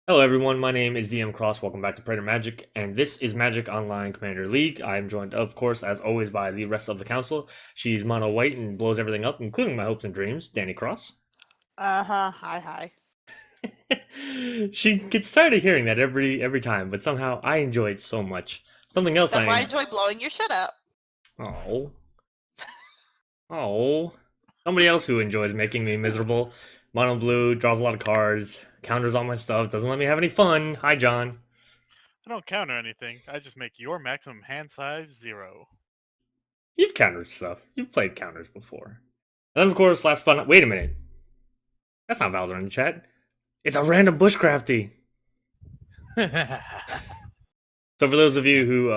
Hello everyone, my name is DM Cross, welcome back to Praetor Magic, and this is Magic Online Commander League. I am joined, of course, as always, by the rest of the council. She's mono white and blows everything up, including my hopes and dreams, Danny Cross. Uh-huh. Hi. She gets tired of hearing that every time, but somehow I enjoy it so much. Something else That's why I enjoy blowing your shit up. Oh. Oh. Somebody else who enjoys making me miserable. Mono blue, draws a lot of cards, counters all my stuff, doesn't let me have any fun. Hi, John. I don't counter anything. I just make your maximum hand size 0. You've countered stuff. You've played counters before. And then, of course, last but not... Wait a minute. That's not Valor in the chat. It's a random bushcrafty. So for those of you who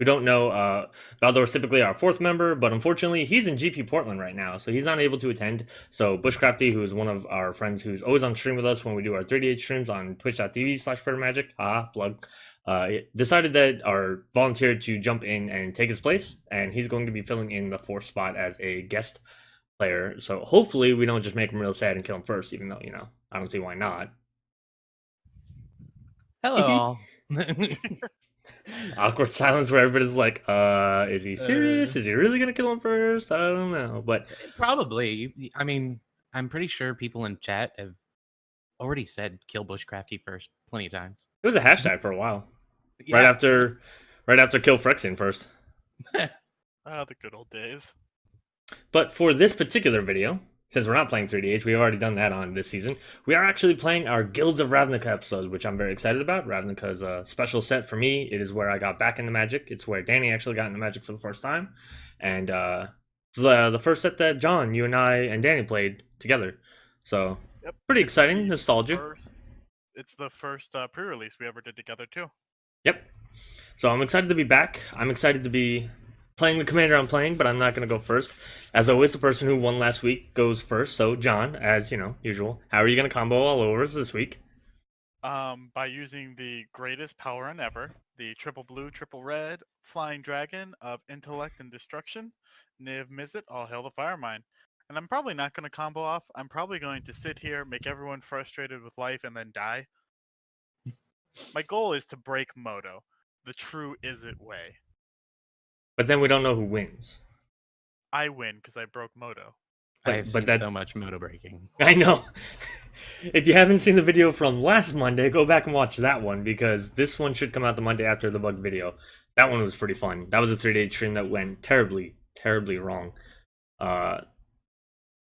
don't know, Valdor is typically our fourth member, but unfortunately, he's in GP Portland right now, so he's not able to attend. So Bushcrafty, who is one of our friends who's always on stream with us when we do our 38 streams on twitch.tv/PraetorMagic, plug, decided that, or volunteered to jump in and take his place, and he's going to be filling in the fourth spot as a guest player. So hopefully we don't just make him real sad and kill him first, even though, I don't see why not. Hello. Awkward silence where everybody's like, is he serious? Is he really gonna kill him first? I don't know. But probably. I mean, I'm pretty sure people in chat have already said kill Bushcrafty first plenty of times. It was a hashtag for a while. Yeah. Right after kill Phyrexian first. Ah, the good old days. But for this particular video, since we're not playing 3DH, we've already done that on this season, we are actually playing our Guilds of Ravnica episode, which I'm very excited about. Ravnica is a special set for me. It is where I got back into Magic. It's where Danny actually got into Magic for the first time. And it's the first set that John, you and I, and Danny played together. So, Yep. pretty exciting, nostalgia. It's the first pre-release we ever did together, too. Yep. So I'm excited to be back. I'm excited to be playing the commander I'm playing, but I'm not going to go first. As always, the person who won last week goes first. So, John, as usual, how are you going to combo all over us this week? By using the greatest power in ever, the triple blue, triple red, flying dragon of intellect and destruction, Niv-Mizzet, all hail the fire mine. And I'm probably not going to combo off. I'm probably going to sit here, make everyone frustrated with life, and then die. My goal is to break Moto, the true Izzet way. But then we don't know who wins. I win because I broke Moto. I've seen so much Moto breaking. I know. If you haven't seen the video from last Monday, go back and watch that one, because this one should come out the Monday after the bug video. That one was pretty fun. That was a 3-day stream that went terribly, terribly wrong. But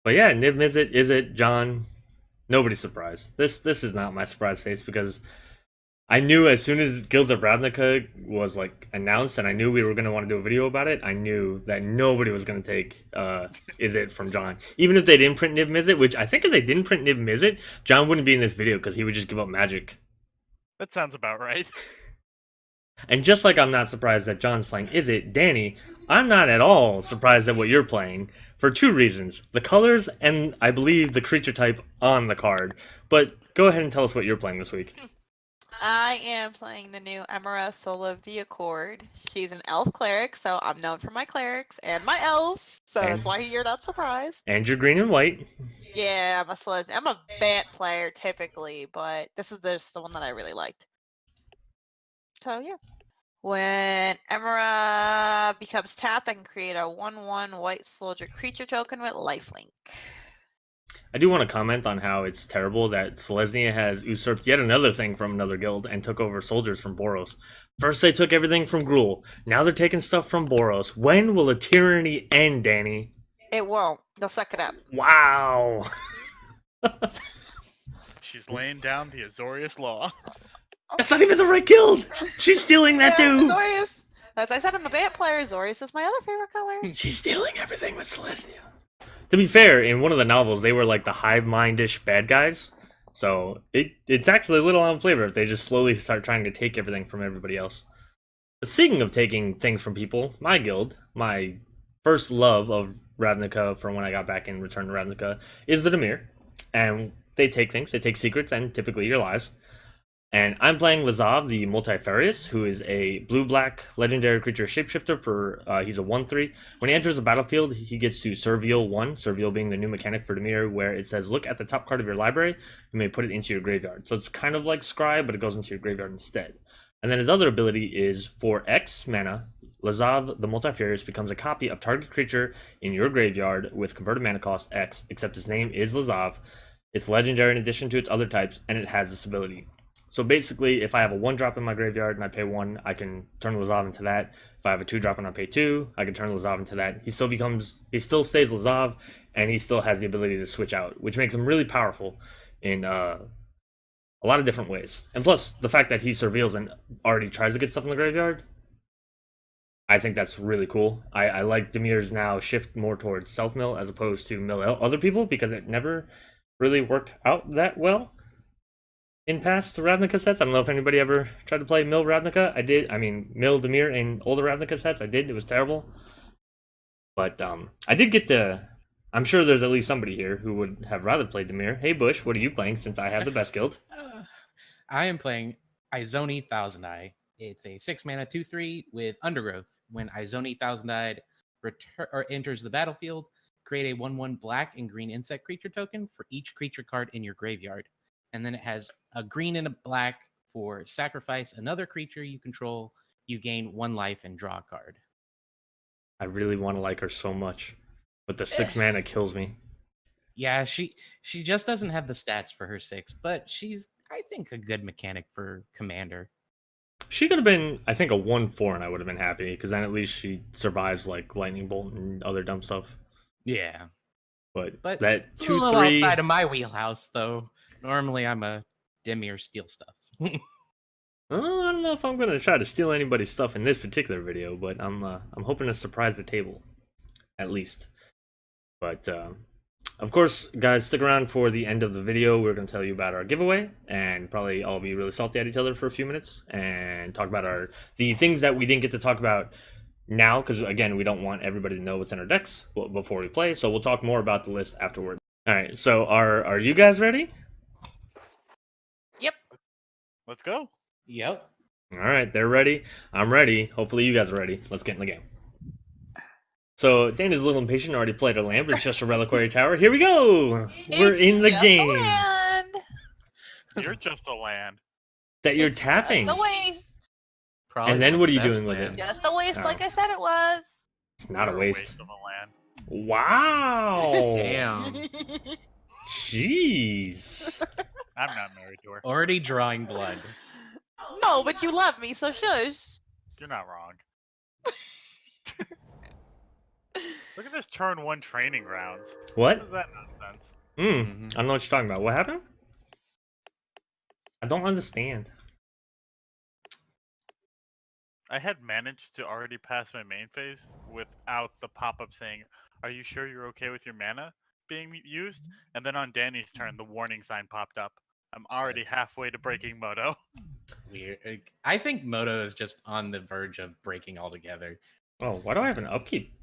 yeah, Niv-Mizzet, Izzet, John, nobody's surprised. This is not my surprise face, because I knew as soon as Guilds of Ravnica was announced, and I knew we were going to want to do a video about it, I knew that nobody was going to take Izzet from John. Even if they didn't print Niv-Mizzet, which I think if they didn't print Niv-Mizzet, John wouldn't be in this video because he would just give up Magic. That sounds about right. And just like I'm not surprised that John's playing Izzet, Danny, I'm not at all surprised at what you're playing for two reasons. The colors and, I believe, the creature type on the card. But go ahead and tell us what you're playing this week. I am playing the new Emmara, Soul of the Accord. She's an elf cleric, so I'm known for my clerics and my elves, so that's why you're not surprised. And you're green and white. Yeah, I'm a Bant player typically, but this is just the one that I really liked. So yeah. When Emmara becomes tapped, I can create a 1/1 white soldier creature token with lifelink. I do want to comment on how it's terrible that Selesnya has usurped yet another thing from another guild and took over soldiers from Boros. First they took everything from Gruul, now they're taking stuff from Boros. When will a tyranny end, Danny? It won't. They'll suck it up. Wow. She's laying down the Azorius Law. That's not even the right guild! She's stealing that too! Azorius! As I said, I'm a Bant player. Azorius is my other favorite color. She's stealing everything with Selesnya. To be fair, in one of the novels, they were like the hive mind-ish bad guys. So it's actually a little on flavor if they just slowly start trying to take everything from everybody else. But speaking of taking things from people, my guild, my first love of Ravnica from when I got back in Return to Ravnica, is the Dimir. And they take things, they take secrets, and typically your lives. And I'm playing Lazav, the Multifarious, who is a blue-black legendary creature shapeshifter for, he's a 1/3. When he enters the battlefield, he gets to Surveil 1, Surveil being the new mechanic for Dimir, where it says, look at the top card of your library, you may put it into your graveyard. So it's kind of like Scry, but it goes into your graveyard instead. And then his other ability is, for X mana, Lazav, the Multifarious, becomes a copy of target creature in your graveyard with converted mana cost X, except his name is Lazav. It's legendary in addition to its other types, and it has this ability. So basically, if I have a 1-drop in my graveyard and I pay 1, I can turn Lazav into that. If I have a 2-drop and I pay 2, I can turn Lazav into that. He still stays Lazav, and he still has the ability to switch out, which makes him really powerful in a lot of different ways. And plus, the fact that he surveils and already tries to get stuff in the graveyard, I think that's really cool. I like Dimir's now shift more towards self-mill as opposed to mill other people, because it never really worked out that well in past Ravnica sets. I don't know if anybody ever tried to play Mill Ravnica. I did. I mean, Mill Dimir in older Ravnica sets. I did. It was terrible. But I did get to... I'm sure there's at least somebody here who would have rather played Dimir. Hey, Bush, what are you playing since I have the best guild? I am playing Izoni Thousand Eye. It's a 6-mana 2/3 with Undergrowth. When Izoni Thousand Eye enters the battlefield, create a 1/1 black and green insect creature token for each creature card in your graveyard. And then it has a green and a black for sacrifice another creature you control. You gain 1 life and draw a card. I really want to like her so much, but the 6 mana kills me. Yeah, she just doesn't have the stats for her 6, but she's, I think, a good mechanic for Commander. She could have been, I think, a 1/4, and I would have been happy, because then at least she survives like Lightning Bolt and other dumb stuff. Yeah, But but that it's a little 2/3 outside of my wheelhouse, though. Normally, I'm a Dimir steal stuff. I don't know if I'm gonna try to steal anybody's stuff in this particular video, but I'm hoping to surprise the table, at least. But of course, guys, stick around for the end of the video. We're gonna tell you about our giveaway, and probably all be really salty at each other for a few minutes, and talk about the things that we didn't get to talk about now, because again, we don't want everybody to know what's in our decks before we play. So we'll talk more about the list afterward. All right. So are you guys ready? Yep. Let's go. Yep. All right, they're ready. I'm ready. Hopefully you guys are ready. Let's get in the game. So Dana's a little impatient. Already played a land, but it's just a reliquary tower. Here we go. We're in the just game. A land. You're just a land. That you're It's tapping. Just a waste. Probably And then one what of are the you best doing with it? lands. Just a waste, Oh. like I said it was. It's not a You're waste. of a land. Wow. Damn. Jeez. I'm not married to her. Already drawing blood. No, but you love me, so shush. You're not wrong. Look at this turn 1 training grounds. What What? is that nonsense? I don't know what you're talking about. What happened? I don't understand. I had managed to already pass my main phase without the pop-up saying, "Are you sure you're okay with your mana being used?" And then on Danny's turn, the warning sign popped up. I'm already halfway to breaking Moto. Weird. I think Moto is just on the verge of breaking altogether. Oh, why do I have an upkeep?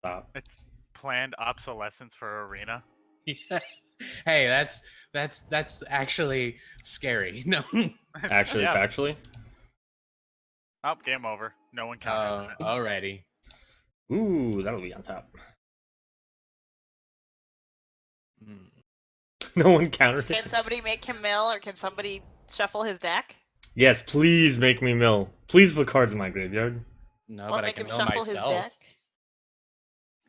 Stop. It's planned obsolescence for Arena. Hey, that's actually scary. No. Actually, Yeah. factually. Oh, game over. No one counted on it. Alrighty. Ooh, that'll be on top. No one countered Can it. somebody make him mill, or can somebody shuffle his deck? Yes, please make me mill. Please put cards in my graveyard. No, Or but I make can him mill shuffle myself. his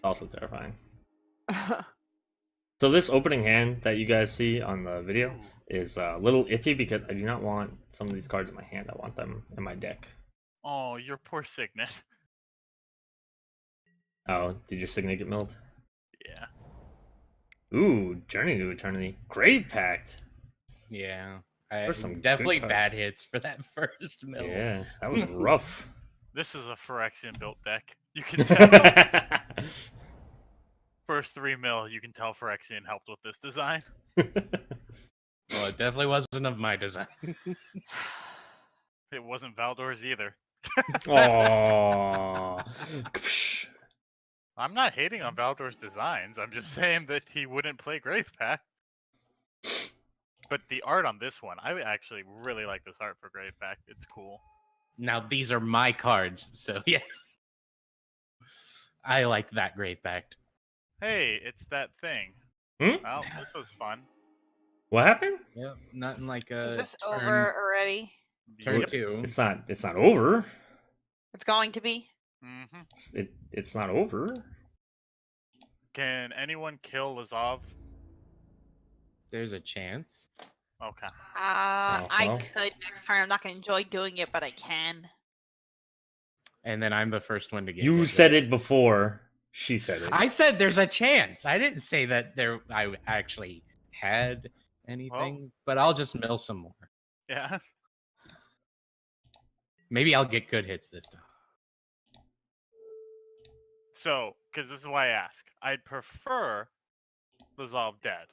Also terrifying. deck? So this opening hand that you guys see on the video is a little iffy because I do not want some of these cards in my hand. I want them in my deck. Oh, your poor Signet. Oh, did your Signet get milled? Yeah. Ooh, Journey to Eternity. Grave Pact. Yeah. There's some good Definitely cards. bad hits for that first mill. Yeah, that was rough. This is a Phyrexian built deck. You can tell. First 3 mil, you can tell Phyrexian helped with this design. Well, it definitely wasn't of my design. It wasn't Valdor's either. Aww. I'm not hating on Valdor's designs. I'm just saying that he wouldn't play Grave Pact. But the art on this one, I actually really like this art for Grave Pact. It's cool. Now these are my cards, so yeah. I like that Grave Pact. Hey, it's that thing. Hmm? Well, this was fun. What happened? Yep, nothing like Is a this turn, over already? turn Yep. 2. It's not. It's not over. It's going to be. Mm-hmm. It's not over. Can anyone kill Lazav? There's a chance. Okay. I well. could next turn. I'm not gonna enjoy doing it, but I can. And then I'm the first one to get You hit said with it before. She said it. I said there's a chance. I didn't say that I actually had anything, but I'll just mill some more. Yeah. Maybe I'll get good hits this time. So, because this is why I ask, I'd prefer Lazav dead,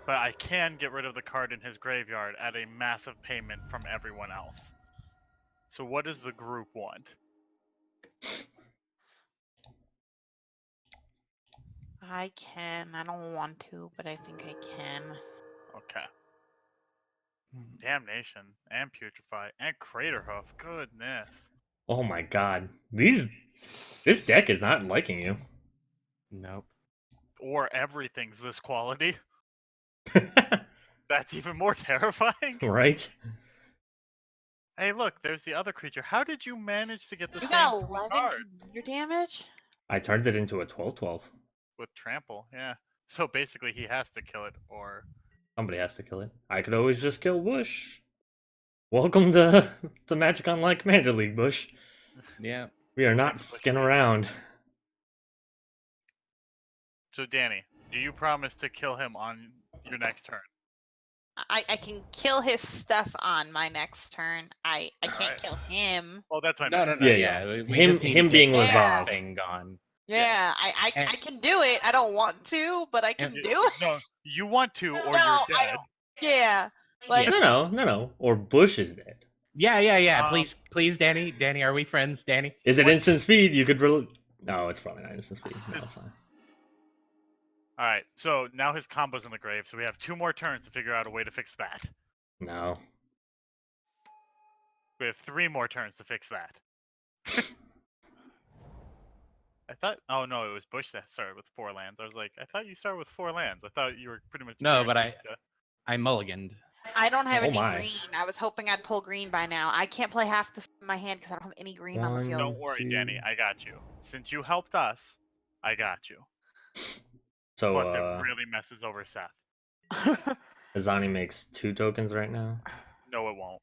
but I can get rid of the card in his graveyard at a massive payment from everyone else. So, what does the group want? I can. I don't want to, but I think I can. Okay. Damnation and Putrefy and Craterhoof. Goodness. Oh my god. This deck is not liking you. Nope. Or everything's this quality. That's even more terrifying. Right? Hey, look, there's the other creature. How did you manage to get the You same got two 11 cards computer damage? I turned it into a 12/12. with trample? Yeah. So basically, he has to kill it, or Somebody has to kill it. I could always just kill Bush. Welcome to the MagicOnline Commander League, Bush. Yeah. We are not Bush fucking League. around. So Danny, do you promise to kill him on your next turn? I can kill his stuff on my next turn. I can't Alright. kill him. Oh, that's my No, next. no, no. Yeah, Yeah. We Him- just need him to get being this Lazav. thing gone. Yeah, I And- can do it. I don't want to, but I can You- do it. No, you want to, or No, you're I dead. don't. Yeah, like No. Or Bush is dead. Yeah. Um, Please, Danny. Danny, are we friends, Danny? Is it What- instant speed? You could really. No, it's probably not instant speed. No, it's not. All right. So now his combo's in the grave. So we have 2 more turns to figure out a way to fix that. No. We have 3 more turns to fix that. I thought. Oh no, it was Bush that started with 4 lands. I was like, I thought you started with 4 lands. I thought you were pretty much. No, but guaranteed to- I mulliganed. I don't have Oh any my. green. I was hoping I'd pull green by now. I can't play half this in my hand because I don't have any green on the One. field. Don't worry, Danny. I got you. Since you helped us, I got you. So, Plus, it really messes over Seth. Izoni makes 2 tokens right now. No, it won't.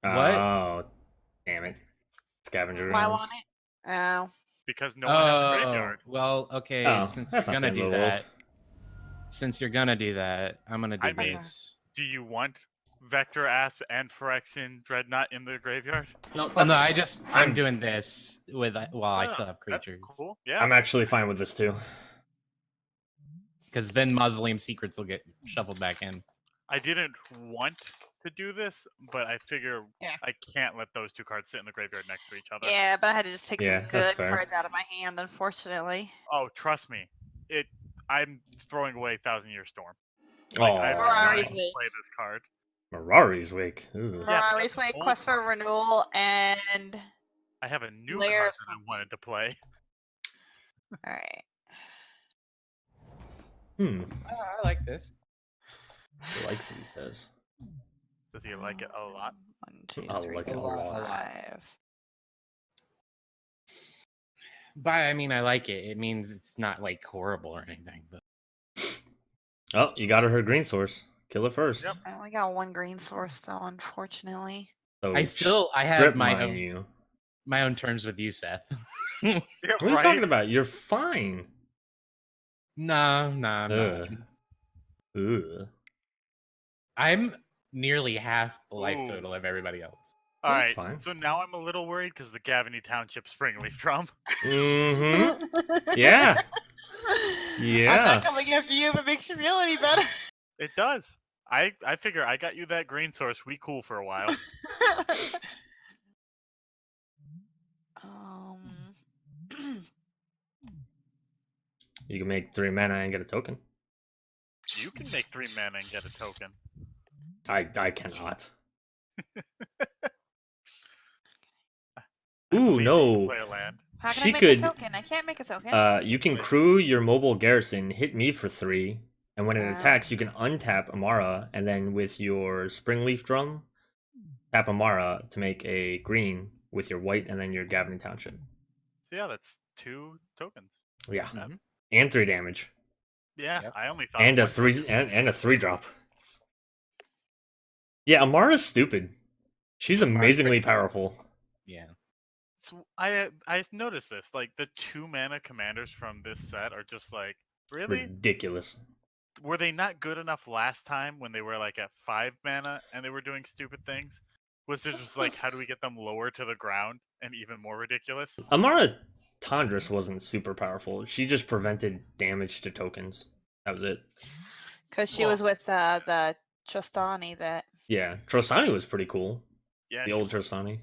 What? Oh, damn it. Scavenger Why grounds. want it? Oh. Because no one has a graveyard. Well, okay. Oh, Since that's you're not gonna the end do of the world. that, I'm gonna do I mean- this. Do you want Vector, Asp, and Phyrexian Dreadnought in the graveyard? No, Well, no, that's- I'm doing this with while I Oh, still have That's creatures, cool. Yeah. I'm actually fine with this too. because then Mausoleum Secrets will get shuffled back in. I didn't want to do this, but I figure Yeah. I can't let those 2 cards sit in the graveyard next to each other. Yeah, but I had to just take Yeah, some that's good fair. cards out of my hand, unfortunately. Oh, trust me. I'm throwing away Thousand Year Storm. Oh, I've Mirari's got to Wake. play this card. Mirari's Wake. Ooh. Yeah, but Mirari's that's Wake, old Quest for card. Renewal, and I have a new Lair card of that I wanted to play. alright. I like this. He likes it, he says. Does he like it a lot? 1, 2, I 3, like it a 4, lot. 5. By I mean I like it. It means it's not like horrible or anything. But Oh, you got her green source. Kill it first. Yep. I only got 1 green source though, unfortunately. So I have strip my mine own you. my own terms with you, Seth. Yeah, What are you talking about? You're fine. No, I'm not. Ugh. I'm nearly half the life Ooh. total of everybody else. All That's right. fine. So now I'm a little worried because the Gavany Township Springleaf Drum. Mm-hmm. Yeah. I'm Yeah. not coming after you if it makes you feel any better. It does. I figure I got you that green source. We cool for a while. um, You can make 3 mana and get a token. You can make 3 mana and get a token. I cannot. I Ooh, believe that you no. can play a land. How can She I make could- a token? I can't make a token. You can crew your mobile garrison, hit me for 3, and when it attacks, Oh. you can untap Emmara, and then with your Springleaf Drum, tap Emmara to make a green with your white and then your Gavin Township. So yeah, that's 2 tokens. Yeah, Mhm. and 3 damage, Yeah, Yep. I only thought and a one 3 token. and a 3-drop. Yeah, Amara's stupid. She's Amara's amazingly pretty cool. powerful. Yeah. So I noticed this. Like the 2 mana commanders from this set are just like, really? Ridiculous. Were they not good enough last time when they were like at 5 mana and they were doing stupid things? Was it just like, how do we get them lower to the ground and even more ridiculous? Emmara Tandris wasn't super powerful. She just prevented damage to tokens. That was it. Because she Well- was with the Trostani that. Yeah, Trostani was pretty cool. Yeah, The she old was. Trostani.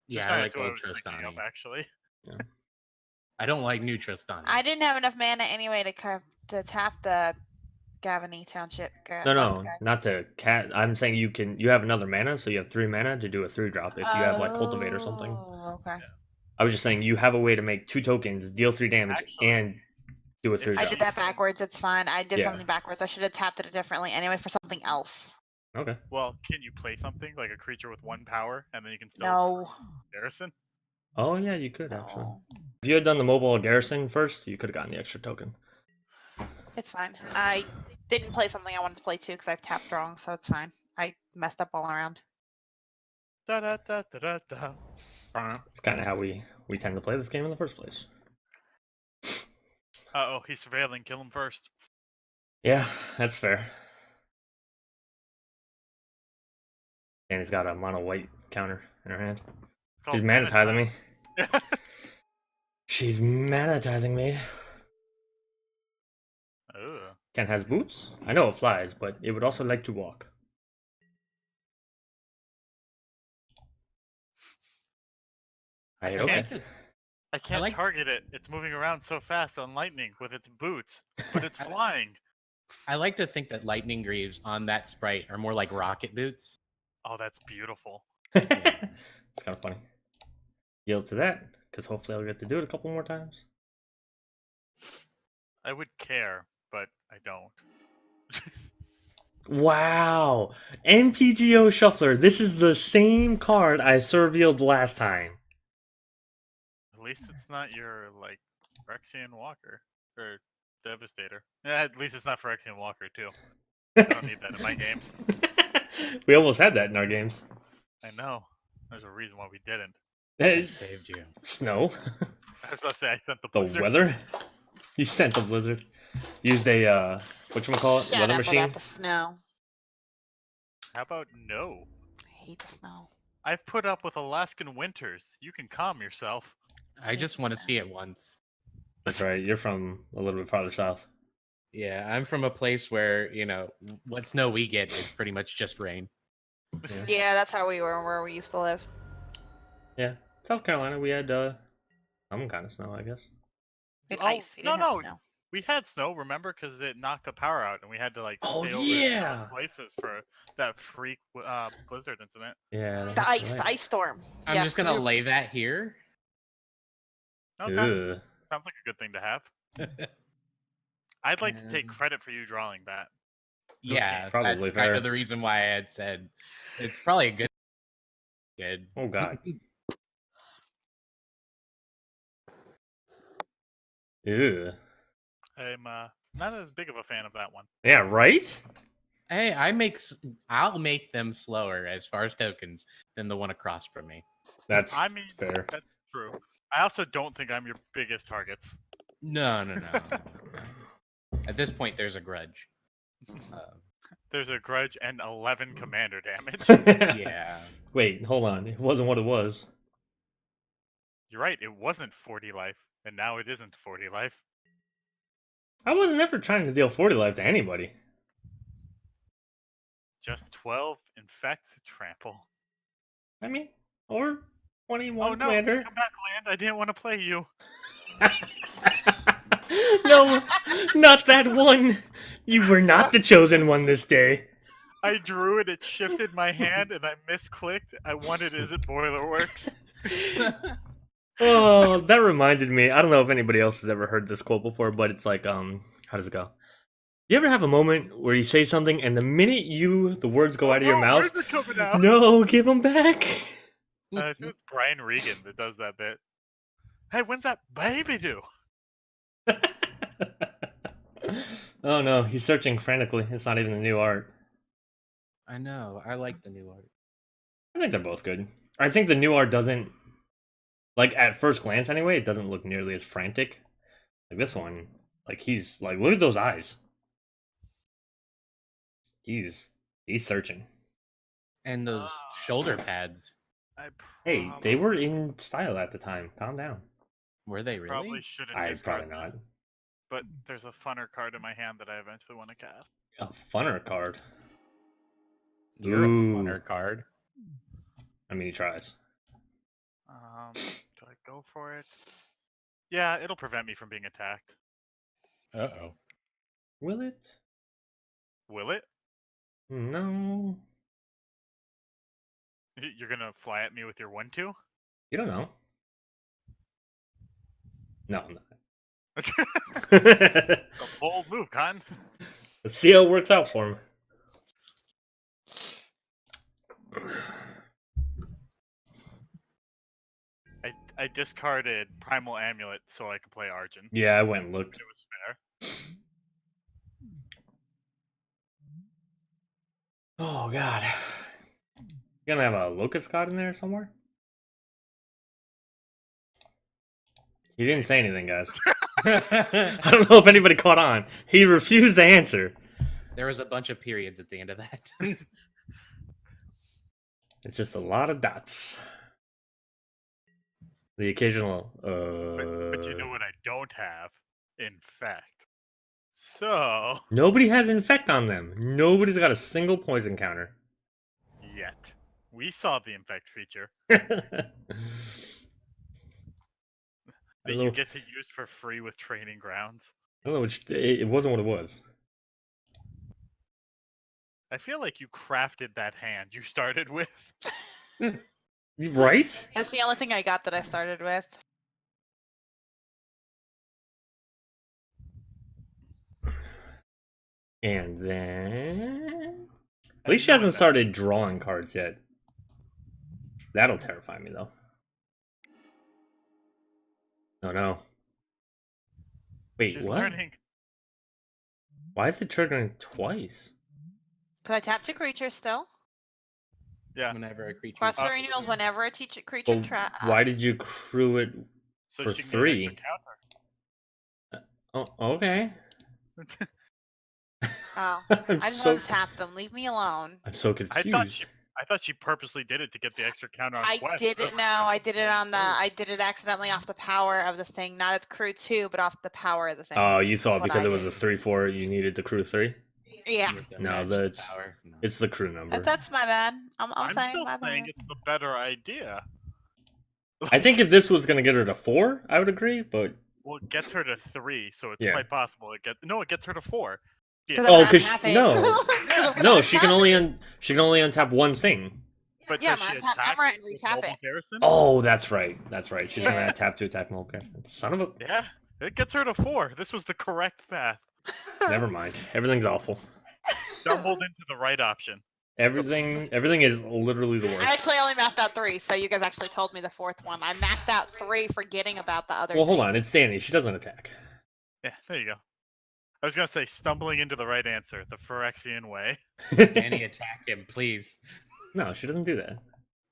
Yeah, Trostani I is like what I old was thinking of, Trostani. actually. I don't like new Trostani. I didn't have enough mana anyway to tap the Gavany Township. No, left no, guy. not to cat. I'm saying you have another mana, so you have 3 mana to do a 3-drop if you have like Cultivate or something. Oh, okay. I was just saying you have a way to make 2 tokens, deal 3 damage, Actually, and do a if 3-drop. I did that backwards. It's fine. I did Yeah. something backwards. I should have tapped it differently anyway for something else. Okay. Well, can you play something like a creature with 1 power and then you can still No. garrison? Oh yeah, you could actually. No. If you had done the mobile garrison first, you could have gotten the extra token. It's fine. I didn't play something I wanted to play too because I've tapped wrong, so it's fine. I messed up all around. Da da da da da da. It's kind of how we tend to play this game in the first place. Uh-oh, he's surveilling. Kill him first. Yeah, that's fair. And he's got a mono white counter in her hand. It's called She's mana-tithing me. time. She's mana-tithing me. Ugh. Ken has boots. I know it flies, but it would also like to walk. I hit Okay. okay. I can't like- target it. It's moving around so fast on lightning with its boots, but it's flying. I like to think that lightning greaves on that sprite are more like rocket boots. Oh, that's beautiful. It's kind of funny. Yield to that, because hopefully I'll get to do it a couple more times. I would care, but I don't. Wow! NTGO Shuffler. This is the same card I revealed last time. At least it's not your, like, Phyrexian Walker. Or Devastator. Yeah, at least it's not Phyrexian Walker, too. I don't need that in my games. We almost had that in our games. I know. There's a reason why we didn't. I saved you. Snow. I was about to say I sent the The blizzard. weather. You sent the blizzard. Used a whatchamacallit? Shut Weather up machine. about the snow. How about no? I hate the snow. I've put up with Alaskan winters. You can calm yourself. I just want to see it once. That's right. You're from a little bit farther south. Yeah, I'm from a place where, what snow we get is pretty much just rain. Yeah. Yeah, that's how we were where we used to live. Yeah. South Carolina, we had some kind of snow, I guess. We had Oh, ice. We didn't no, have no. snow. We had snow, remember? Because it knocked the power out, and we had to like Oh, stay over yeah. in places for that freak blizzard incident. Yeah. The that's ice, right. the ice storm. I'm Yes, just going to we- lay that here. Okay, Ugh. sounds like a good thing to have. I'd like to take credit for you drawing that. Yeah, Probably that's kind fair. of the reason why I had said it's probably a good. Oh god. Ew. I'm not as big of a fan of that one. Yeah, right? Hey, I'll make them slower as far as tokens than the one across from me. That's I mean, fair. that's true. I also don't think I'm your biggest targets. No. At this point, there's a grudge. There's a grudge and 11 commander damage. Yeah. Wait, hold on. It wasn't what it was. You're right, it wasn't 40 life, and now it isn't 40 life. I wasn't ever trying to deal 40 life to anybody. Just 12 infect trample. I mean, or 21 Oh no, commander. come back, land. I didn't want to play you. No, not that one. You were not the chosen one this day. I drew it, it shifted my hand, and I misclicked. I wanted Is It Boilerworks? Oh, that reminded me. I don't know if anybody else has ever heard this quote before, but it's like, how does it go? You ever have a moment where you say something and the minute the words go out of your mouth, Where's it coming out? no, give them back. I think it's Brian Regan that does that bit. Hey, when's that baby due? Oh no, he's searching frantically. It's not even the new art. I know. I like the new art. I think they're both good. I think the new art doesn't, like at first glance anyway, it doesn't look nearly as frantic. Like this one, like he's like, look at those eyes. He's searching. And those shoulder pads. Hey, they were in style at the time. Calm down. Were they really? Probably shouldn't I discard probably not. these, but there's a funner card in my hand that I eventually want to cast. A funner card. You're Ooh. a funner card. I mean, he tries. Do I go for it? Yeah, it'll prevent me from being attacked. Uh-oh. Will it? Will it? No. You're gonna fly at me with your 1/2? You don't know. No, I'm not. A bold move, Con. Let's see how it works out for him. I discarded Primal Amulet so I could play Argent. Yeah, I went and looked. It was fair. Oh god. You gonna have a Locust God in there somewhere? He didn't say anything, guys. I don't know if anybody caught on. He refused to answer. There was a bunch of periods at the end of that. It's just a lot of dots. The occasional, But you know what I don't have? Infect. So... Nobody has Infect on them. Nobody's got a single poison counter. Yet. We saw the Infect feature. I That don't you know- get to use for free with Training Grounds. I don't know which. It wasn't what it was. I feel like you crafted that hand you started with. Right? That's the only thing I got that I started with. And then. At I least she know hasn't that- started drawing cards yet. That'll terrify me, though. Oh no. Wait, She's what? learning. Why is it triggering twice? Could I tap 2 creatures still? Yeah. Whenever a creature. Quest for renewals whenever a creature Well, trap. why did you crew it? So For she can 3. Get an extra Oh, okay. counter. Oh, I'm I just so want to tap them. Leave me alone. I'm so confused. I thought she purposely did it to get the extra counter on I Quest. didn't know. I did it on the. I did it accidentally off the power of the thing, not at the crew 2, but off the power of the thing. Oh, you thought That's what because I it was did. a 3/4, you needed the crew 3? Yeah, No, It's the crew number. that's my bad. I'm saying still my saying bad. it's the better idea. I think if this was gonna get her to 4, I would agree, but Well, it gets her to 3, so it's Yeah. quite possible it gets her to 4. Yeah, Oh, I'm 'cause tapping. no. 'Cause I'm no, not she can only tapping. untap one thing. but Yeah, does she I'm gonna tap attack Emmara and with retap mobile it. Garrison? Oh, that's right. That's right. She's Yeah. gonna tap to attack Mulker. Son of a. Yeah, it gets her to 4. This was the correct path. Never mind. Everything's awful. Stumbled into the right option. Everything is literally the I worst. actually only mapped out 3, so you guys actually told me the 4th one. I mapped out 3, forgetting about the other. Well, hold thing. on. It's Danny. She doesn't attack. Yeah, there you go. I was gonna say stumbling into the right answer, the Phyrexian way. Danny, attack him, please. No, she doesn't do that.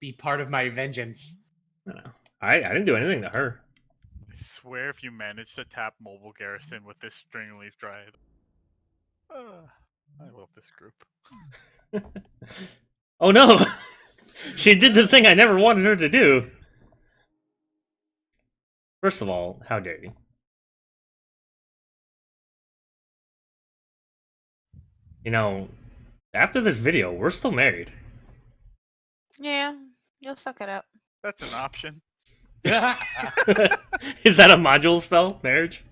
Be part of my vengeance. No. I didn't do anything to her. I swear if you manage to tap mobile Garrison with this String Leaf Dryad. I love this group. Oh no! She did the thing I never wanted her to do. First of all, how dare you? You know, after this video, we're still married. Yeah, you'll suck it up. That's an option. Is that a module spell? Marriage?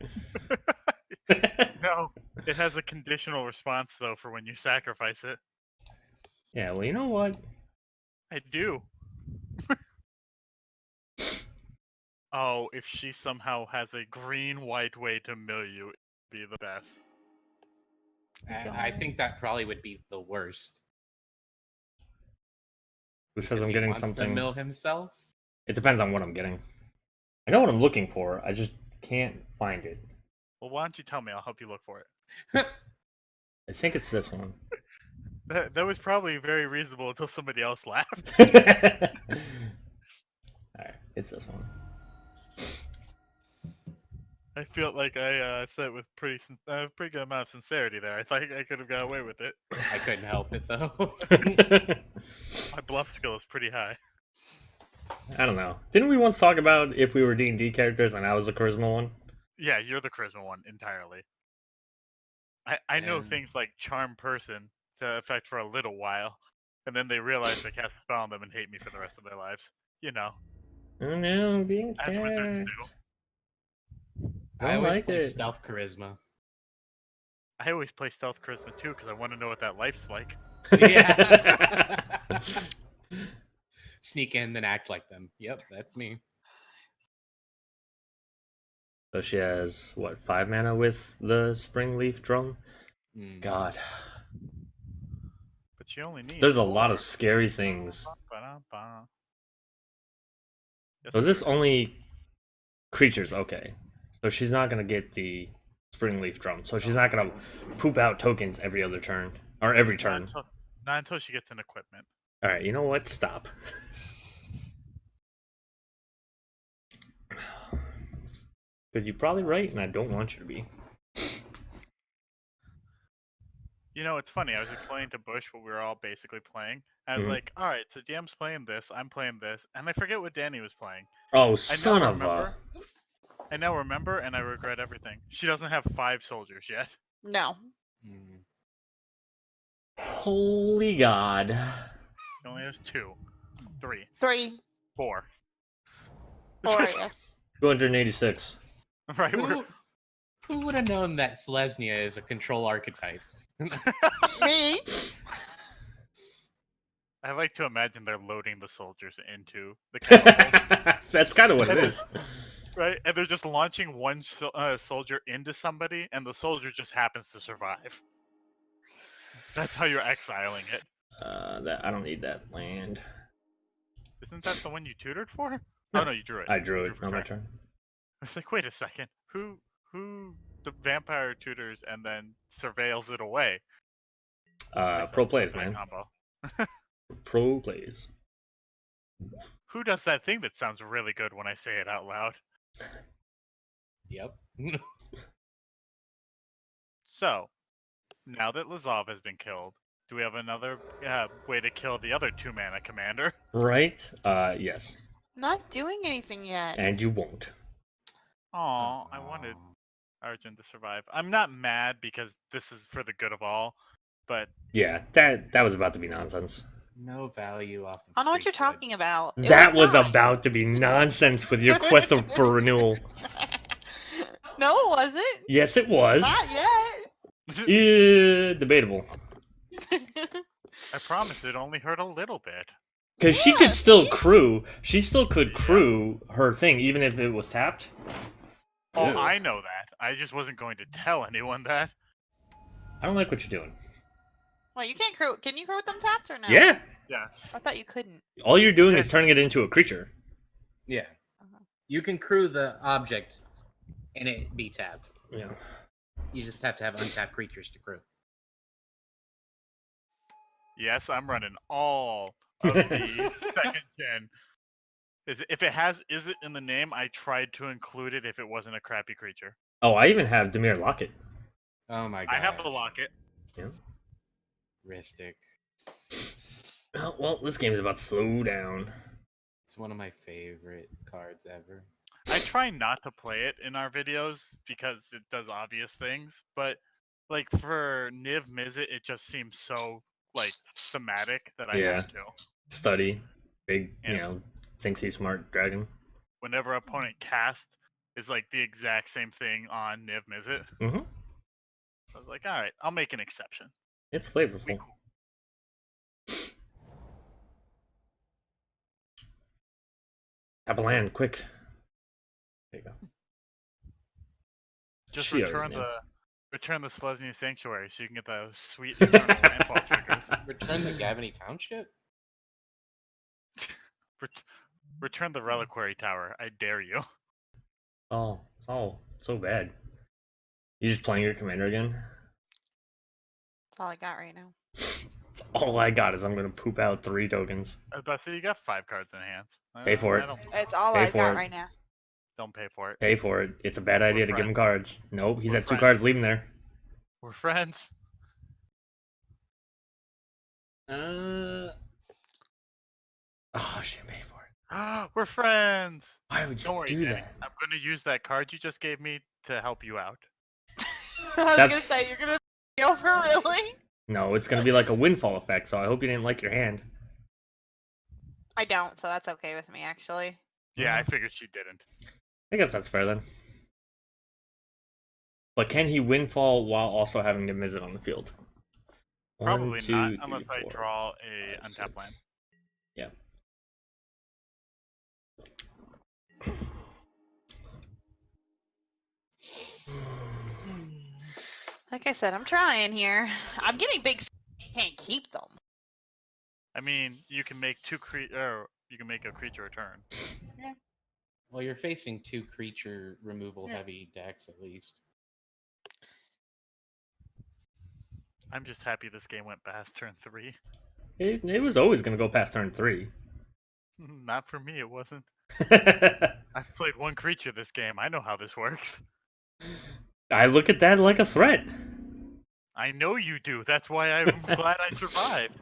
No, it has a conditional response though for when you sacrifice it. Yeah, well, you know what? I do. Oh, if she somehow has a green-white way to mill you, it'd be the best. I think that probably would be the worst. Who says Because I'm he getting wants to something? mill himself. It depends on what I'm getting. I know what I'm looking for. I just can't find it. Well, why don't you tell me? I'll help you look for it. I think it's this one. That was probably very reasonable until somebody else laughed. Alright, it's this one. I feel like I said it with pretty good amount of sincerity there. I thought I could have got away with it. I couldn't help it though. My bluff skill is pretty high. I don't know. Didn't we once talk about if we were D&D characters and I was the charisma one? Yeah, you're the charisma one entirely. I know Yeah. things like charm person to effect for a little while, and then they realize they cast a spell on them and hate me for the rest of their lives. You know, Oh no, I'm being as wizards attacked. do. I I don't always like play it. stealth charisma. I always play stealth charisma too because I want to know what that life's like. Yeah. Sneak in, then act like them. Yep, that's me. So she has, what, 5 mana with the Spring Leaf Drum? Mm. God. But you only need. There's a lot of scary things. Ba-da-ba. Yes, So is this sir. only creatures? Okay. So she's not going to get the Spring Leaf Drum. So she's not going to poop out tokens every other turn. Or every turn. Not until she gets an equipment. Alright, you know what? Stop. Because you're probably right, and I don't want you to be. You know, it's funny. I was explaining to Bush what we were all basically playing. I was Mhm. like, all right, so DM's playing this, I'm playing this, and I forget what Danny was playing. Oh, son of a... remember. I now remember, and I regret everything. She doesn't have 5 soldiers yet. No. Mm. Holy God. She only has 2, 3, 3, 4. 4. Yeah. 286. Right? we're- Who would have known that Selesnya is a control archetype? Me? I like to imagine they're loading the soldiers into the catapult, That's kind of what it is. right? And they're just launching one soldier into somebody, and the soldier just happens to survive. That's how you're exiling it. I don't need that land. Isn't that the one you tutored for? No. Oh no, you drew it. I drew it for on my Craig. turn. I was like, wait a second. Who the vampire tutors and then surveils it away? Pro plays, That man. combo. Pro plays. Who does that thing that sounds really good when I say it out loud? Yep. So, now that Lazav has been killed, do we have another way to kill the other 2-mana commander? Right? Yes. Not doing anything yet. And you won't. Aw, I wanted Arjun to survive. I'm not mad because this is for the good of all, but Yeah, that was about to be nonsense. No value off of I don't know what you're Creekwood. talking about. It That was fine. about to be nonsense with your quest for renewal. No, it wasn't. Yes, it was. Not yet. Yeah, debatable. I promise it only hurt a little bit. Because she Yeah, could still see? crew. She still could crew her thing, even if it was tapped. Oh, Ew. I know that. I just wasn't going to tell anyone that. I don't like what you're doing. Well, you can't crew. Can you crew with them tapped or no? Yeah. Yes. I thought you couldn't. All you're doing is turning it into a creature. Yeah. Uh-huh. You can crew the object and it be tapped. Yeah. You just have to have untapped creatures to crew. Yes, I'm running all of the second gen. If it has is it in the name, I tried to include it if it wasn't a crappy creature. Oh, I even have Demir Locket. Oh my god. I have the locket. Yeah. Ristic. Oh, well, this game is about to slow down. It's one of my favorite cards ever. I try not to play it in our videos because it does obvious things, but like for Niv-Mizzet, it just seems so like thematic that I Yeah. have to. Study. Big, Yeah. you know, thinks he's smart dragon. whenever opponent cast is like the exact same thing on Niv-Mizzet. Mm-hmm. I was like, all right, I'll make an exception. It's flavorful. Tap a land, quick. There you go. Just She return already the Selesnya Sanctuary so you can get those sweet eternal landfall triggers. Return the Gavany Township? Return the Reliquary Tower. I dare you. Oh, it's all so bad. You just playing your commander again? That's all I got right now. All I got is I'm gonna poop out 3 tokens. I was about to say, you got 5 cards in hand. Pay for it. It's all Pay I for got it. right now. Don't pay for it. Pay for it. It's a bad idea to give him cards. Nope, he's We're at 2 friends. cards. Leave him there. We're friends. Oh, shit, pay for it. We're friends. Why would you Don't worry, do Danny. that? I'm gonna use that card you just gave me to help you out. I was gonna That's- say, you're gonna go for really? No, it's gonna be like a windfall effect, so I hope you didn't like your hand. I don't, so that's okay with me, actually. Yeah, I figured she didn't. I guess that's fair then. But can he windfall while also having to Mizzet on the field? Probably 1, 2, not, 3, unless 4, I draw a 5, untapped 6. land. Yeah. Like I said, I'm trying here. I'm getting big. Can't keep them. I mean, you can make you can make a creature return. Well, you're facing 2 creature removal heavy decks at least. I'm just happy this game went past turn 3. It was always gonna go past turn 3. Not for me, it wasn't. I've played 1 creature this game. I know how this works. I look at that like a threat. I know you do. That's why I'm glad I survived.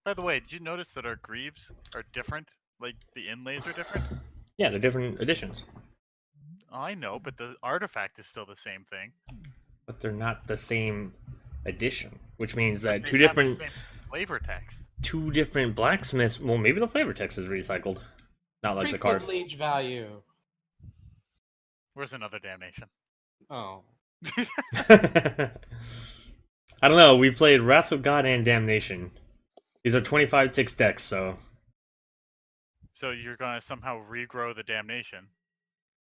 By the way, did you notice that our greaves are different? Like, the inlays are different? Yeah, they're different editions. I know, but the artifact is still the same thing. But they're not the same edition. Which means that They two have the different same flavor text. 2 different blacksmiths. Well, maybe the flavor text is recycled. Not like the card. Priesthood Liege value. Where's another damnation? Oh. I don't know. We played Wrath of God and Damnation. These are 25-6 decks, so. So you're gonna somehow regrow the damnation.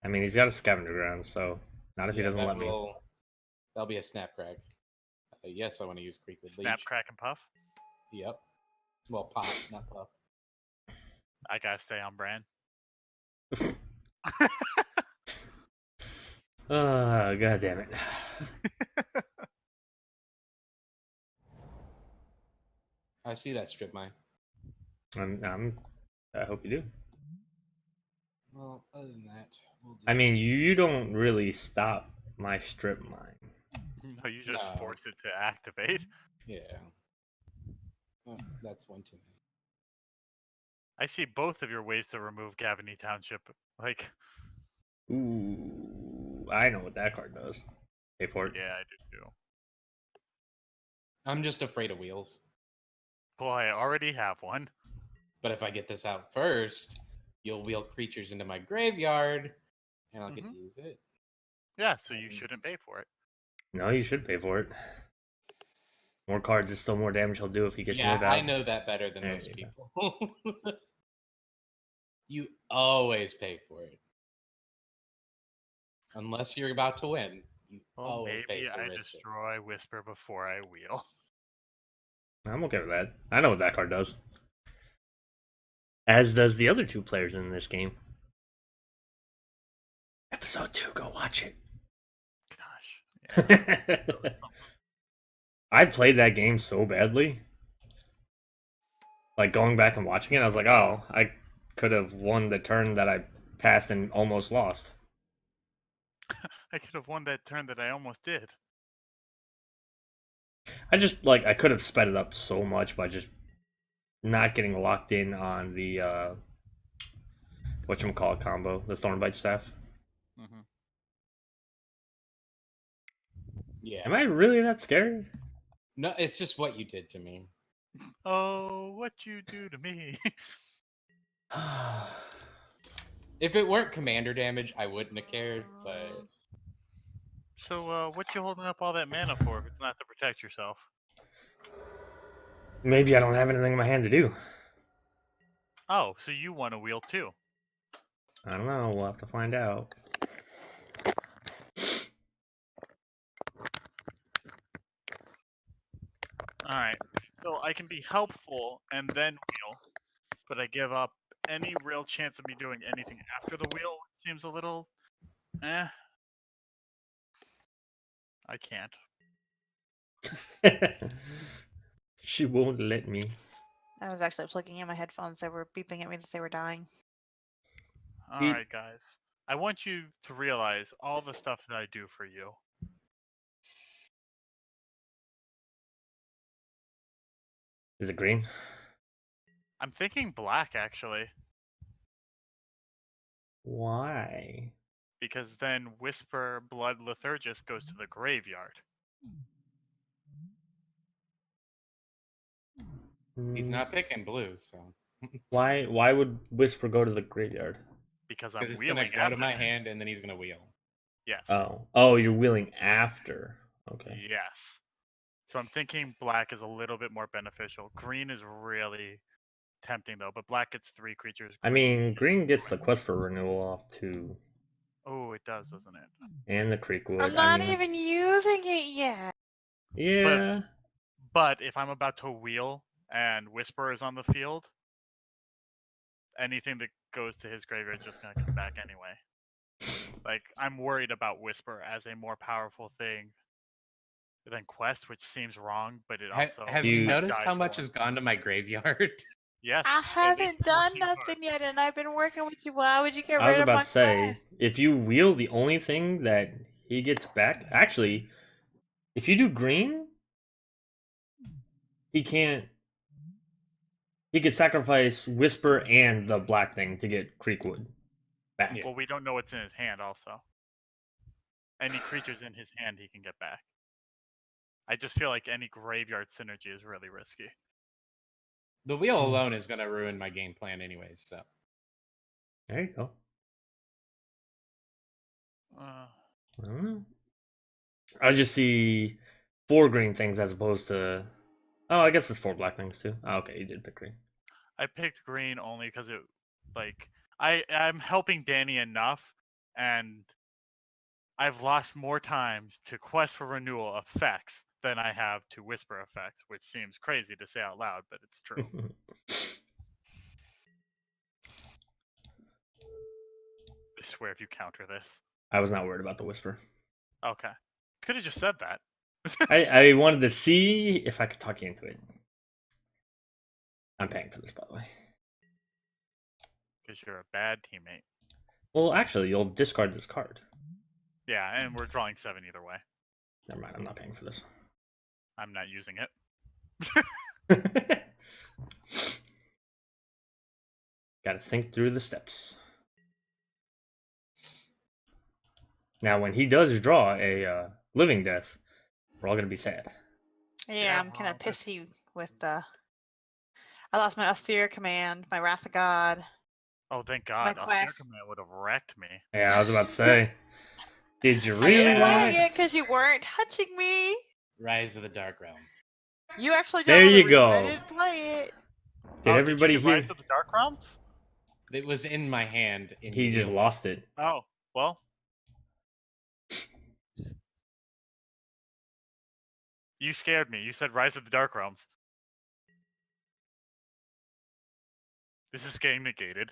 I mean, he's got a scavenger ground, so. Not if he Yeah, doesn't let me. That'll be a snap crack. Yes, I want to use Creekwood Liege. Snap, crack, and puff. Yep. Well, pop, not puff. I gotta stay on brand. God damn it. I see that strip mine. I hope you do. Well, other than that, we'll do I mean, you don't really stop my strip mine. No, you just No. force it to activate. Yeah. Oh, that's one too many. I see both of your ways to remove Gavany Township. Like, Ooh, I know what that card does. Pay for it. yeah, I do too. I'm just afraid of wheels. Well, I already have one. But if I get this out first, you'll wheel creatures into my graveyard, and I'll get to use it. Yeah, so you shouldn't pay for it. No, you should pay for it. More cards is still more damage he'll do if he gets Yeah, moved out. I know that better than There most you people. You always pay for it. Unless you're about to win. You Well, always pay maybe for I risk. destroy Whisper before I wheel. I'm okay with that. I know what that card does. As does the other 2 players in this game. Episode 2, go watch it. Gosh. Yeah, that was something. I played that game so badly. Like, going back and watching it, I was like, oh, I could have won the turn that I passed and almost lost. I could have won that turn that I almost did. I just, like, I could have sped it up so much by just not getting locked in on the, whatchamacallit combo, the Thornbite Staff. Mm-hmm. Yeah. Am I really that scared? No, it's just what you did to me. Oh, what you do to me? If it weren't commander damage, I wouldn't have cared, but So, what you holding up all that mana for if it's not to protect yourself? Maybe I don't have anything in my hand to do. Oh, so you want a wheel too? I don't know. We'll have to find out. Alright. So I can be helpful and then wheel, but I give up any real chance of me doing anything after the wheel, which seems a little eh. I can't. She won't let me. I was actually plugging in my headphones. They were beeping at me that they were dying. Alright, guys. I want you to realize all the stuff that I do for you. Is it green? I'm thinking black, actually, Why? because then Whisper Blood Lethargist goes to the graveyard. he's not picking blue, so Why would Whisper go to the graveyard? Because I'm because it's gonna wheeling go to after my him. hand and then he's gonna wheel. Yes. Oh, you're wheeling after. Okay. Yes. So I'm thinking black is a little bit more beneficial. Green is really tempting though, but black gets 3 creatures. I mean, green gets the quest for renewal off too, Oh, it does, doesn't it? and the Creekwood. I'm not even using it yet. Yeah. But if I'm about to wheel and Whisper is on the field, anything that goes to his graveyard is just going to come back anyway. Like, I'm worried about Whisper as a more powerful thing than Quest, which seems wrong, but it also... Have Do you you- noticed how dies much more. has gone to my graveyard? Yes. I at least haven't done 14 nothing cards. yet, and I've been working with you. Why would you get I was rid of about my to say, quest? if you wheel the only thing that he gets back, actually, if you do green, he can't. He could sacrifice Whisper and the black thing to get Creekwood back. Yeah. Well, we don't know what's in his hand also. Any creatures in his hand he can get back. I just feel like any graveyard synergy is really risky. The wheel alone is gonna ruin my game plan anyways, so There you go. I don't know. I just see 4 green things as opposed to. Oh, I guess it's 4 black things too. Oh, okay, you did pick green. I picked green only because it, like, I'm helping Danny enough, and I've lost more times to Quest for Renewal effects than I have to Whisper effects, which seems crazy to say out loud, but it's true. I swear if you counter this. I was not worried about the Whisper. Okay. Could have just said that. I wanted to see if I could talk you into it. I'm paying for this, by the way. Because you're a bad teammate. Well, actually, you'll discard this card. Yeah, and we're drawing 7 either way. Never mind, I'm not paying for this. I'm not using it. Gotta think through the steps. Now, when he does draw a living death, we're all gonna be sad. Yeah, I'm kind of pissy with the. I lost my Austere command, my Wrath of God. Oh, thank God. My Austere quest. Command would have wrecked me. Yeah, I was about to say. Did you I really didn't want play it? it because you weren't touching me. Rise of the Dark Realms. You actually There don't. you I go. didn't play it. Did everybody did you do hear? Rise of the Dark Realms? It was in my hand. And He you just wheeled. lost it. Oh, well. You scared me. You said Rise of the Dark Realms. This is getting negated.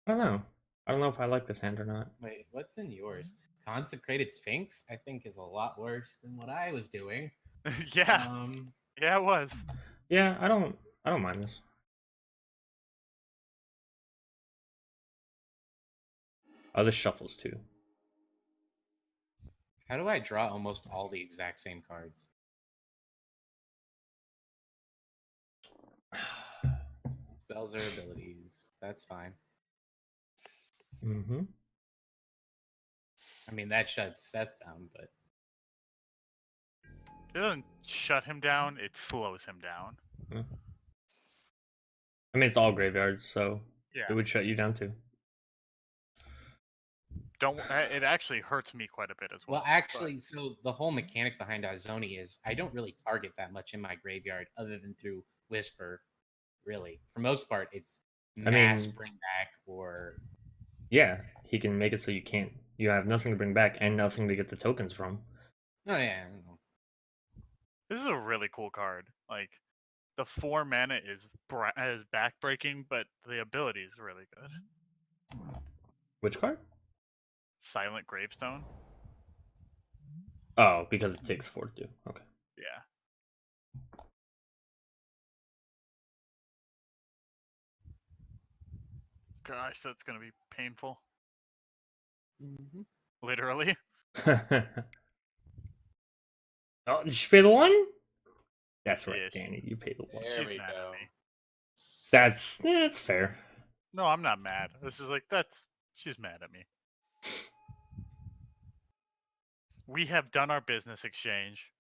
I don't know. I don't know if I like this hand or not. Wait, what's in yours? Consecrated Sphinx, I think, is a lot worse than what I was doing. Yeah. Yeah, it was. Yeah, I don't mind this. Other shuffles too. How do I draw almost all the exact same cards? Spells or abilities. That's fine. Mm-hmm. I mean, that shuts Seth down, but It doesn't shut him down, it slows him down. I mean, it's all graveyards, so Yeah. it would shut you down too. It actually hurts me quite a bit as well. Well, actually, so the whole mechanic behind Izoni is I don't really target that much in my graveyard other than through Whisper, really. For most part, it's mass bring back or... Yeah, he can make it so you have nothing to bring back and nothing to get the tokens from. Oh, yeah. This is a really cool card. Like, the 4 mana is backbreaking, but the ability is really good. Which card? Silent Gravestone. Oh, because it takes 4 to do. Okay. Yeah. Gosh, that's gonna be painful. Mm-hmm. Literally. Oh, did you pay the 1? That's right, Yeah, Danny. You paid the 1. There She's we mad go. at me. That's fair. No, I'm not mad. This is like she's mad at me. We have done our business exchange.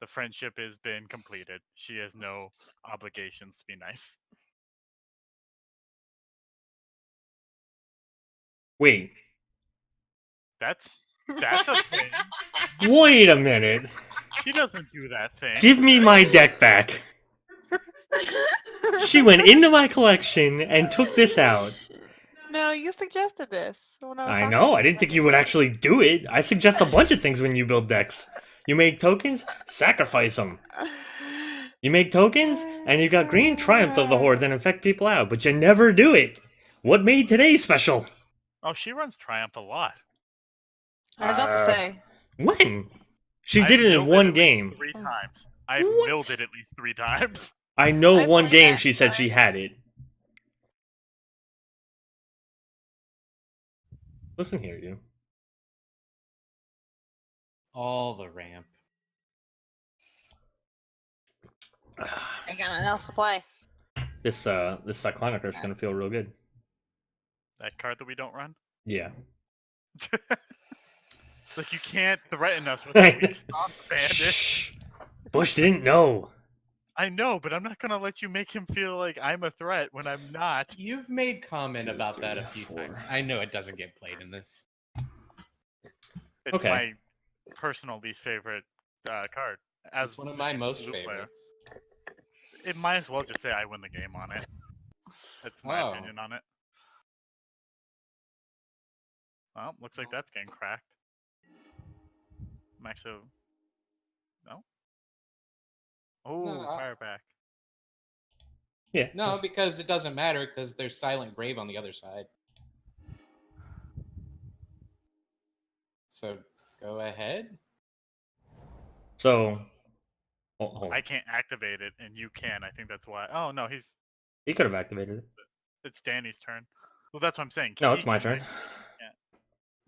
The friendship has been completed. She has no obligations to be nice. Wait. That's a thing. Wait a minute. She doesn't do that thing. Give me my deck back. She went into my collection and took this out. No, you suggested this. When I was I talking know, to I didn't think you would actually do it. I suggest a bunch of things when you build decks. You make tokens, sacrifice them. You make tokens, and you got green Triumph of the Hordes and infect people out, but you never do it. What made today special? Oh, she runs Triumph a lot. I was about to say. When? She I've did it in milled one at least game. 3 times. I've What? milled it at least 3 times. I know I one played game that she said card. she had it. Listen here, you. All the ramp. I got nothing else to play. This Cyclonic is gonna feel real good. That card that we don't run? Yeah. Like, you can't threaten us with a weak Stomp Bandit. Shh. Bush didn't know. I know, but I'm not gonna let you make him feel like I'm a threat when I'm not. You've made comment 2, about 3, that a few 4. times. I know it doesn't get played in this. It's Okay. my personal least favorite card. As It's one of my most blue player. favorites. It might as well just say I win the game on it. That's my Oh. opinion on it. Well, looks like that's getting cracked. I'm actually... No? Oh, No, fire back. Yeah. No, because it doesn't matter because there's Silent Grave on the other side. So go ahead. So, hold on. I can't activate it, and you can. I think that's why. Oh, no, He could have activated it. it's Danny's turn. Well, that's what I'm saying. No, He it's my can turn.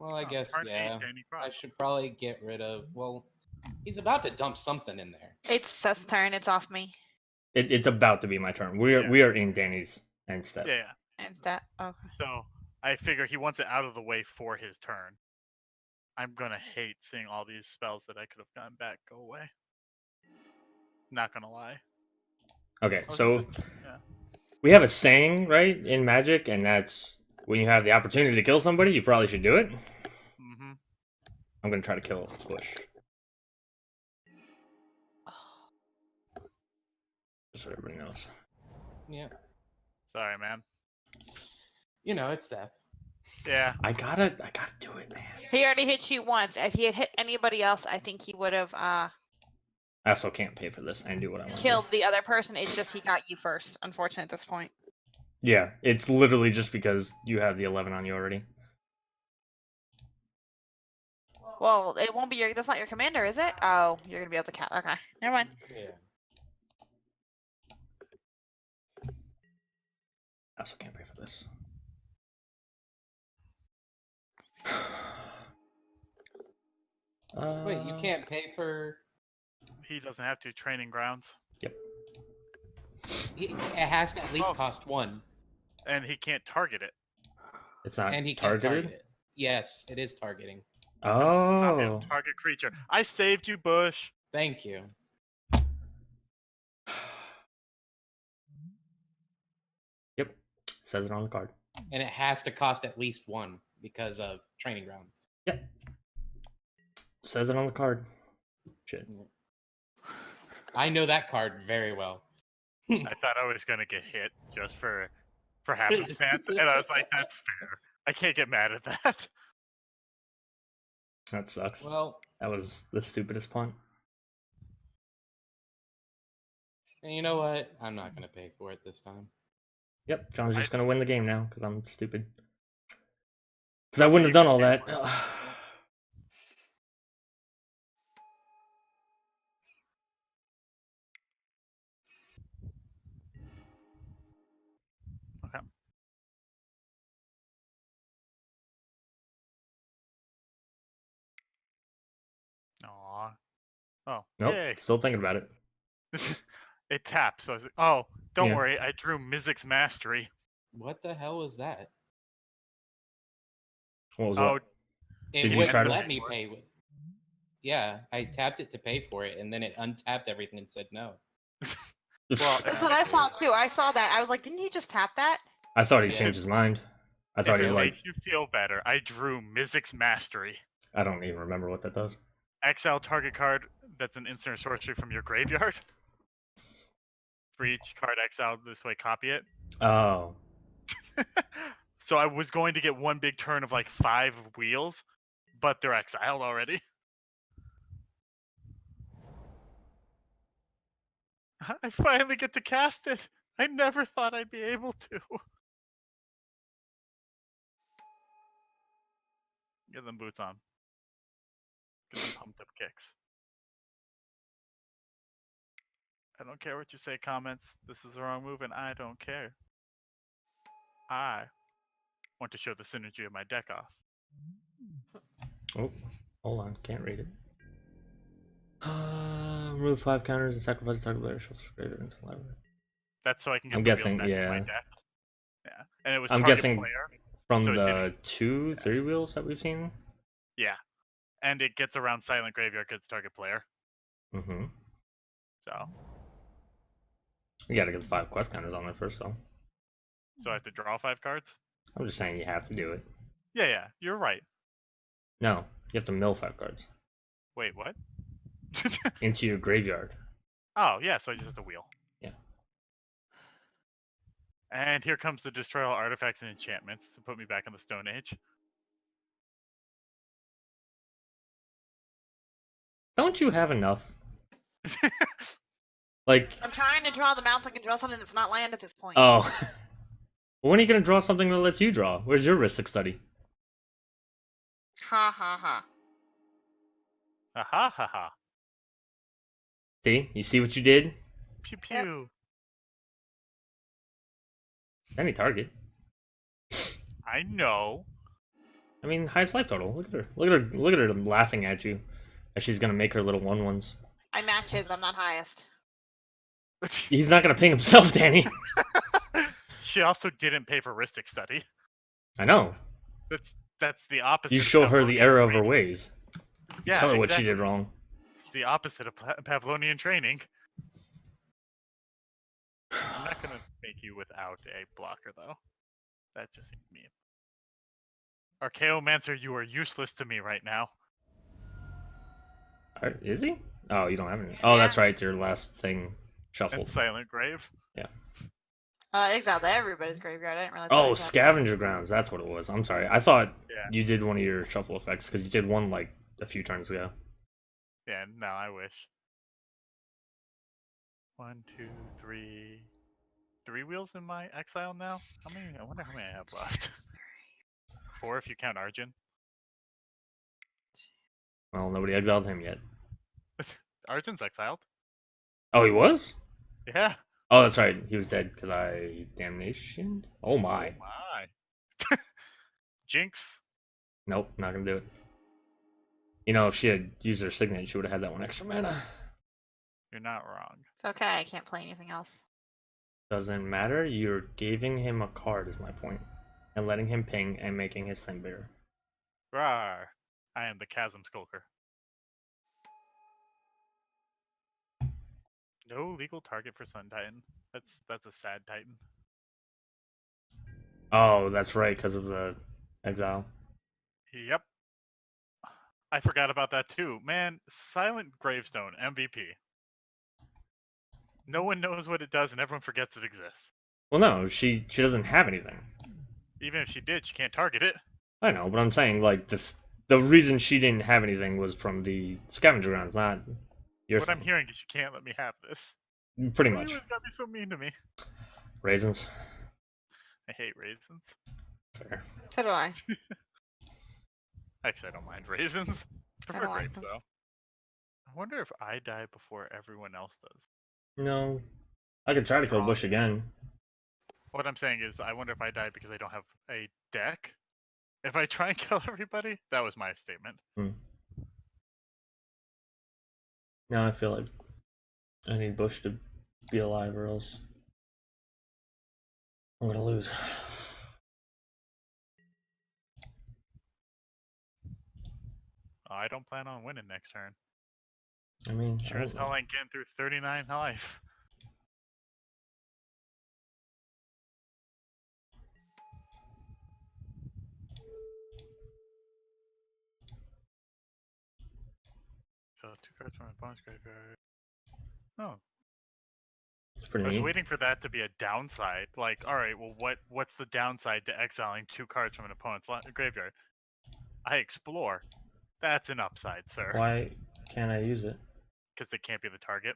Well, I Oh, guess, turn 8, yeah. Danny I Cross. should probably get rid of... Well, he's about to dump something in there. It's Seth's turn. It's off me. It's about to be my turn. We are in Danny's end step. Yeah, yeah. And that. Okay. So I figure he wants it out of the way for his turn. I'm gonna hate seeing all these spells that I could have gotten back go away. Not gonna lie. Okay, I was so just- yeah. we have a saying, right, in Magic, and that's when you have the opportunity to kill somebody, you probably should do it. Mm-hmm. I'm gonna try to kill Bush. Just so everybody knows. Yeah. Sorry, man. You know, it's Seth. Yeah. I gotta do it, man. He already hit you once. If he had hit anybody else, I think he would have I also can't pay for this and do what I want. killed the other person. It's just he got you first. Unfortunate at this point. Yeah, it's literally just because you have the 11 on you already. Well, it won't be your. That's not your commander, is it? Oh, you're gonna be able to count. Okay, never mind. Yeah. I also can't pay for this. Wait, you can't pay for... He doesn't have to. Training grounds. It has to at least Oh. cost 1. And he can't target it. It's not And he can't targeted. target it. Yes, it is targeting. Oh, Target creature. I saved you, Bush. Thank you. Says it on the card. And it has to cost at least 1 because of training grounds. Yep. Says it on the card. Shit. I know that card very well. I thought I was gonna get hit just for happenstance, and I was like, "That's fair. I can't get mad at that." That sucks. Well, That was the stupidest punt. and you know what? I'm not going to pay for it this time. Yep, John's just I- gonna win the game now because I'm stupid. Because I wouldn't have done all that. Okay. Aw. Oh. Nope. Yay. Still thinking about it. It tapped, so I was like, "Oh, don't Yeah. worry. I drew Mizzet's Mastery." What the hell was that? What was Oh, what? It Did you wouldn't try to- let me pay with. Yeah, I tapped it to pay for it, and then it untapped everything and said no. well, That's what I saw too. I saw that. I was like, didn't he just tap that? I thought he Yeah. changed his mind. I if thought he it like. makes you feel better, I drew Mizzet's Mastery. I don't even remember what that does. Exile target card that's an instant or sorcery from your graveyard. For each card exiled this way, copy it. Oh. So I was going to get one big turn of like 5 wheels, but they're exiled already. I finally get to cast it. I never thought I'd be able to. Get them boots on. Get them pumped up kicks. I don't care what you say, comments. This is the wrong move, and I don't care. I want to show the synergy of my deck off. Oh. Hold on. Can't read it. Remove 5 counters and sacrifice the target player shuffles graveyard into the library. That's so I can get I'm the guessing, wheels back in my yeah. deck. Yeah, and it was I'm target guessing player. From So it the didn't- 2, 3 wheels that we've seen. Yeah, and it gets around silent graveyard gets target player. Mm-hmm. So You gotta get the 5 quest counters on there first, though. I have to draw 5 cards. I'm just saying you have to do it. Yeah, you're right. No, you have to mill 5 cards Wait, what? into your graveyard. Oh yeah, so I just have to wheel. Yeah. And here comes the destroy all artifacts and enchantments to put me back in the Stone Age. Don't you have enough? Like, I'm trying to draw them out so I can draw something that's not land at this point. oh. When are you gonna draw something that lets you draw? Where's your Ristic Study? Ha ha ha. Ha ha ha ha. See? You see what you did? Pew Yep. pew. Any target. I know. I mean, highest life total. Look at her. Look at her. Look at her laughing at you, as she's gonna make her little 1/1s. I match his. I'm not highest. He's not gonna ping himself, Danny. She also didn't pay for Ristic Study. I know. That's the opposite. You of show her the Pavlonian error of her training. ways. Yeah, Tell her what she exactly. did wrong. The opposite of Pavlonian training. I'm not gonna make you without a blocker though. That just seems mean. Archaeomancer, you are useless to me right now. Is he? Oh, you don't have any. Oh, that's right. Your last thing shuffled. And Silent Grave. Exiled everybody's graveyard. I didn't realize. Oh, that scavenger grounds. That's what it was. I'm sorry. I thought Yeah. you did one of your shuffle effects because you did one like a few turns ago. Yeah, no, I wish. 1, 2, 3. 3 wheels in my exile now? How many? I wonder how many I have left. 4 if you count Arjun. Well, nobody exiled him yet. Arjun's exiled. Oh, he was? Yeah. Oh, that's right. He was dead because I damnation. Oh my. My. Jinx. Nope, not gonna do it. You know, if she had used her signet, she would have had that one extra mana. You're not wrong. It's okay. I can't play anything else. Doesn't matter. You're giving him a card, is my point, and letting him ping and making his thing bigger. Rawr. I am the Chasm Skulker. No legal target for Sun Titan. That's a sad Titan. Oh, that's right, because of the exile. Yep. I forgot about that too. Man, Silent Gravestone, MVP. No one knows what it does and everyone forgets it exists. Well, no, she doesn't have anything. Even if she did, she can't target it. I know, but I'm saying like this. The reason she didn't have anything was from the scavenger grounds, not your What thing. I'm hearing is you can't let me have this. Pretty Why you much. always gotta be so mean to me? Raisins. I hate raisins. Fair. So do I. Actually, I don't mind raisins. Prefer don't like grapes them. though. I wonder if I die before everyone else does. No. I could try to kill Wrong. Bush again. What I'm saying is, I wonder if I die because I don't have a deck. If I try and kill everybody, that was my statement. Now I feel like I need Bush to be alive or else I'm gonna lose. I don't plan on winning next turn. I mean, Sure as hell ain't getting through 39 life. So 2 cards from my opponent's graveyard. Oh, it's pretty I was neat. waiting for that to be a downside. Like, all right, well, what's the downside to exiling 2 cards from an opponent's graveyard? I explore. That's an upside, sir. Why can't I use it? Because they can't be the target.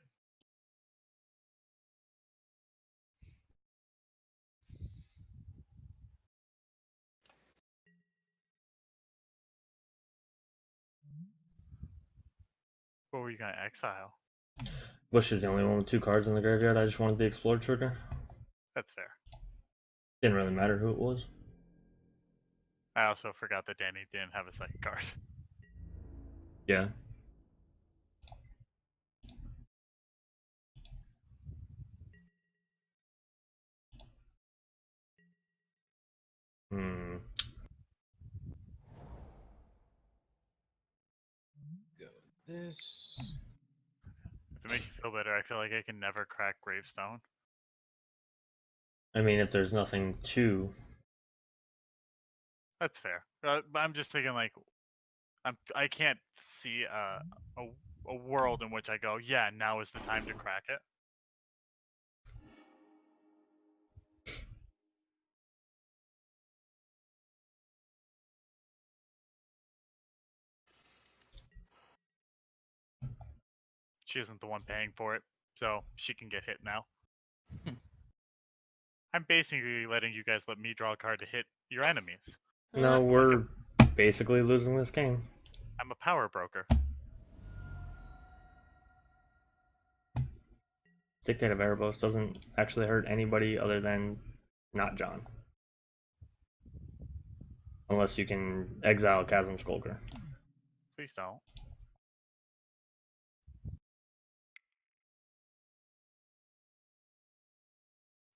What were you gonna exile? Bush is the only one with 2 cards in the graveyard. I just wanted the explore trigger. That's fair. Didn't really matter who it was. I also forgot that Danny didn't have a second card. Yeah. Hmm. Go with this. To make you feel better, I feel like I can never crack Gravestone. I mean, if there's nothing to. That's fair. But I'm just thinking like, I can't see a world in which I go, yeah, now is the time to crack it. She isn't the one paying for it, so she can get hit now. I'm basically letting you guys let me draw a card to hit your enemies. No, we're basically losing this game. I'm a power broker. Dictate of Erebos doesn't actually hurt anybody other than not John. Unless you can exile Chasm Skulker. Please don't.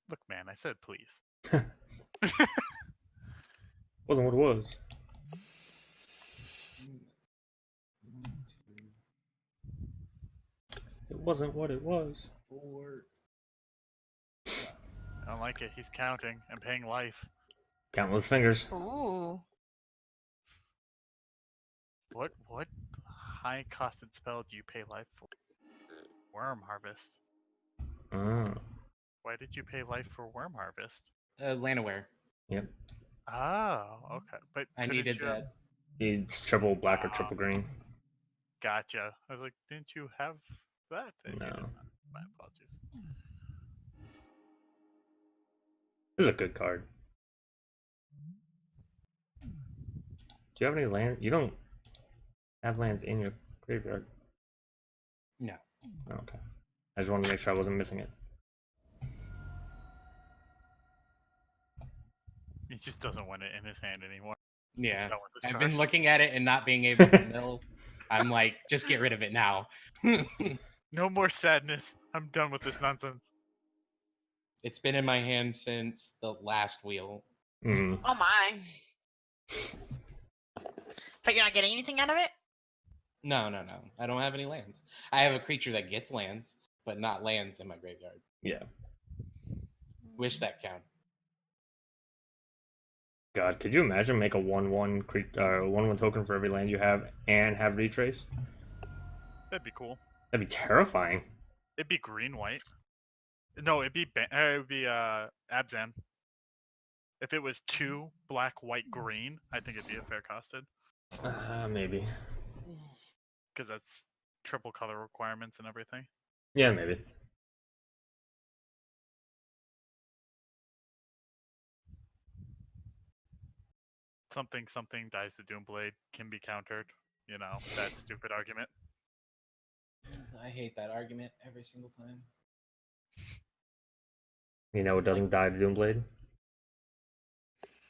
Look, man, I said please. Wasn't what it was. It wasn't what it was. 4. I don't like it. He's counting and paying life. Countless fingers. Ooh. What high costed spell do you pay life for? Worm Harvest. Oh. Why did you pay life for Worm Harvest? Landaware. Yep. Oh, okay. But I couldn't needed you that. It's triple black or triple green. Gotcha. I was like, didn't you have that? And you No. did not. My apologies. This is a good card. Do you have any land? You don't have lands in your graveyard. No. Oh, okay. I just wanted to make sure I wasn't missing it. He just doesn't want it in his hand anymore. Yeah. done with this I've card. been looking at it and not being able to mill. I'm like, just get rid of it now. No more sadness. I'm done with this nonsense. It's been in my hand since the last wheel. Mm. Oh my. But you're not getting anything out of it? No. I don't have any lands. I have a creature that gets lands, but not lands in my graveyard. Yeah. Wish that counted. God, could you imagine make a 1/1 1/1 token for every land you have and have retrace? That'd be cool. That'd be terrifying. It'd be green white. No, it'd be Abzan. If it was 2 black, white, green, I think it'd be a fair costed. Maybe. Because that's triple color requirements and everything. Yeah, maybe. Something dies to Doomblade can be countered. You know, that stupid argument. I hate that argument every single time. You know, it It's like- doesn't die to Doomblade.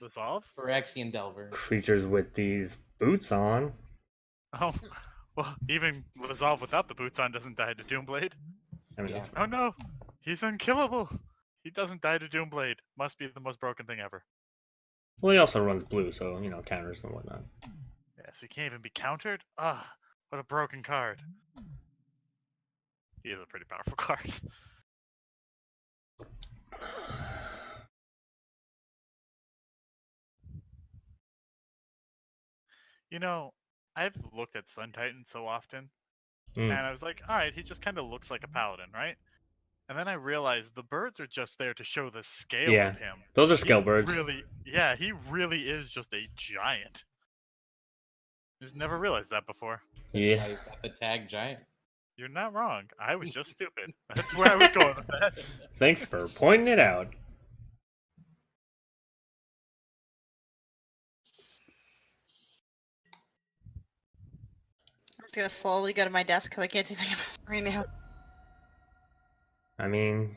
Lazav? Phyrexian Delver. Creatures with these boots on. Oh, well, even Lazav without the boots on doesn't die to Doomblade. I mean, Yeah. that's Oh no, he's unkillable. He doesn't die to Doomblade. Must be the most broken thing ever. well, he also runs blue, so you know, counters and whatnot. Yeah, so he can't even be countered? Ah, what a broken card. He is a pretty powerful card. You know, I've looked at Sun Titan so often, Mm. and I was like, alright, he just kind of looks like a paladin, right? And then I realized the birds are just there to show the scale Yeah, of him. those are He scale birds. he really is just a giant. Just never realized that before. That's Yeah. why he's got the tag giant. You're not wrong. I was just stupid. That's where I was going with that. Thanks for pointing it out. I'm just gonna slowly go to my desk because I can't do anything about it right now. I mean,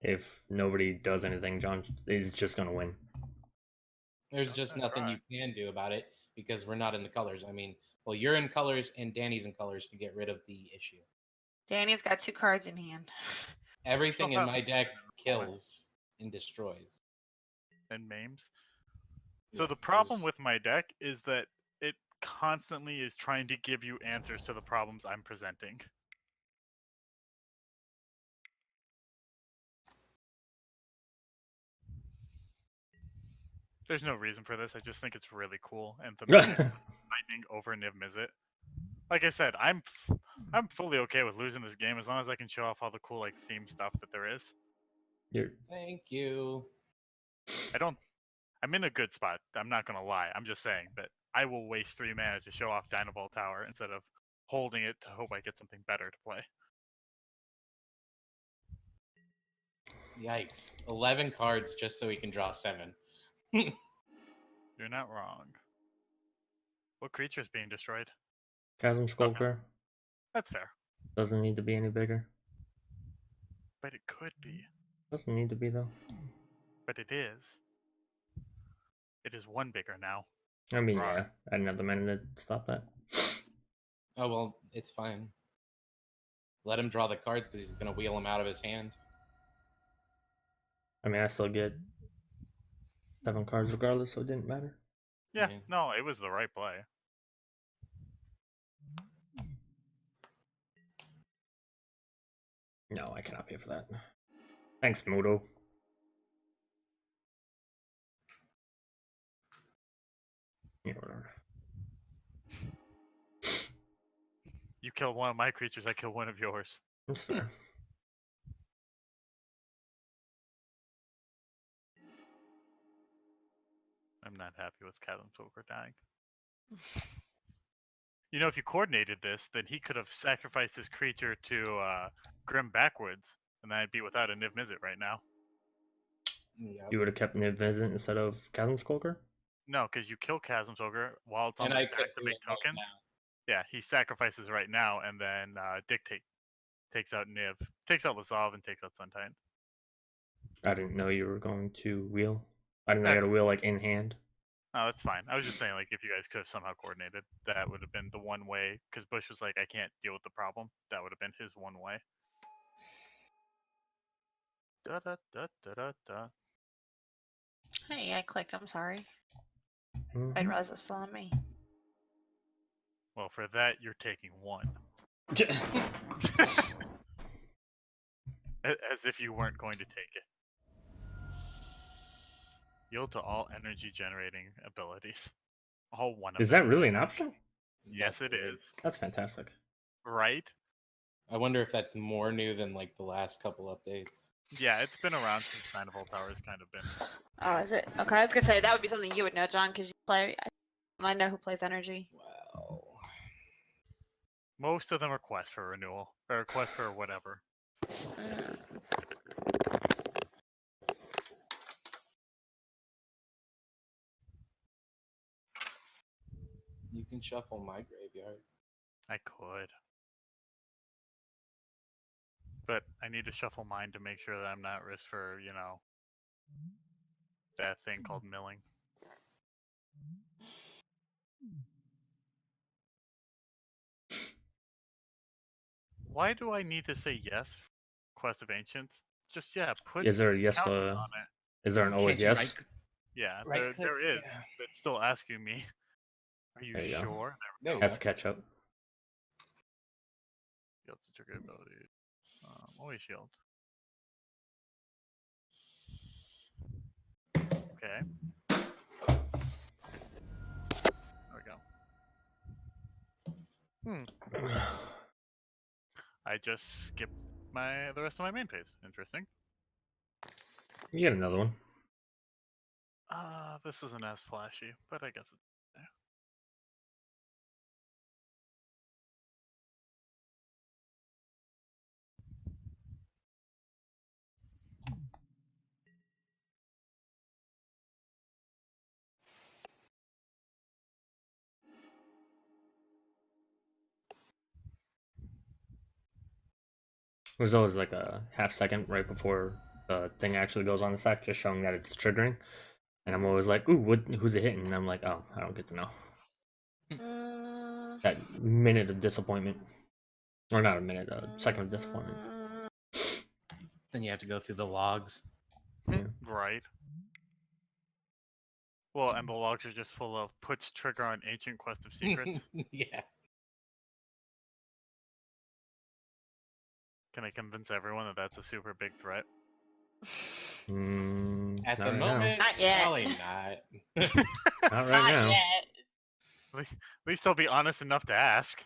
if nobody does anything, John is just gonna win. There's just That's nothing right. you can do about it because we're not in the colors. I mean, well, you're in colors and Danny's in colors to get rid of the issue. Danny's got 2 cards in hand. Everything in up. my deck kills and destroys. And memes. So Yeah, the it problem was- with my deck is that it constantly is trying to give you answers to the problems I'm presenting. There's no reason for this. I just think it's really cool and thematic. Lightning over Niv-Mizzet. Like I said, I'm fully okay with losing this game as long as I can show off all the cool like theme stuff that there is. You're Thank you. I'm in a good spot. I'm not gonna lie. I'm just saying that I will waste 3 mana to show off Dynaball Tower instead of holding it to hope I get something better to play. Yikes. 11 cards just so he can draw 7. You're not wrong. What creature is being destroyed? Chasm Skulker That's fair, doesn't need to be any bigger. but it could be. Doesn't need to be though. But it is. It is 1 bigger now. I mean, Right. yeah, I didn't have the mana to stop that. Oh, well, it's fine. Let him draw the cards because he's going to wheel them out of his hand. I mean, I still get 7 cards regardless, so it didn't matter. Yeah, Yeah. no, it was the right play. No, I cannot pay for that. Thanks, Moto. Yeah, whatever. You kill one of my creatures, I kill one of yours. That's fair. I'm not happy with Chasm Skulker dying. You know, if you coordinated this, then he could have sacrificed his creature to Grim backwards, and then I'd be without a Niv-Mizzet right now. Yep. You would have kept Niv-Mizzet instead of Chasm Skulker? No, because you kill Chasm Skulker while it's on And the I stack could to do make it right tokens. now. Yeah, he sacrifices right now, and then Dictate takes out Niv, takes out Lazav, and takes out Sun Titan. I didn't know you were going to wheel. I didn't know Yeah. you had a wheel like in hand. Oh, that's fine. I was just saying, like, if you guys could have somehow coordinated, that would have been the one way. Because Bush was like, I can't deal with the problem. That would have been his one way. Da da da da da da. Hey, I clicked. I'm sorry. I Mhm. didn't realize it was still on me. Well, for that, you're taking 1. As if you weren't going to take it. Yield to all energy generating abilities. All one of Is them. that really an option? Yes, it is. That's fantastic. Right? I wonder if that's more new than like the last couple updates. Yeah, it's been around since Nine of Old Power has kind of been. Oh, is it? Okay, I was gonna say that would be something you would know, John, because you play. I know who plays energy. Wow. Most of them are quests for renewal or quests for whatever. Mm. You can shuffle my graveyard. I could. But I need to shuffle mine to make sure that I'm not at risk for, that thing called milling. Why do I need to say yes? Quest of Ancients? Just put Is there a yes counters to? on it. Is there an always Can't you yes? right- Yeah, Right there click, is. yeah. It's still asking me. Are you There you go. sure? There you Has go. to catch up. Shield to trigger ability. Always shield. Okay. There we go. I just skipped the rest of my main phase. Interesting. You get another one. This isn't as flashy, but I guess it's there. There's always like a half second right before the thing actually goes on the stack, just showing that it's triggering. And I'm always like, ooh, who's it hitting? And I'm like, oh, I don't get to know. Mm. That minute of disappointment. Or not a minute, a second of disappointment. Then you have to go through the logs. Yeah. Right. Well, and the logs are just full of puts trigger on ancient quest of secrets. Yeah. Can I convince everyone that that's a super big threat? At Not the right moment, Not yet. probably not. now. Not right Not now. yet. At least I'll be honest enough to ask.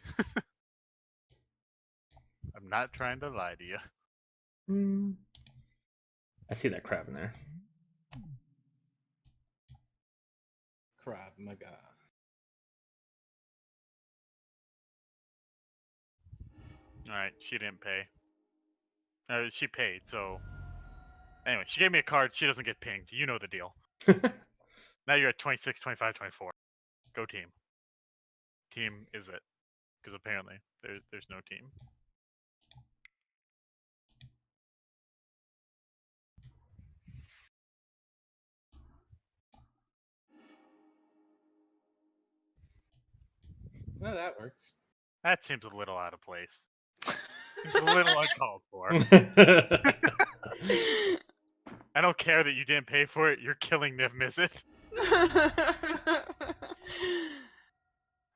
I'm not trying to lie to you. I see that crab in there. Krav Maga. Alright, she didn't pay. She paid, so... Anyway, she gave me a card, she doesn't get pinged. You know the deal. Now you're at 26, 25, 24. Go team. Team is it. Because apparently, there's no team. Well, that works. That seems a little out of place. Seems a little uncalled for. I don't care that you didn't pay for it, you're killing Niv-Mizzet.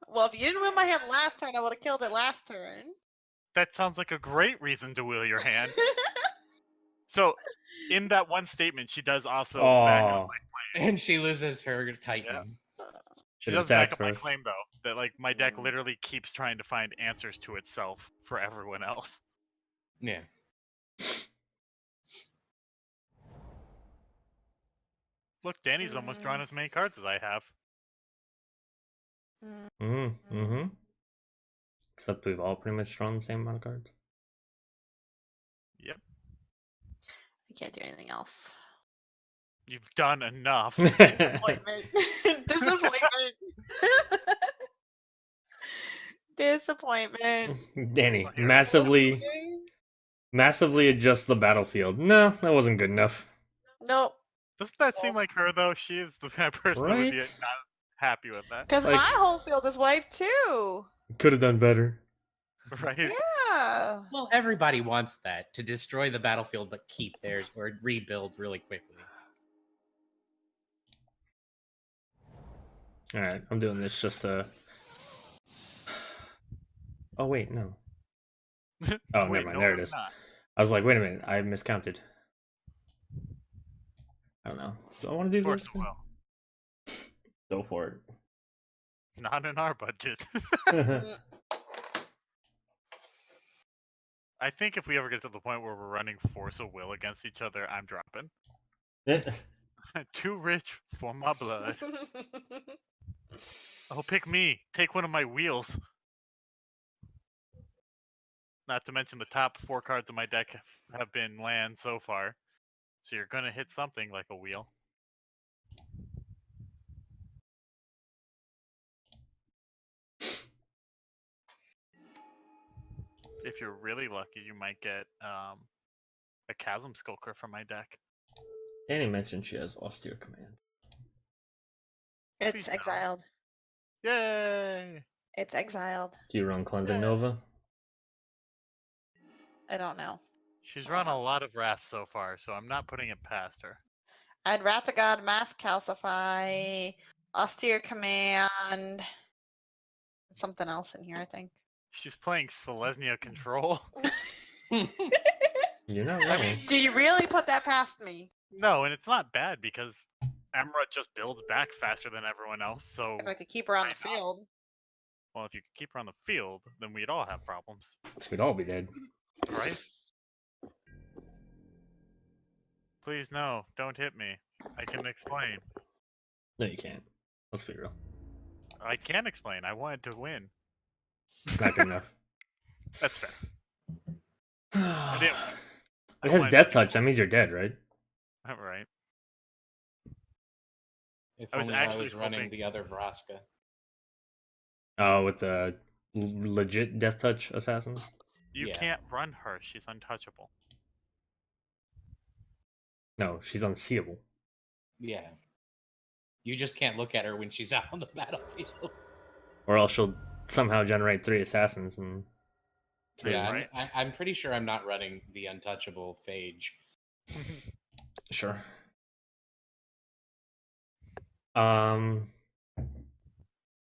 Well, if you didn't win my hand last turn, I would have killed it last turn. That sounds like a great reason to wheel your hand. So, in that one statement, she does also back up Oh, my claim. And she loses her Titan. She Should've does back attacked up my first. claim, though, that like my deck literally keeps trying to find answers to itself for everyone else. Yeah. Look, Danny's almost drawn as many cards as I have. mm-hmm. Except we've all pretty much drawn the same amount of cards. Yep. I can't do anything else. You've done enough. Disappointment. Disappointment. Disappointment. Danny, massively adjust the battlefield. No, that wasn't good enough. Nope. Doesn't that seem like her, though? She is the kind of person that would be Right? not happy with that. Because Like- my whole field is wiped too. Could have done better. Right? Yeah. Well, everybody wants that, to destroy the battlefield but keep theirs or rebuild really quickly. Alright, I'm doing this just to... Oh, wait, no. Oh, Wait, never mind, no, there it I'm is. not. I was like, wait a minute, I miscounted. I don't know. Do I want to do Force this? will. Go for Not in our budget. it. I think if we ever get to the point where we're running Force of Will against each other, I'm dropping. Too rich for my blood. Oh, pick me. Take one of my wheels. Not to mention the top 4 cards of my deck have been land so far. So you're gonna hit something like a wheel. If you're really lucky, you might get a Chasm Skulker from my deck. Danny mentioned she has austere command. It's Please no. exiled. Yay! It's exiled. Do you run Cleansing Yeah. Nova? I don't know. She's run a lot of Wrath so far, so I'm not putting it past her. I had Wrath of God, Mass Calcify, Austere Command, something else in here, I think. She's playing Selesnya Control. You're not wrong. Do you really put that past me? No, and it's not bad because Emmara just builds back faster than everyone else, so... If I could keep her on the Why not? field. Well, if you could keep her on the field, then we'd all have problems, We'd all be dead. right? Please, no. Don't hit me. I can explain. No, you can't. Let's be real. I can explain. I wanted to win. Not good enough. That's fair. It didn't- has wanted death to- touch. That means you're dead, right? Right. If I was only I actually was running hoping- the other Vraska. Oh, with the legit death touch assassins? You Yeah. can't run her. She's untouchable. No, she's unseeable. Yeah. You just can't look at her when she's out on the battlefield. Or else she'll somehow generate 3 assassins and kill Yeah, you. right. I'm pretty sure I'm not running the untouchable Phage. Sure.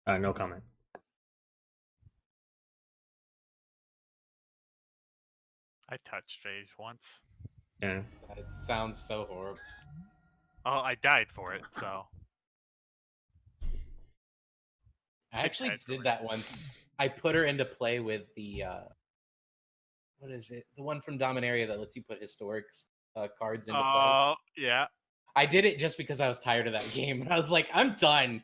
No comment. I touched Phage once. Yeah. That sounds so horrible. Oh, I died for it, so... I actually died for did it. that once. I put her into play with the what is it? The one from Dominaria that lets you put historic cards into play. Oh, yeah. I did it just because I was tired of that game, and I was like, I'm done.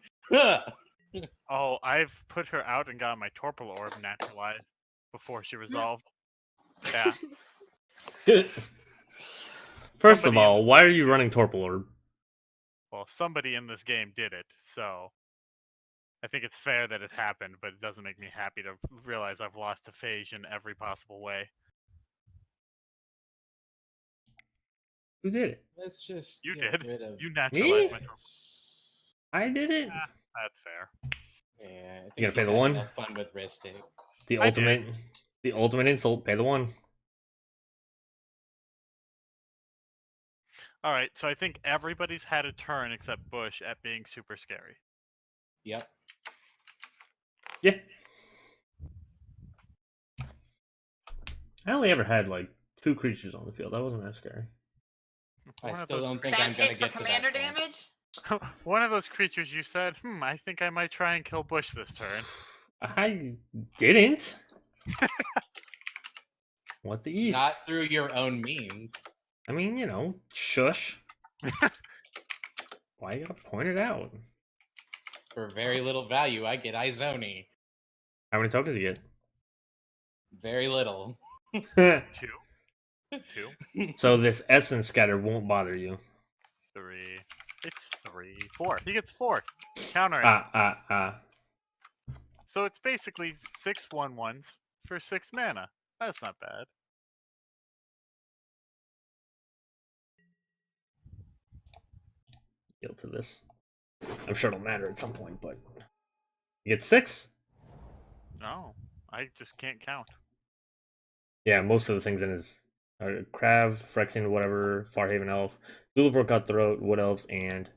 Oh, I've put her out and got my Torpor Orb naturalized before she resolved. Yeah. First Somebody of in- all, why are you running Torpor Orb? Well, somebody in this game did it, so... I think it's fair that it happened, but it doesn't make me happy to realize I've lost to Phage in every possible way. Who did it? Let's just You get did. rid of You naturalized my Torpor. I did it. That's fair. Yeah, I think You gotta pay the had one? enough fun with Ristic. The I did. ultimate insult. Pay the 1. Alright, so I think everybody's had a turn except Bush at being super scary. Yep. Yeah. I only ever had like 2 creatures on the field. That wasn't that scary. I One of still those don't think That I'm gonna hit for get to commander that point. damage? One of those creatures you said, I think I might try and kill Bush this turn. I didn't. What the eef? Not through your own means. I mean, you know, shush. Why you gotta point it out? For very little value, I get Izoni. How many tokens do you Very little. get? 2, So this essence scatter won't bother you. 3. It's 3, 4. He gets 4. Counter it. Ah. So it's basically 6 1/1s for 6 mana. That's not bad. Yield to this. I'm sure it'll matter at some point, but you get 6. No, I just can't count. Yeah, most of the things in his Krav, Phyrexian, whatever, Farhaven Elf, Zulapur Cutthroat, Wood Elves, and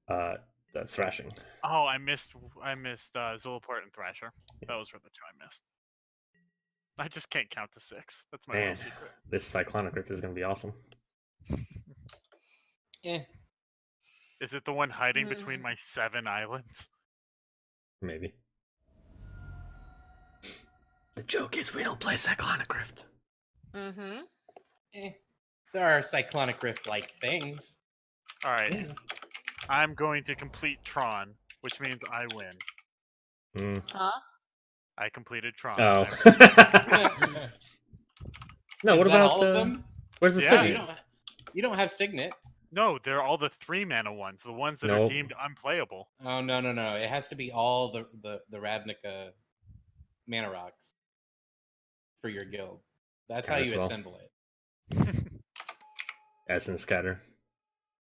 the Thrashing. Oh, I missed Zulaport and Thrasher. Those were the 2 I missed. I just can't count to 6. That's my Man, real secret. this Cyclonic Rift is gonna be awesome. Eh. Is it the one hiding between Mm. my 7 islands? Maybe. The joke is we don't play Cyclonic Rift. Mm-hmm. There are Cyclonic Rift-like things. All right. Yeah. I'm going to complete Tron, which means I win. Huh? I completed Tron. Oh. No, Is what that about all of them? Where's the Yeah. Signet? You don't have Signet. No, they're all the 3-mana ones, the ones that are Nope. deemed unplayable. Oh no. It has to be all the Ravnica mana rocks for your guild. That's how Might as you well. assemble it. Essence Scatter.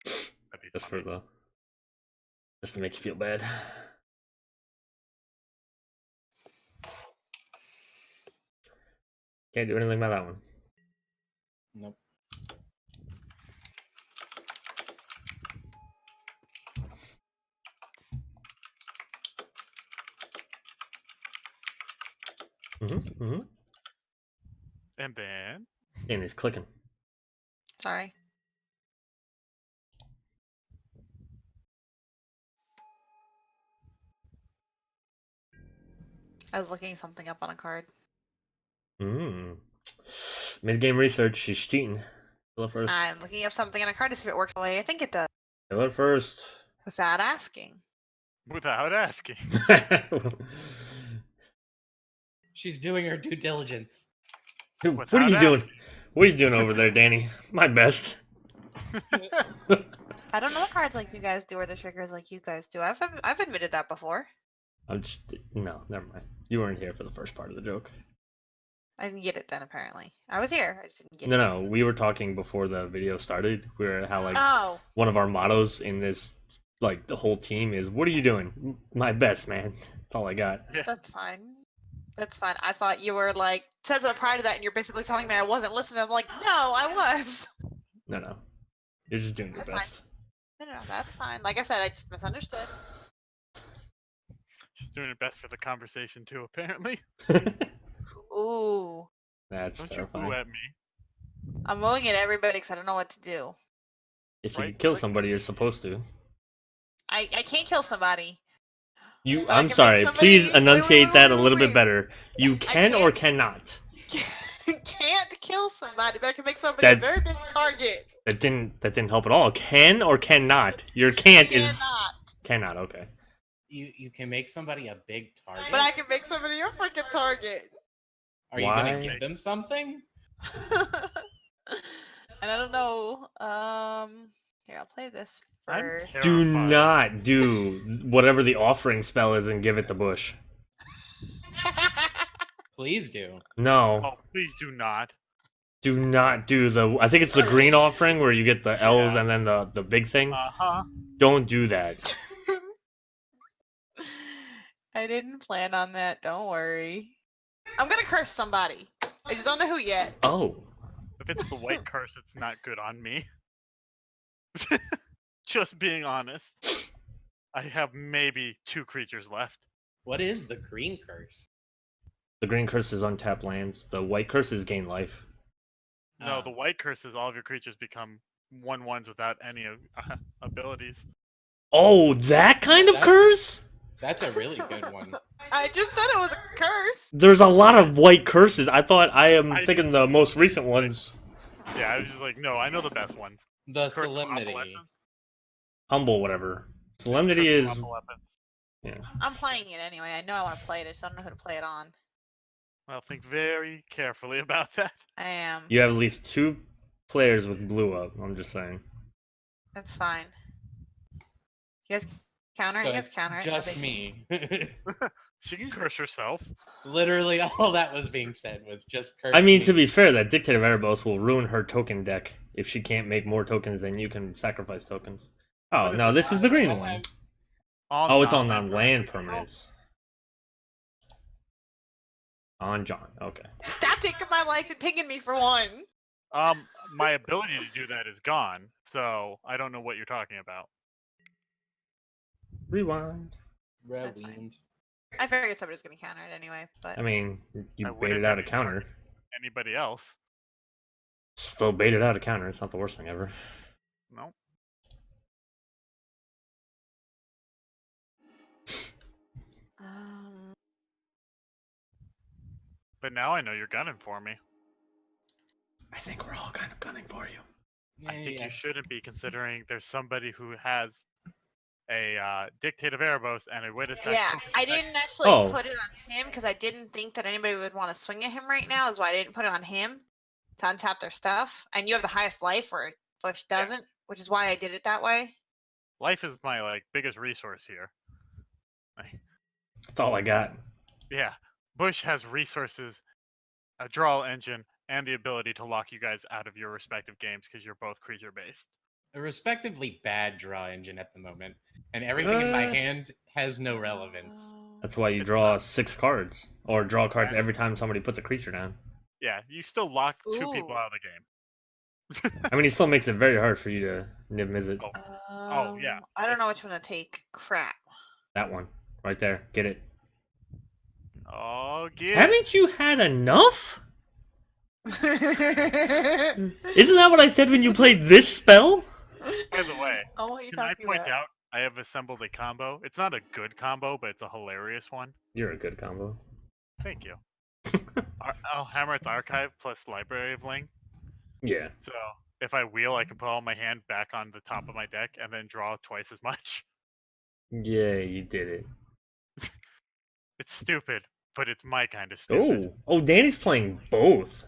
That'd be Just funny. just to make you feel bad. Can't do anything about that one. Nope. And then And he's clicking. Sorry. I was looking something up on a card. Mid-game research. She's cheating. Kill it first. I'm looking up something on a card to see if it works the way I think it does, Kill it first. without asking. without asking. She's doing her due diligence. Dude, what Without are you doing? asking. What are you doing over there, Danny? My best. I don't know what cards like you guys do or the triggers like you guys do. I've admitted that before. No, never mind. You weren't here for the first part of the joke. I didn't get it then. Apparently, I was here. I just didn't get it. No, we were talking before the video started. We were how like Oh, one of our mottos in this, like the whole team is, "What are you doing?" My best, man. That's all I got. that's fine. That's fine. I thought you were like says it prior to that, and you're basically telling me I wasn't listening. I'm like, no, I was. No, you're just doing your That's fine. best. No, that's fine. Like I said, I just misunderstood. She's doing her best for the conversation too, apparently. Ooh, That's Don't you terrifying. boo at me. I'm mooing at everybody because I don't know what to do. If you Right, kill click. somebody, you're supposed to. I can't kill somebody. You. But I I'm can make sorry. somebody- Please wait, enunciate that a little bit wait. better. You can or cannot. Can't kill somebody, but I can make somebody a That- very big target. That didn't help at all. Can or cannot. Your can't is Cannot. cannot. Okay. You can make somebody a big target. But I can make somebody a freaking target. Are you Why? gonna give them something? And I don't know. Here, I'll play this I'm first. terrified. Do not do whatever the offering spell is and give it the bush. Please do. No. Oh, please do not. Do not do the. I think it's the green offering where you get the L's Yeah. and then the big thing. Uh-huh. Don't do that. I didn't plan on that. Don't worry. I'm gonna curse somebody. I just don't know who yet. Oh. If it's the white curse, it's not good on me. Just being honest. I have maybe 2 creatures left. What is the green curse? The green curse is untap lands. The white curse is gain life. No, Ah. the white curse is all of your creatures become 1/1s without any abilities. Oh, that kind of That's- curse? That's a really good one. I just said it was a curse. There's a lot of white curses. I thought I am I- thinking the most recent ones. Yeah, I was just like, no, I know the best ones. The Curse of solemnity. Opalescence, Humble, whatever. Solemnity Curse is. of Opalescence. Yeah. I'm playing it anyway. I know I want to play it. I just don't know who to play it on. Well, think very carefully about that. I am. You have at least 2 players with blue up. I'm just saying. That's fine. You guys counter it? So You guys it's counter it? just Okay. me. She can curse herself. Literally, all that was being said was just curse. I mean, me. to be fair, that Dictator of Erebos will ruin her token deck if she can't make more tokens than you can sacrifice tokens. Oh, What is no, it? this is the green one. Oh, it's on non-land permanents. On John, okay. Stop taking my life and pinging me for one. My ability to do that is gone, so I don't know what you're talking about. Rewind. That's fine. Rewind. I figured somebody's gonna counter it anyway, but I mean, I you wouldn't baited have out a been counter. targeting Anybody else? Still baited out a counter. It's not the worst thing ever. No. Um, But now I know you're gunning for me. I think we're all kind of gunning for you. I think you shouldn't be, considering there's somebody who has a Dictate of Erebos and a way to sack. yeah, Focus I Effect. didn't actually Oh. put it on him because I didn't think that anybody would want to swing at him right now. Is why I didn't put it on him to untap their stuff. And you have the highest life, where Bush doesn't, which is why I did it that way. Life is my biggest resource here. That's all I got. Yeah, Bush has resources, a draw engine, and the ability to lock you guys out of your respective games because you're both creature based. A respectively bad draw engine at the moment, and everything in my hand has no relevance. That's why you draw 6 cards, or draw cards every time somebody puts a creature down. Yeah, you still lock 2 people Ooh. out of the game. I mean, he still makes it very hard for you to Niv-Mizzet. Oh, yeah. I don't know which one to take. Crap. That one, right there. Get it. Oh, get Haven't you had enough? Isn't Isn't that what I said when you played this spell? By the way, Oh, what are you can I talking point about? out I have assembled a combo? It's not a good combo, but it's a hilarious one. You're a good combo. Thank you. I'll hammer its archive plus Library of Ling. Yeah. So if I wheel, I can put all my hand back on the top of my deck and then draw twice as much. Yeah, you did it. It's stupid, but it's my kind of stupid. Oh, Danny's playing both.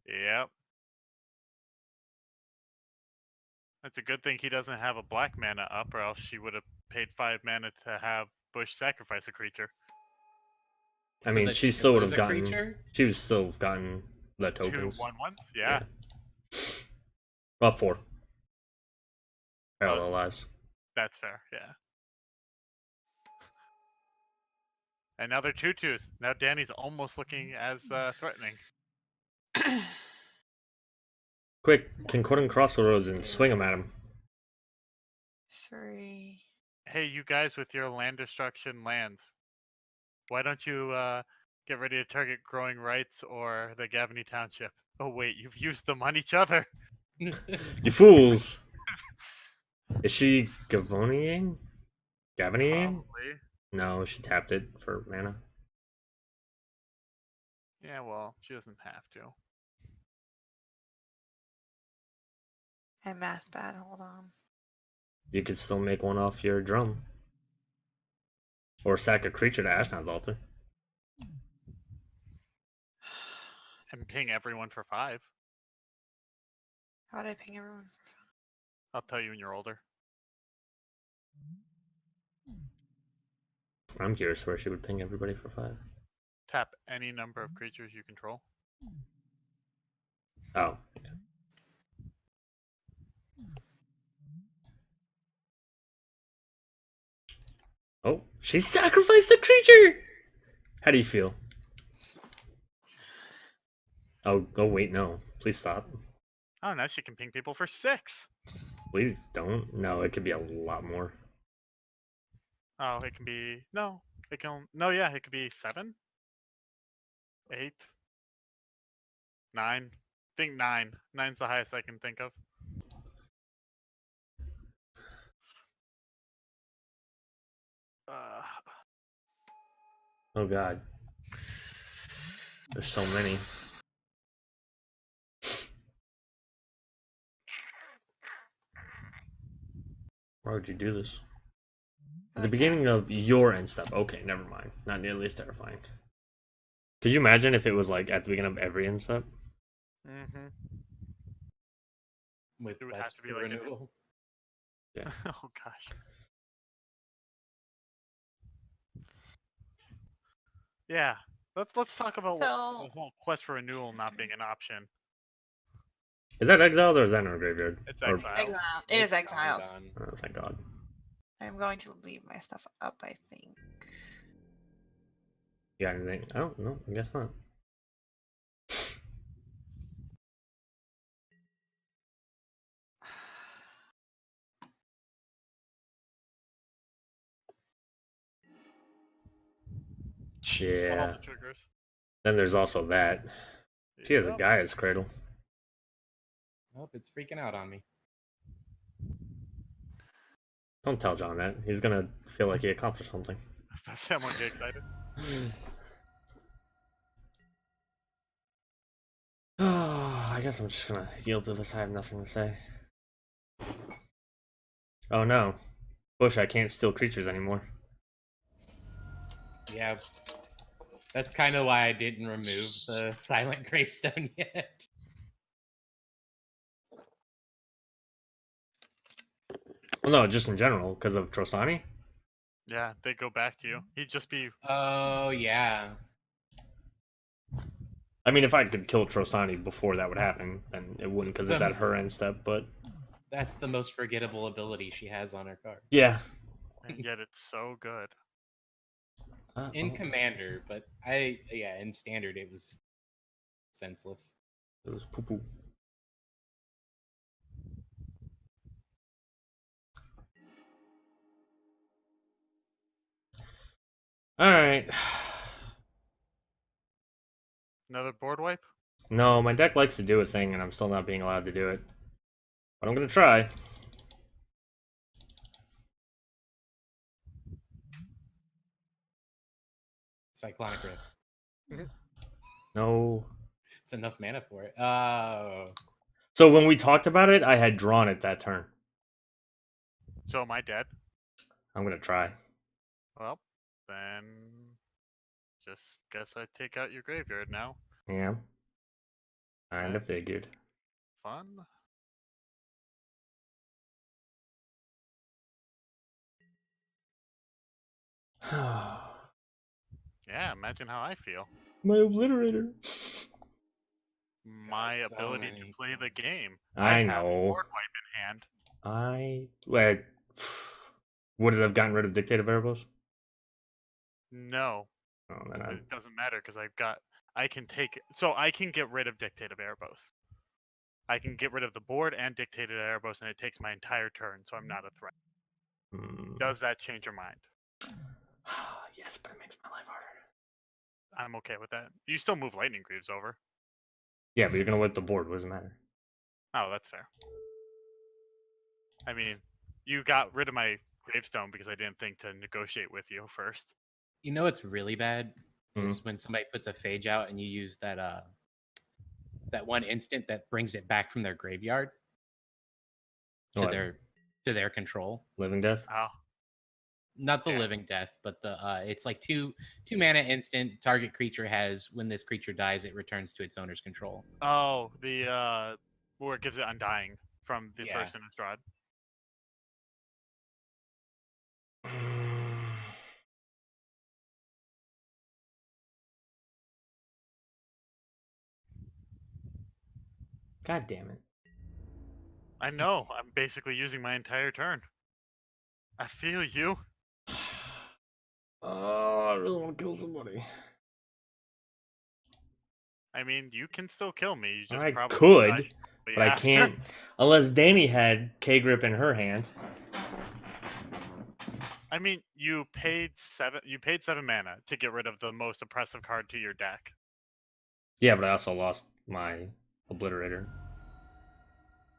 Yep. That's a good thing he doesn't have a black mana up, or else she would have paid 5 mana to have Bush sacrifice a creature. I So mean, that she she still could would have lose a gotten. creature? She would still have gotten the 2 tokens. 1/1s? Yeah. Well, 4. Parallel lies. That's fair, yeah. And now they're 2/2s. Now Danny's almost looking as threatening. Quick, concordant crossroads and swing them at him. 3. Hey, you guys with your land destruction lands, why don't you get ready to target Growing Rights or the Gavany Township? Oh wait, you've used them on each other. You fools! Is she Gavoniing? Gavonying? Probably. No, she tapped it for mana. Yeah, well, she doesn't have to. My math bad. Hold on. You could still make one off your drum. Or sack a creature to Ashnod's altar. And ping everyone for 5. How would I ping everyone? I'll tell you when you're older. I'm curious where she would ping everybody for 5. Tap any number of creatures you control. Oh. Oh, she sacrificed a creature! How do you feel? Oh, wait, no. Please stop. Oh, now she can ping people for 6. Please don't. No, it could be a lot more. Oh, it can be... No. It can... No, yeah, it could be 7. 8. 9. I think 9. 9's the highest I can think of. Oh god. There's so many. Why would you do this? At the beginning of your end step. Okay, never mind. Not nearly as terrifying. Could you imagine if it was like at the beginning of every end step? Mm-hmm. With It would less have to be for like a- renewal. Yeah. Oh gosh. Yeah. Let's talk about So- the whole quest for renewal not being an option. Is that exiled or is that in our graveyard? It's Or- exiled. Exiled. It is It's exiled. gone. Oh, thank god. I'm going to leave my stuff up, I think. You got anything? Oh, no, I guess not. Jeez, on all Yeah. the triggers. Then there's also that. She has a Yep. Gaia's Cradle. Oh, it's freaking out on me. Don't tell John that. He's gonna feel like he accomplished something. about to say, I'm gonna get excited. Oh, I guess I'm just gonna yield to this. I have nothing to say. Oh no. Bush, I can't steal creatures anymore. Yeah. That's kind of why I didn't remove the Silent Gravestone yet. Well, no, just in general, because of Trostani. Yeah, they go back to you. He'd just be. Oh, yeah. I mean, if I could kill Trostani before that would happen, then it wouldn't, because it's at her end step, but... That's the most forgettable ability she has on her card. Yeah. And yet it's so good. In Commander, but in Standard it was senseless. It was poo-poo. Alright. Another board wipe? No, my deck likes to do a thing, and I'm still not being allowed to do it. But I'm gonna try. Cyclonic Rift. No. It's enough mana for it. Oh. So when we talked about it, I had drawn it that turn. So am I dead? I'm gonna try. Well, then just guess I take out your graveyard now. Yeah. Kinda That's figured. Fun. Yeah, imagine how I feel. My obliterator. My God, so ability to many play the game. I have know. board wipe in hand. Wait, would it have gotten rid of Dictative Variables? No, Oh, then I... it doesn't matter because I can get rid of Dictative Erebos. I can get rid of the board and Dictated Erebos, and it takes my entire turn, so I'm not a threat. Does that change your mind? Yes, but it makes my life harder. I'm okay with that. You still move Lightning Greaves over. Yeah, but you're gonna wipe the board. What does it matter? Oh, that's fair. I mean, you got rid of my Gravestone because I didn't think to negotiate with you first. You know what's really bad is when somebody puts a Phage out and you use that that one instant that brings it back from their graveyard to their control. Living Death? Oh. Not the Living Death, but the it's like two mana instant. Target creature has, when this creature dies, it returns to its owner's control. Oh, the where it gives it Undying from the first Innistrad. God damn it. I know. I'm basically using my entire turn. I feel you. Oh, I really want to kill somebody. I mean, you can still kill me. You just I probably could, but I after. can't unless Danny had K-Grip in her hand. I mean, you paid 7 mana to get rid of the most oppressive card to your deck. Yeah, but I also lost my Obliterator,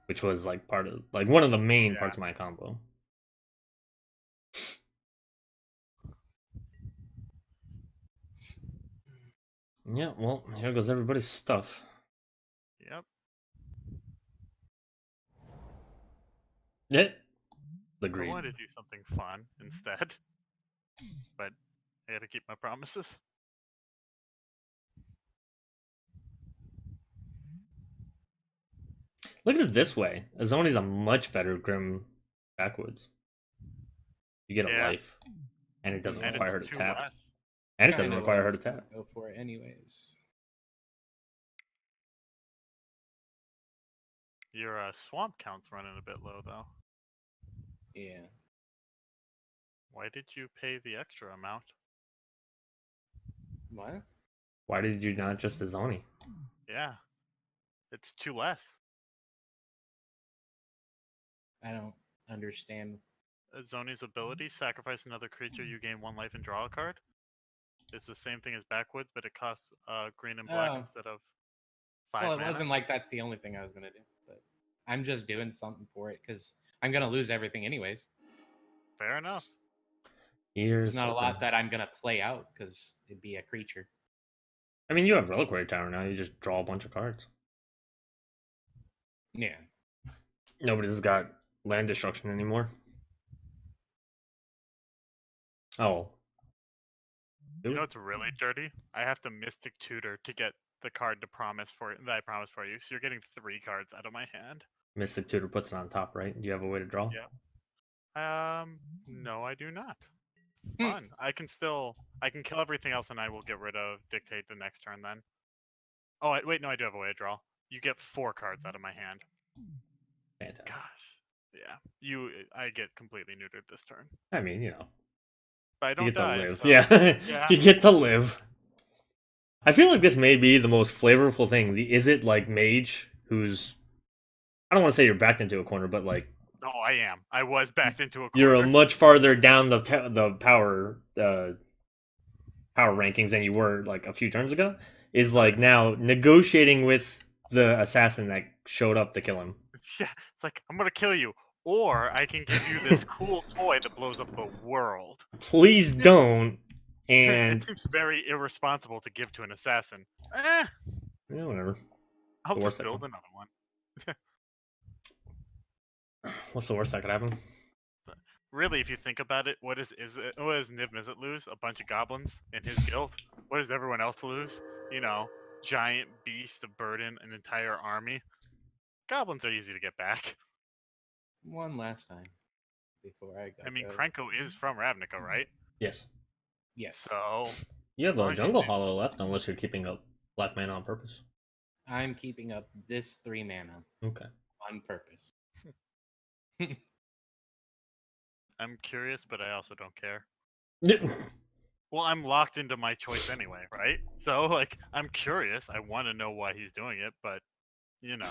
which was like one of the main parts of my combo. Yeah, well, here goes everybody's stuff. Yep. Yeah. I Agreed. wanted to do something fun instead, but I gotta keep my promises. Look at it this way. Izoni's a much better Grim Backwoods. You get a life, and it doesn't require her to tap. Less. And it doesn't require her to tap. Go for it anyways. Your swamp count's running a bit low, though. Yeah. Why did you pay the extra amount? What? Why did you not just Izoni? Yeah. It's 2 less. I don't understand. Izoni's ability, sacrifice another creature, you gain 1 life and draw a card. It's the same thing as Backwoods, but it costs green and black instead of 5 Well, it mana. wasn't like that's the only thing I was going to do, but I'm just doing something for it because I'm going to lose everything anyways. Fair enough. Here's There's not a hoping. lot that I'm gonna play out because it'd be a creature. I mean, you have Reliquary Tower now. You just draw a bunch of cards. Yeah. Nobody's got land destruction anymore. Oh. You know what's really dirty? I have to Mystic Tutor to get the card that I promised for you. So you're getting 3 cards out of my hand. Mystic Tutor puts it on top, right? Do you have a way to draw? Yeah. No, I do not. Hmm. Fun. I can kill everything else, and I will get rid of Dictate the next turn. Then. Oh wait, no, I do have a way to draw. You get 4 cards out of my hand. Fantastic. Gosh. Yeah. I get completely neutered this turn. I mean, you know. But I You don't get to die. live. So, Yeah. yeah. You get to live. I feel like this may be the most flavorful thing. Is it like Mage, who's... I don't want to say you're backed into a corner, but like... No, I am. I was backed into a corner. You're much farther down the power rankings than you were like a few turns ago. Is like now negotiating with the assassin that showed up to kill him. Yeah, it's like, I'm gonna kill you, or I can give you this cool toy that blows up the world. Please don't. It And seems very irresponsible to give to an assassin. yeah, whatever. I'll The just worst that build could- another one. What's the worst that could happen? Really, if you think about it, what does Niv-Mizzet lose? A bunch of goblins in his guild. What does everyone else lose? You know, giant beast of burden, an entire army. Goblins are easy to get back. One last time before I go. I mean, Krenko is from Ravnica, right? Yes. Yes. So You have Why a don't you jungle say- hollow left, unless you're keeping up black mana on purpose. I'm keeping up this 3 mana Okay. on purpose. I'm curious, but I also don't care. Well, I'm locked into my choice anyway, right? So, like, I'm curious. I want to know why he's doing it, but, you know,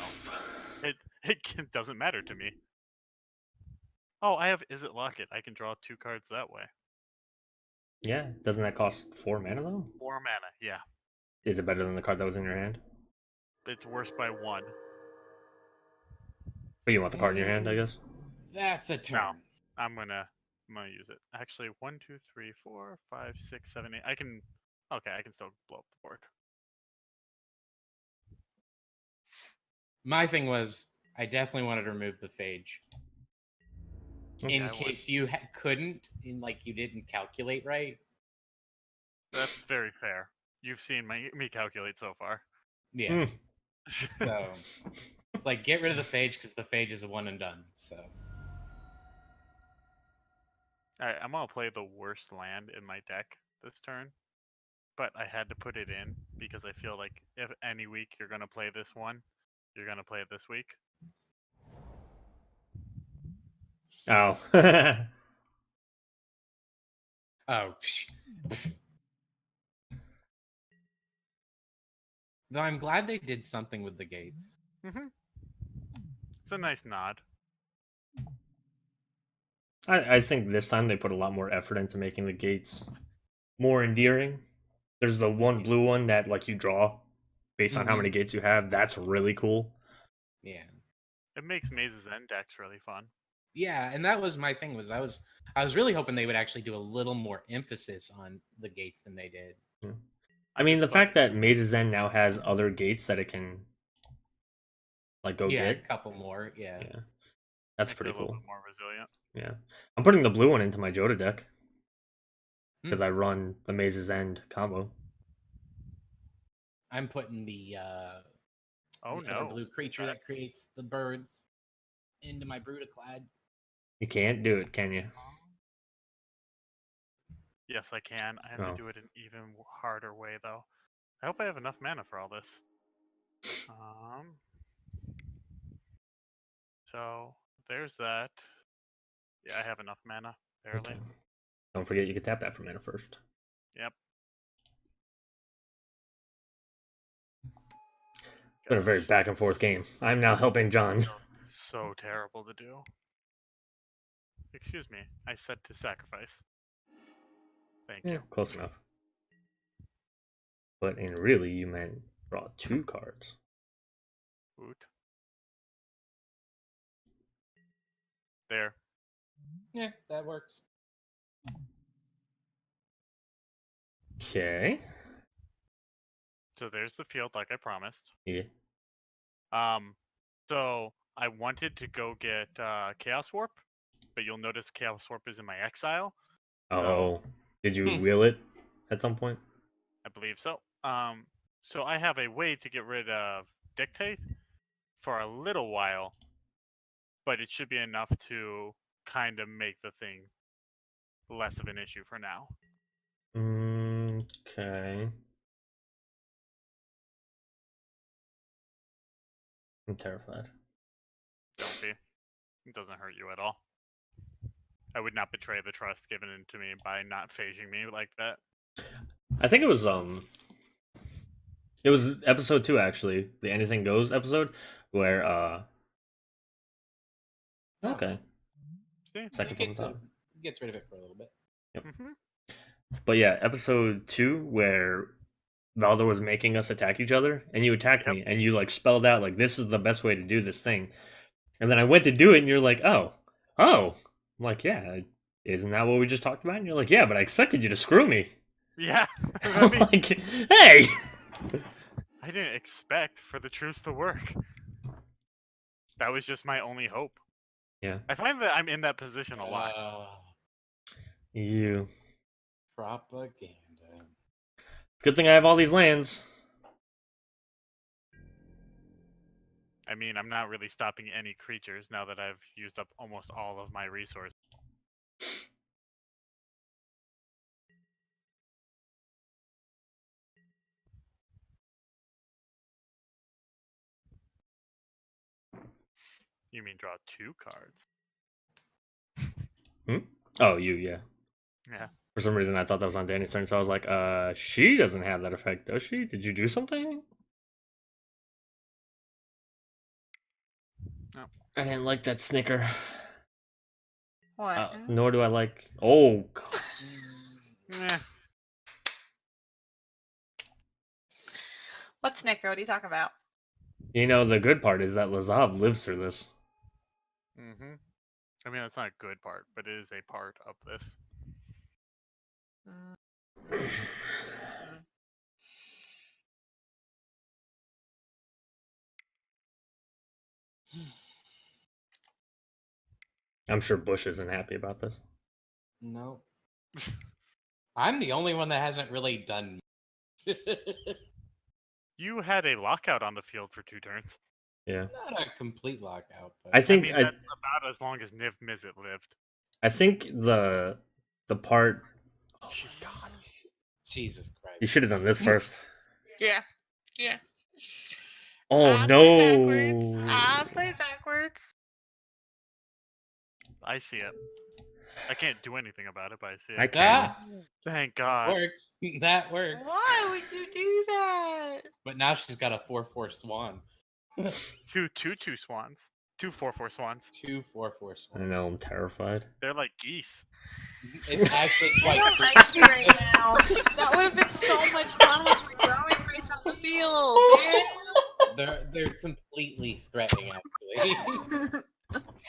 doesn't matter to me. Oh, I have Is It Locket. I can draw 2 cards that way. Yeah, doesn't that cost 4 mana though? 4 mana, yeah. Is it better than the card that was in your hand? It's worse by 1. But you want the card in your hand, I guess. That's a turn. No. I'm gonna use it. Actually, 1, 2, 3, 4, 5, 6, 7, 8. I can still blow up the board. My thing was, I definitely wanted to remove the phage. In I case you couldn't, like you didn't calculate right. That's very fair. You've seen me calculate so far. Yeah. So it's like get rid of the phage because the phage is a one and done. So Alright, I'm gonna play the worst land in my deck this turn. But I had to put it in because I feel like if any week you're gonna play this one, you're gonna play it this week. Oh. oh. Though I'm glad they did something with the gates. Mm-hmm. It's a nice nod. I think this time they put a lot more effort into making the gates more endearing. There's the one blue one that like you draw based on how many gates you have. That's really cool. Yeah. It makes Maze's End decks really fun. Yeah, and that was my thing. Was I was really hoping they would actually do a little more emphasis on the gates than they did. I mean, the fact that Maze's End now has other gates that it can like go Yeah, get. a couple more. Yeah. That's Makes it pretty a little cool. bit more resilient. Yeah, I'm putting the blue one into my Joda deck because I run the Maze's End combo. I'm putting the other blue creature that creates the birds into my Brutaclad. You can't do it, can you? Yes, I can. I have to do it an even harder way, though. I hope I have enough mana for all this. So there's that. Yeah, I have enough mana, barely. Okay. Don't forget you can tap that for mana first. Yep. It's been a very back and forth game. I'm now helping John. So terrible to do. Excuse me. I said to sacrifice. Thank you. Close enough. But in really, you meant draw 2 cards. Woot. There. Yeah, that works. Okay. So there's the field, like I promised. Yeah. So I wanted to go get Chaos Warp, but you'll notice Chaos Warp is in my exile. Oh. Did you Hmm. wheel it at some point? I believe so. So I have a way to get rid of Dictate for a little while, but it should be enough to kind of make the thing less of an issue for now. Okay. I'm terrified. Don't be. It doesn't hurt you at all. I would not betray the trust given to me by not phasing me like that. I think it was episode 2 actually, the Anything Goes episode, where Oh. okay. See? Second It from gets, the top. gets rid of it for a little bit. Mm-hmm. But yeah, episode 2 where Valdor was making us attack each other, and you attacked Yep. me, and you like spelled out like this is the best way to do this thing, and then I went to do it, and you're like, oh. I'm like, yeah, isn't that what we just talked about? And you're like, yeah, but I expected you to screw me. Yeah. I I'm mean, like, hey. I didn't expect for the truce to work. That was just my only hope. Yeah. I find that I'm in that position a lot. You. Propaganda. Good thing I have all these lands. I mean, I'm not really stopping any creatures now that I've used up almost all of my resources. You mean draw 2 cards? Oh, you, yeah. Yeah. For some reason, I thought that was on Danny's turn, so I was like, she doesn't have that effect, does she? Did you do something? No. I didn't like that snicker. What? Nor do I like. Oh, God. Eh. What snicker? What are you talking about? You know, the good part is that Lazav lives through this. Mm-hmm. I mean, that's not a good part, but it is a part of this. Mm. I'm sure Bush isn't happy about this. No. I'm the only one that hasn't really done. You had a lockout on the field for 2 turns. Yeah. Not a complete lockout, but I think I mean, that's about as long as Niv-Mizzet lived. I think the part. Oh my God! Jesus Christ. You should have done this first. Yeah. Yeah. Oh I no! played backwards. I see it. I can't do anything about it, but I see it. I can. Thank God. Works. That works. Why would you do that? But now she's got a 4/4 swan. 2 2/2 swans. 2 4/4 swans. 2 4/4 I swan. know. I'm terrified. They're like geese. It's actually I quite don't true. like you right now. That would have been so much fun with my growing rates on the field, They're completely threatening, actually.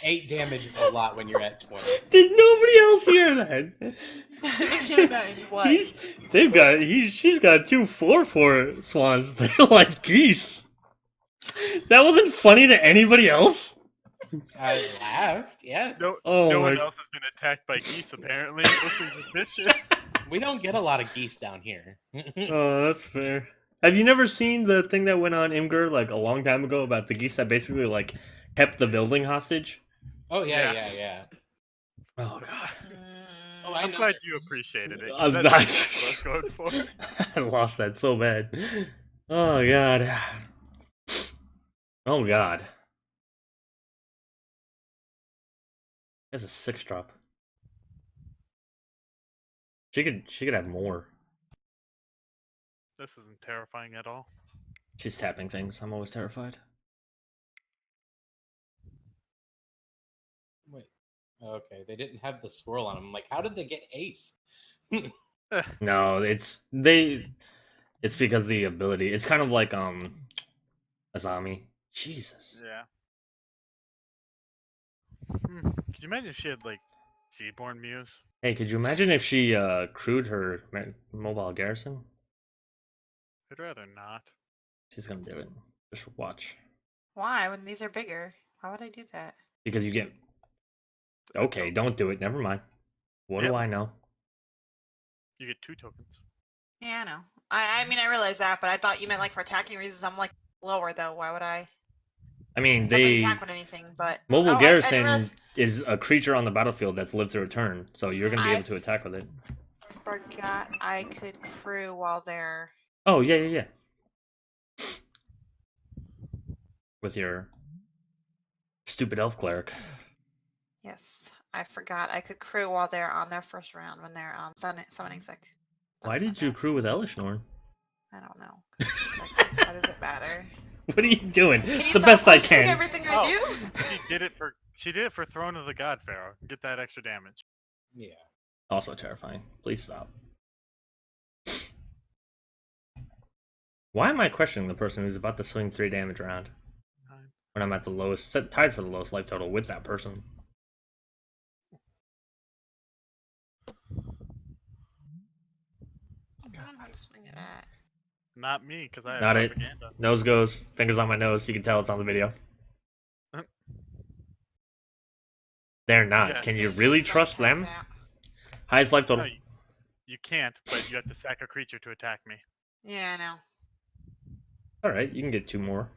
8 damage is a lot when you're at 20. Did nobody else hear that? man. What? She's got 2 4/4 swans. They're like geese. That wasn't funny to anybody else. I laughed, yes. No, Oh no my- one else has been attacked by geese, apparently. Mostly vicious. We don't get a lot of geese down here. Oh, that's fair. Have you never seen the thing that went on Imgur like a long time ago about the geese that basically like kept the building hostage? Oh, yeah, Yeah. yeah. Oh God. Oh, I I'm know. glad you appreciated it. I'm That's not- what I was going for. I lost that so bad. Oh God. Oh God. That's a 6-drop. She could have more. This isn't terrifying at all. She's tapping things. I'm always terrified. Wait. Okay, they didn't have the swirl on them. I'm like, how did they get ace? No, it's because the ability. It's kind of like Azami. Jesus. Yeah. Could you imagine if she had like Seaborn Muse? Hey, could you imagine if she crewed her mobile garrison? I'd rather not. She's gonna do it. Just watch. Why? When these are bigger. Why would I do that? Because you get... A Okay, token. don't do it. Never mind. What do Yep. I know? You get 2 tokens. Yeah, I know. I mean, I realize that, but I thought you meant like for attacking reasons. I'm like lower though. Why would I? I mean, That doesn't they... attack with anything, but Mobile oh, I garrison didn't realize. is a creature on the battlefield that's lived through a turn, so you're gonna be I able to attack with it. forgot I could crew while they're. Oh, yeah. With your stupid elf cleric. Yes, I forgot I could crew while they're on their first round when they're summoning sick. Why That's my did you bad. crew with Elishnorn? I don't know. 'Cause, like, why does it matter? What are you doing? Can you It's the stop best I questioning can. everything I do? She did it for Throne of the God Pharaoh. Get that extra damage. Yeah. Also terrifying. Please stop. Why am I questioning the person who's about to swing 3 damage around? When I'm at the lowest, tied for the lowest life total with that person. I don't know how to swing it at. Not me, because I have Not it. propaganda. Nose goes. Fingers on my nose. You can tell it's on the video. They're not. Yes. Can you really trust them? Highest life No, total. you can't, but you have to sack a creature to attack me. Yeah, I know. Alright, you can get 2 more.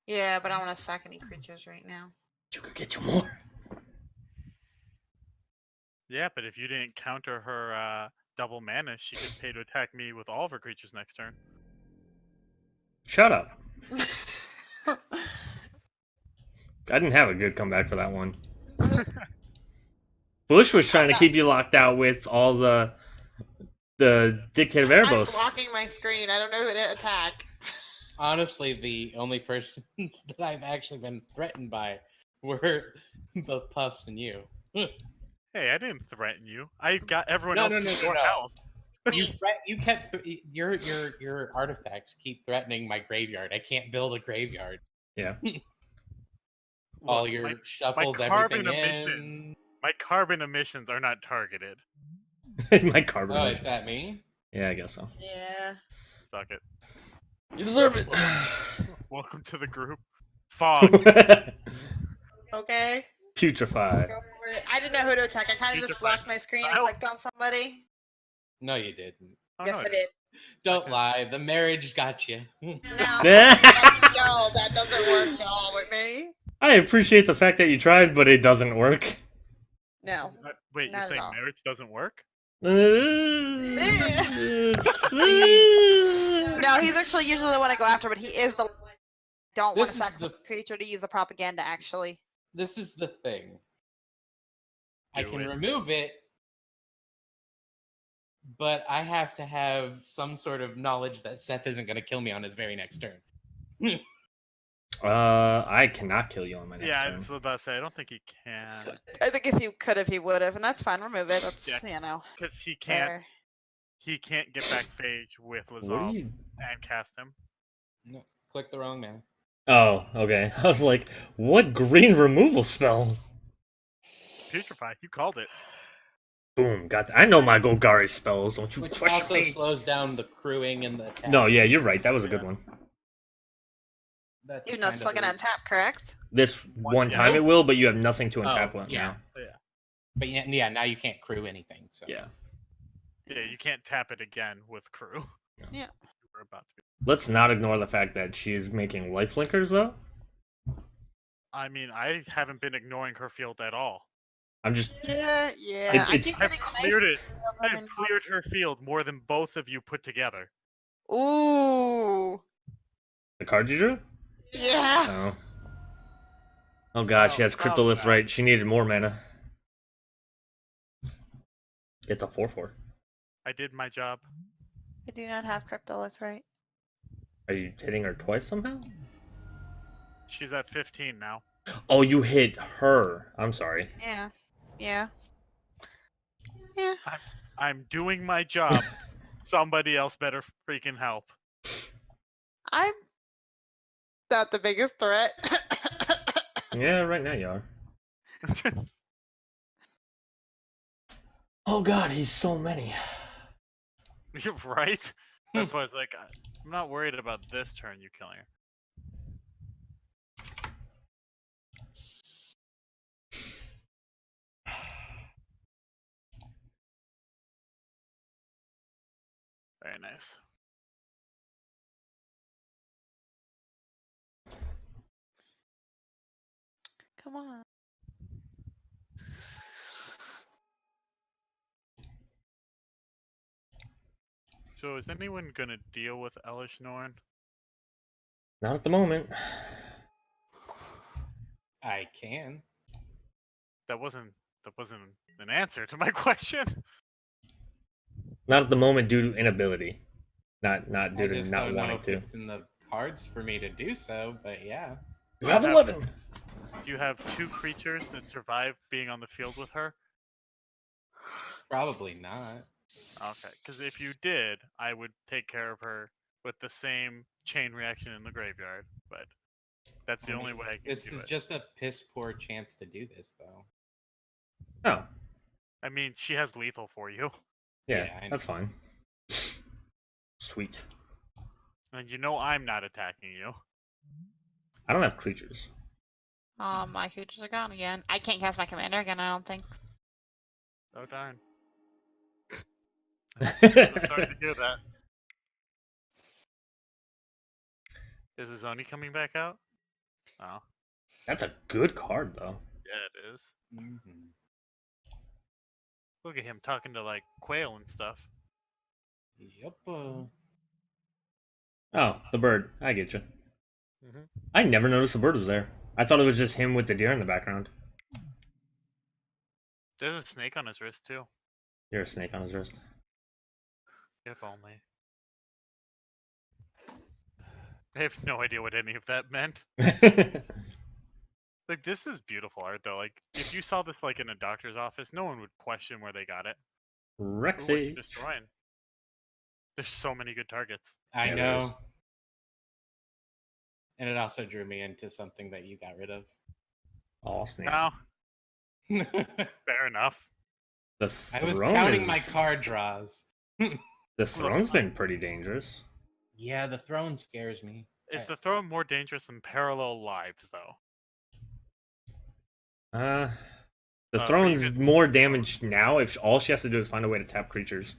Yeah, but I don't want to sack any creatures right now. You could get 2 more. Yeah, but if you didn't counter her double mana, she could pay to attack me with all of her creatures next turn. Shut up. I didn't have a good comeback for that one. Bush was trying to keep you locked out with all the dictative I'm Erebos. blocking my screen. I don't know who to attack. Honestly, the only persons that I've actually been threatened by were both Puffs and you. Hey, I didn't threaten you. I got everyone No, else no, to no, your no. health. You kept your artifacts keep threatening my graveyard. I can't build a graveyard. Yeah. All Look, your shuffles, carbon everything emissions. in. My carbon emissions are not targeted. My carbon. Oh, emissions. it's at me. Yeah, I guess so. Yeah. Suck it. You deserve it. Welcome to the group. Fog. Okay. Putrefy. Go for it. I didn't know who to attack. I kind of just blocked my screen and clicked on somebody. No, you didn't. Oh, Yes, no, I did. Don't Okay. lie. The marriage got you. No, no, that doesn't work at all with me. I appreciate the fact that you tried, but it doesn't work. No. Wait, Not you're at saying all. marriage doesn't work? No, he's actually usually the one I go after, but he is the don't want This to is sacrifice the creature to use the propaganda, actually. This is the thing. I Do can it. remove it, but I have to have some sort of knowledge that Seth isn't going to kill me on his very next turn. I cannot kill you on my next Yeah, I turn. was about to say, I don't think he can. I think if you could, if he would have, and that's fine. Remove it. That's Yeah. you know. Because he can't Fair. get back phage with What are Lazav you? and cast him. No, click the wrong man. Oh, okay. I was like, what green removal spell? Putrefy, you called it. Boom, got that. I know my Golgari spells. Don't you Which question also me? slows down the crewing and the attack. No, yeah, you're right. That was a good Yeah. one. That's Even though it's kind still of gonna untap, correct? This one yeah. time it will, but you have nothing to untap Oh, with yeah. now. But yeah, now you can't crew anything. So Yeah. Yeah, you can't tap it again with crew. Yeah. We're about to be. Let's not ignore the fact that she's making lifelinkers, though. I mean, I haven't been ignoring her field at all. I'm just... Yeah, yeah. It's- I it's- think I've getting cleared it. nice I've cleared her field more than both of you put together. Ooh. The card you drew? Yeah. Oh. Oh god, she has Stop Cryptolith that. right. She needed more mana. It's a 4/4. I did my job. I do not have Cryptolith, right? Are you hitting her twice somehow? She's at 15 now. Oh, you hit her. I'm sorry. Yeah. Yeah. Yeah. I'm doing my job. Somebody else better freaking help. I'm not the biggest threat. Yeah, right now you are. Oh god, he's so many. You're right. That's why I was like, I'm not worried about this turn you killing her. Very nice. Come on. So is anyone gonna deal with Elish Norn? Not at the moment. I can. That wasn't an answer to my question. Not at the moment due to inability. Not I due to just not don't know wanting if to. it's in the cards for me to do so, but yeah. You have have- 11! Do you have 2 creatures that survive being on the field with her? Probably not. Okay, because if you did, I would take care of her with the same chain reaction in the graveyard. But that's the I only mean, way I can This do is it. just a piss poor chance to do this, though. Oh, I mean, she has lethal for you, yeah, Yeah, I that's fine. Sweet. and you know I'm not attacking you. I don't have creatures. My creatures are gone again. I can't cast my commander again, I don't think. Oh darn! I'm sorry to hear that. Is Izoni coming back out? Oh, That's a good card, though. yeah, it is. Mm-hmm. Look at him talking to like Quail and stuff. Yep. Oh, the bird. I get you. Mm-hmm. I never noticed the bird was there. I thought it was just him with the deer in the background. There's a snake on his wrist too. You're a snake on his wrist. If only. I have no idea what any of that meant. Like, this is beautiful art, though. Like, if you saw this, like, in a doctor's office, no one would question where they got it. Ooh, what you Rexy. destroying? There's so many good targets. I Yeah, there is. know. And it also drew me into something that you got rid of. Oh, snap. Now, I fair enough. The was throne counting is- my card draws. The throne's been pretty dangerous. Yeah, the throne scares me. Is the throne more dangerous than parallel lives, though? The for throne's you guys- more damage now if all she has to do is find a way to tap creatures.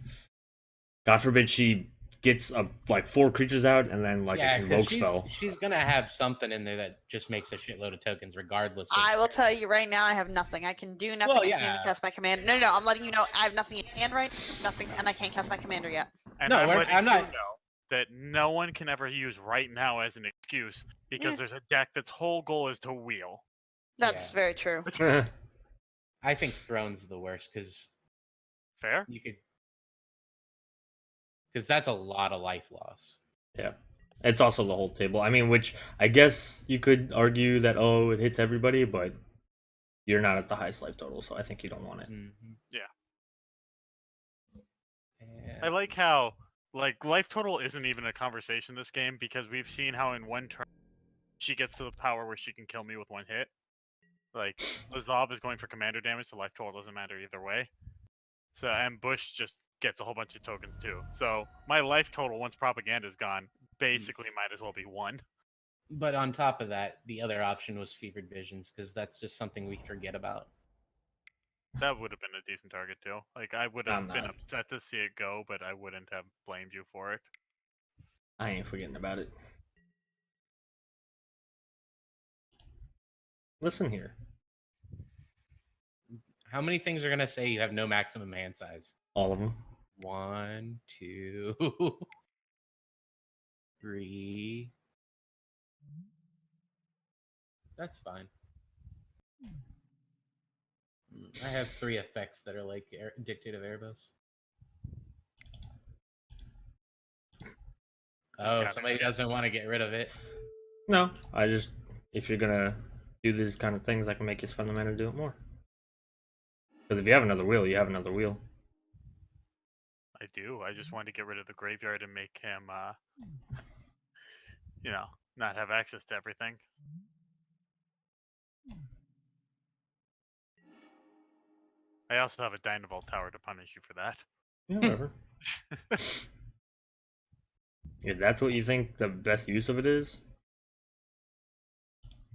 God forbid she gets like 4 creatures out and then like a yeah, convoke because spell. she's gonna have something in there that just makes a shitload of tokens, regardless. Of I will tell you right now, I have nothing. I can do nothing. Well, I can't yeah. even cast my commander. No, I'm letting you know I have nothing in hand right now. Nothing, and I can't cast my commander yet. And No, I'm we're- letting I'm you not- know that no one can ever use right now as an excuse because Yeah. there's a deck that's whole goal is to wheel. That's Yeah. very true. I think throne's the worst because Fair? you could, because that's a lot of life loss. Yeah. It's also the whole table. I mean, which I guess you could argue that, oh, it hits everybody, but you're not at the highest life total, so I think you don't want it. Mm-hmm. Yeah. Yeah. I like how like life total isn't even a conversation this game because we've seen how in one turn she gets to the power where she can kill me with 1 hit. Like Lazav is going for commander damage, so life total doesn't matter either way. So and Bush just gets a whole bunch of tokens too. So my life total once propaganda's gone basically might as well be 1. But on top of that, the other option was fevered visions because that's just something we forget about. That would have been a decent target too. Like I would have I'm been not. upset to see it go, but I wouldn't have blamed you for it. I ain't forgetting about it. Listen here. How many things are gonna say you have no maximum hand size? All of them. 1, 2, 3. That's fine. I have 3 effects that are like Dictative Erebos. Oh, Got it. somebody doesn't want to get rid of it. No, I just, if you're gonna do these kind of things, I can make you spend the mana to do it more. Because if you have another wheel, you have another wheel. I do. I just wanted to get rid of the graveyard and make him you know, not have access to everything. I also have a Dynavolt tower to punish you for that. Yeah, whatever. If that's what you think the best use of it is,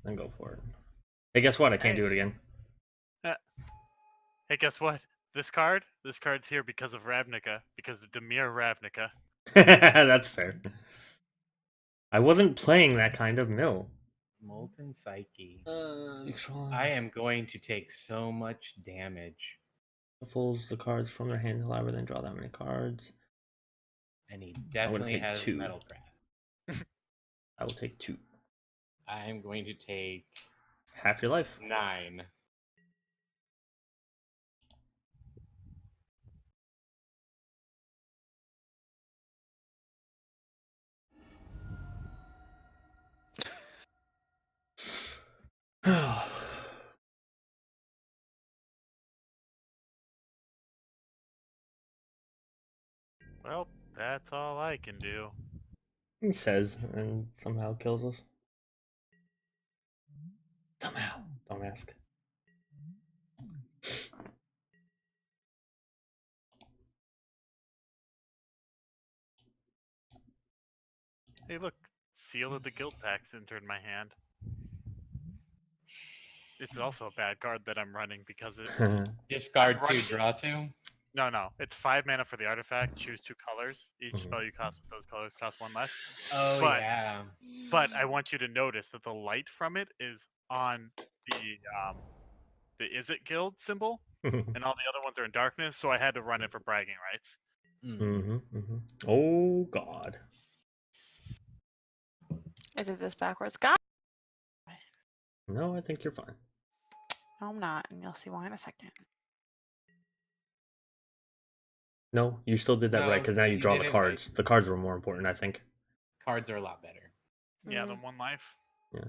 then go for it. Hey, guess what? I can't Hey. do it again. Hey, guess what? This card's here because of Ravnica, because of Demir Ravnica. That's fair. I wasn't playing that kind of mill. Molten Psyche. Shuffles I am going to take so much damage. the cards from their hand rather than draw that many cards. And he I'm gonna definitely take has 2. Metalcraft. I will take 2. I am going to take Half your life. 9. Well, that's all I can do. He says, and somehow kills us. Somehow. Don't ask. Hey, look, Seal of the Guild Packs entered my hand. It's also a bad card that I'm running because it. Discard Right. 2, draw 2. No, it's 5 mana for the artifact. Choose 2 colors. Each Mhm. spell you cast with those colors costs 1 less. Oh, But- yeah. But I want you to notice that the light from it is on the Izzet Guild symbol, and all the other ones are in darkness. So I had to run it for bragging rights. Oh God. I did this backwards. God, No, I think you're fine. no, I'm not, and you'll see why in a second. No, you still did that No, right because now you you draw did the it cards. The cards were more important, I think. Cards are a lot better. Yeah, Mm. the 1 life. Yeah.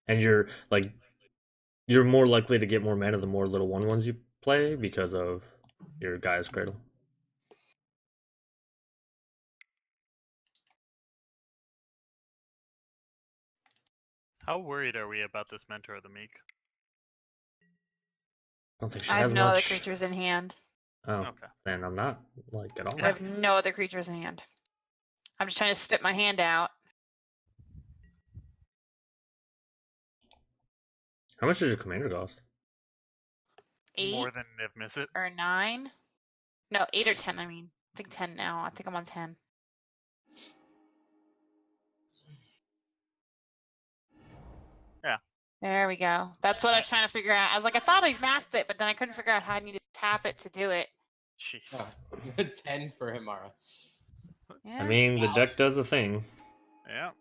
And you're more likely to get more mana the more little 1/1s you play because of your Gaia's Cradle. How worried are we about this Mentor of the Meek? I don't think she I have has no other much. creatures in hand. Oh, Okay. then I'm not like at all. I have no other creatures in hand. I'm just trying to spit my hand out. How much does your commander cost? 8 More than Niv-Mizzet. or 9? No, 8 or 10. I mean, I think 10 now. I think I'm on 10. Yeah. There we go. That's what I was trying to figure out. I was like, I thought I mapped it, but then I couldn't figure out how I needed to tap it to do it. Jeez. Oh, 10 for Emmara. Yeah. I mean, the deck does a thing. Yeah.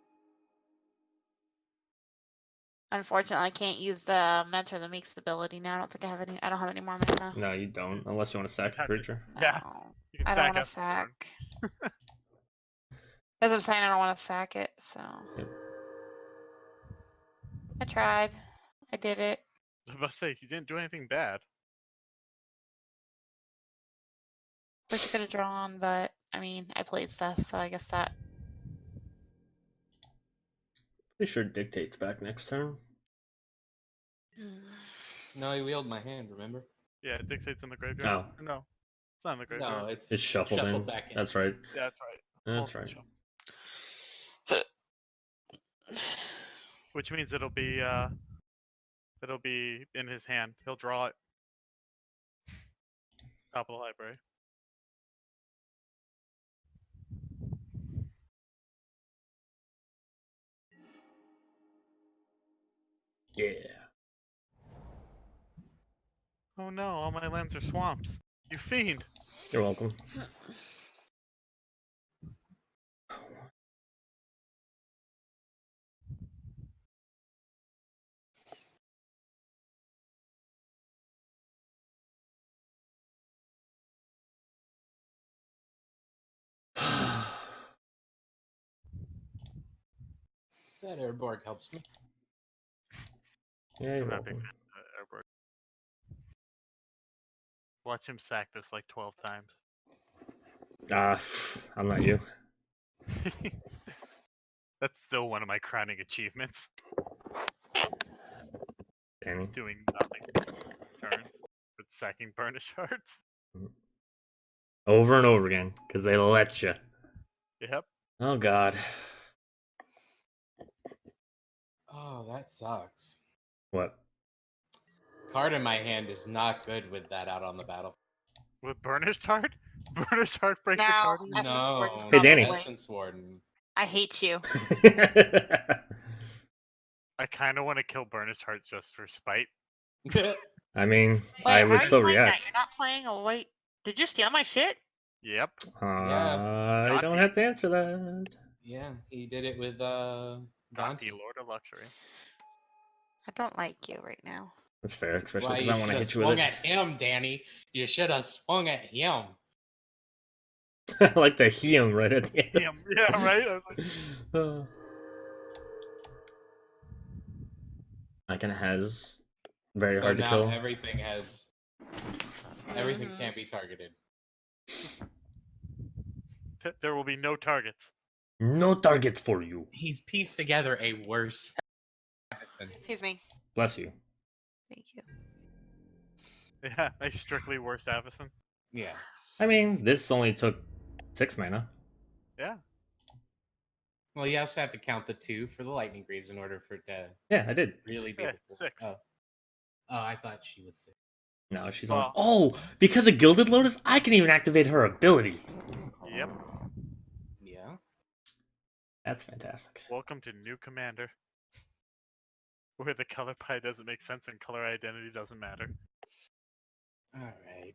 Unfortunately, I can't use the Mentor the Meek's ability now. I don't think I have any. I don't have any more mana. No, you don't, unless you want to sack a Have to- creature. Yeah. No, You can I don't sack want to Espeon. sack. As I'm saying, I don't want to sack it. So Yep. I tried. I did it. I was about to say, you didn't do anything bad. Wish I could have drawn, but I mean, I played stuff, so I guess that. Pretty sure dictates back next turn. No, he wheeled my hand, remember? Yeah, it dictates in the graveyard. Oh, No, it's not in the graveyard. No, it's it's shuffled in. back in. That's right. Yeah, that's right. That's Full right. shuffle. Which means it'll be in his hand. He'll draw it. Top of the library. Yeah. Oh no, all my lands are swamps. You fiend! You're welcome. That Airborg helps me. Yeah, you're I'm not a big welcome. fan of Airborg. Watch him sack this like 12 times. I'm not you. That's still one of my crowning achievements. Danny. doing nothing turns, but sacking Burnish Hearts. Over and over again, because they let you. Yep. Oh god. Oh, that sucks. What? Card in my hand is not good with that out on the battlefield. With Burnished Heart? Burnished Heart breaks a No, card? Essence Warden, No. Hey, Danny. probably. Essence Warden. I hate you. I kind of want to kill Burnished Heart just for spite. I mean, Wait, I how would are you still playing that? react. You're not playing a white. Did you steal my shit? Yep. I Got don't you. have to answer that. Yeah, he did it with Gonti, Gonti. Lord of Luxury. I don't like you right now. That's fair, especially Why because you I want should to have hit you with swung it. at him, Danny. You should have swung at him. I like the helium right at the end. Damn. Yeah, right? I was like, Uh. Icon has very So hard to now kill. everything has. Everything Mhm. can't be targeted. there will be no targets. No targets for you. He's pieced together a worse medicine. Excuse me. Bless you. Thank you. Yeah, a strictly worse Avacyn. Yeah. I mean, this only took 6 mana. Yeah. Well, you also have to count the 2 for the lightning greaves in order for it to Yeah, I did. really be Yeah, able to. 6. Oh, I thought she was 6. No, she's Well- on. Oh, because of Gilded Lotus, I can even activate her ability. Yep. Yeah. That's fantastic. Welcome to New Commander. Where the color pie doesn't make sense and color identity doesn't matter. All right.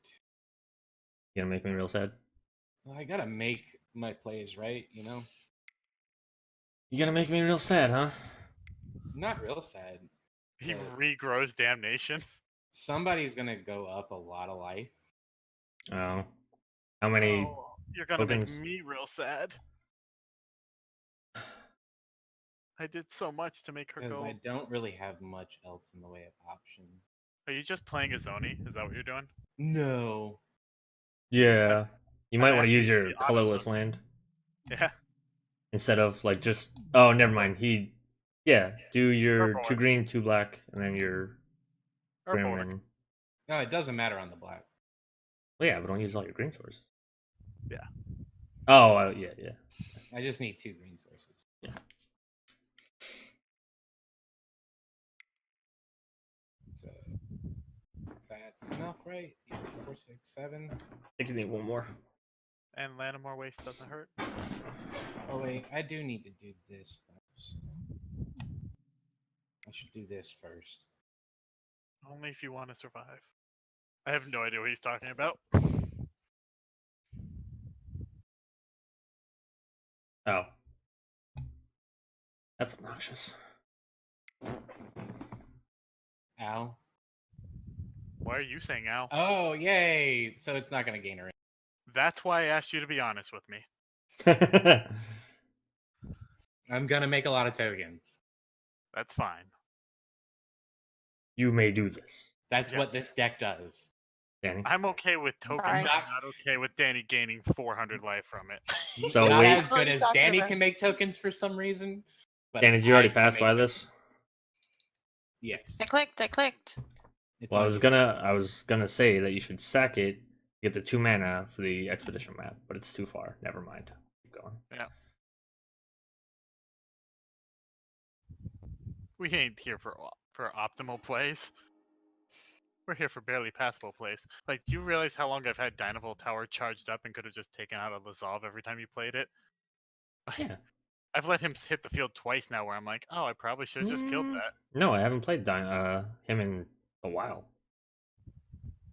You gonna make me real sad? Well, I gotta make my plays right, you know. You gonna make me real sad, huh? Not real sad. He Yes. regrows Damnation. Somebody's gonna go up a lot of life. Oh. How many? Oh, you're gonna tokens? make me real sad. I did so much to make her Because go. I don't really have much else in the way of options. Are you just playing Izoni? Is that what you're doing? No. Yeah. You I'm might want to asking use you to your be honest colorless with me. land Yeah. instead of like just. Oh, never mind. Yeah. Do your Or 2 board. green, 2 black, and then your Or grim board. and. No, it doesn't matter on the black. Well, yeah, but don't use all your green sources. Yeah. Oh, yeah. I just need 2 green sources. Yeah. So that's enough, right? 4, 6, 7. I think you need one more. And Lanimore Waste doesn't hurt. Oh wait, I do need to do this though. So I should do this first. Only if you want to survive. I have no idea what he's talking about. Oh. That's obnoxious. Ow. Why are you saying ow? Oh, yay! So it's not gonna gain a ring. That's why I asked you to be honest with me. I'm gonna make a lot of tokens. That's fine. You may do this, That's Yes. what this deck does. Danny. I'm okay with tokens. Sorry. I'm not okay with Danny gaining 400 life from it. So Not wait. as What are good you as talking Danny about? can make tokens for some reason. But Danny, did you already I can pass make by tokens. this? Yes. I clicked. It's Well, on I was gonna say that you should sack it, get the 2 mana for the expedition map, but it's too far. Never mind. Keep going. We ain't here for optimal plays. We're here for barely passable plays. Like, do you realize how long I've had Dynavol Tower charged up and could have just taken out a Lazav every time you played it? Yeah. I've let him hit the field twice now where I'm like, oh, I probably should have just killed that. No, I haven't played him in a while.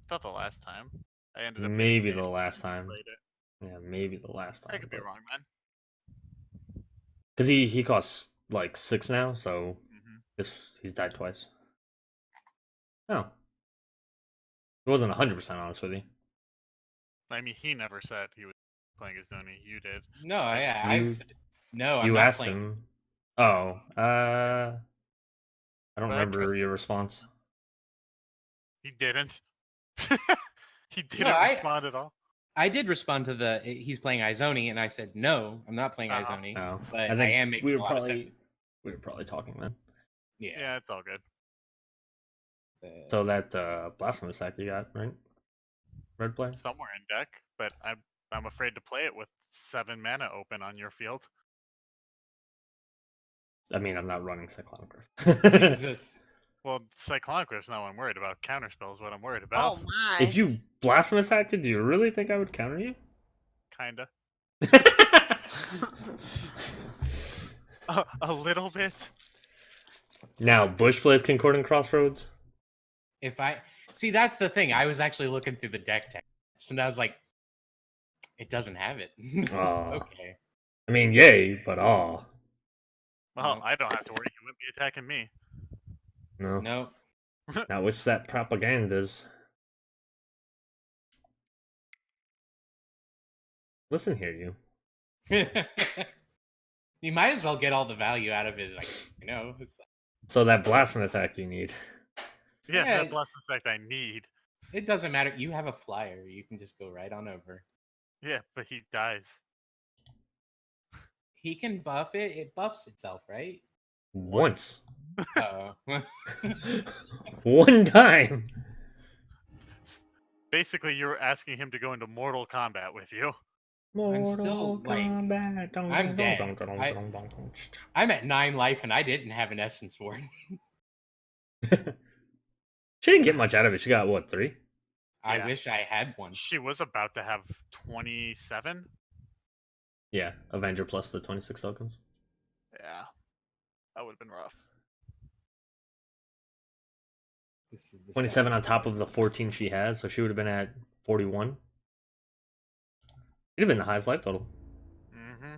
Thought the last time. I ended up hitting Maybe Danny the last when I time. played it. Yeah, maybe the last time. I could be wrong, man. Because he costs like 6 now, so hmm he's died twice. Oh. He wasn't 100% honest with you. I mean, he never said he was playing Izoni. You did. No, yeah. You- No, I'm you not asked playing. him. Oh, I don't But I remember trust your you. response. He didn't. He didn't No, respond at all. I did respond to he's playing Izoni, and I said no, I'm not playing Uh-huh. Izoni. Oh, But I think I am making we a were lot of probably talking then. Yeah. Yeah, it's all good. So that Blasphemous Act you got, right? Red play? Somewhere in deck, but I'm afraid to play it with 7 mana open on your field. I mean, I'm not running Cyclonic Rift. Jesus. Well, Cyclonic Rift's not what I'm worried about. Counterspell is what I'm worried about. Oh my. If you Blasphemous Acted, do you really think I would counter you? Kinda. A little bit. Now, Bush plays Concordant Crossroads. If I see, that's the thing. I was actually looking through the deck text, and I was like, it doesn't have it. Aw. Okay. I mean, yay, but Well, No. I don't have to worry. You wouldn't be attacking me. no. No. Now, which that propaganda's. Listen here, you. You might as well get all the value out of his, like, it's, So that Blasphemous Act you need. Yeah, Yeah. that Blasphemous Act I need. it doesn't matter. You have a flyer. You can just go right on over. Yeah, but he dies. He can buff it. It buffs itself, right? Once. Oh. One time. Basically, you're asking him to go into Mortal Kombat with you. I'm still, like, I'm dead. I'm at 9 life, and I didn't have an Essence Ward. She didn't get much out of it. She got, what, 3? I Yeah. wish I had one. She was about to have 27. Yeah, Avenger plus the 26 tokens. Yeah, that would have been rough. This is the 27 on saddest top part. of the 14 she has, so she would have been at 41. It'd have been the highest life total. Mm-hmm.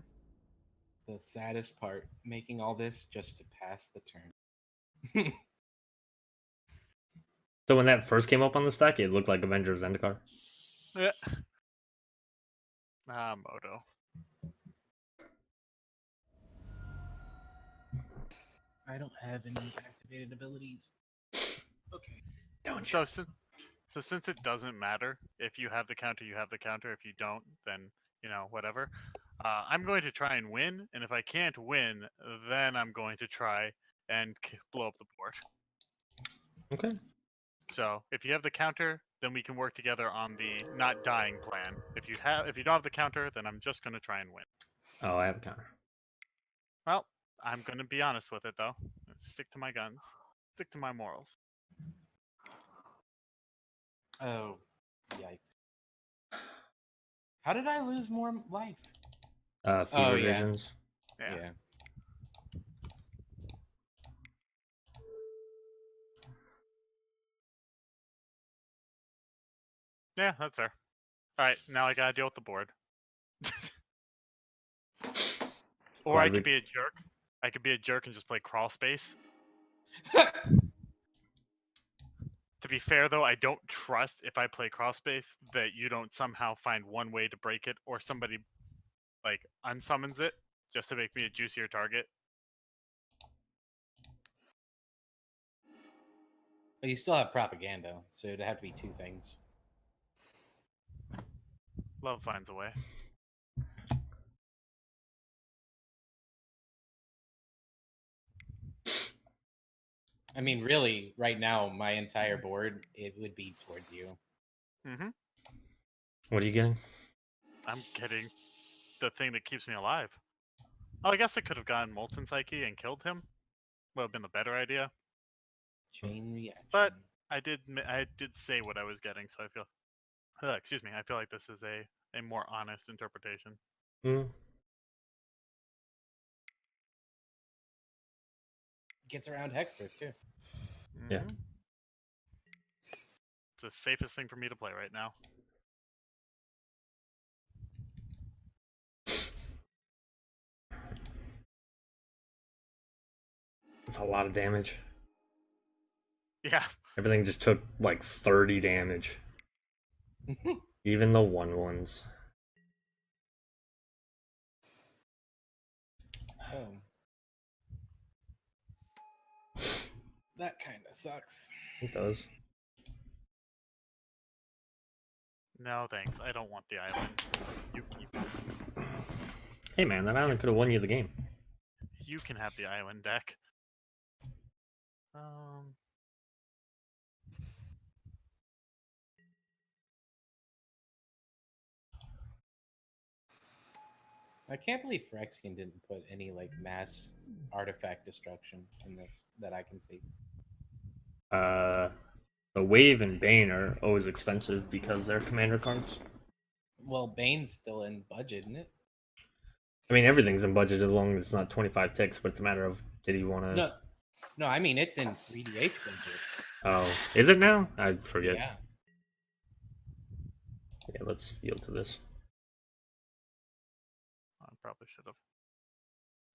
The saddest part, making all this just to pass the turn. So when that first came up on the stack, it looked like Avenger Zendikar. Yeah. Moto. I don't have any activated abilities. Okay. Don't So since it doesn't matter if you have the counter, you have the counter. If you don't, then whatever. I'm going to try and win, and if I can't win, then I'm going to try and blow up the board. Okay. So if you have the counter, then we can work together on the not dying plan. If you don't have the counter, then I'm just going to try and win. Oh, I have a counter. Well, I'm going to be honest with it though. Stick to my guns. Stick to my morals. Oh, yikes. How did I lose more life? Few Oh, yeah. revisions. Yeah. Yeah, that's fair. Alright, now I gotta deal with the board. Or I Glad could be a jerk. I could be a jerk and just play crawl space. To be fair though, I don't trust if I play crawl space that you don't somehow find one way to break it, or somebody like unsummons it just to make me a juicier target. But you still have propaganda, so it'd have to be 2 things. Love finds a way. I mean, really, right now, my entire board, it would be towards you. Mm-hmm. What are you getting? I'm getting the thing that keeps me alive. Oh, I guess I could have gotten Molten Psyche and killed him. Would have been the better idea. Chain reaction. But I did say what I was getting, so I feel. Excuse me. I feel like this is a more honest interpretation. Mm. Gets around Hexproof, too. Yeah. Mhm. It's the safest thing for me to play right now. It's a lot of damage. Yeah. Everything just took like 30 damage. Even the 1/1s. Oh. That kind of sucks. It does. No, thanks. I don't want the island. You keep it. Hey man, that island could have won you the game. You can have the island deck. I can't believe Phyrexian didn't put any like mass artifact destruction in this that I can see. The Wave and Bane are always expensive because they're commander cards. Well, Bane's still in budget, isn't it? I mean, everything's in budget as long as it's not 25 ticks, but it's a matter of did he want to. No, I mean it's in 3DH budget. Oh, is it now? I forget. Yeah. Yeah, let's yield to this. I probably should have.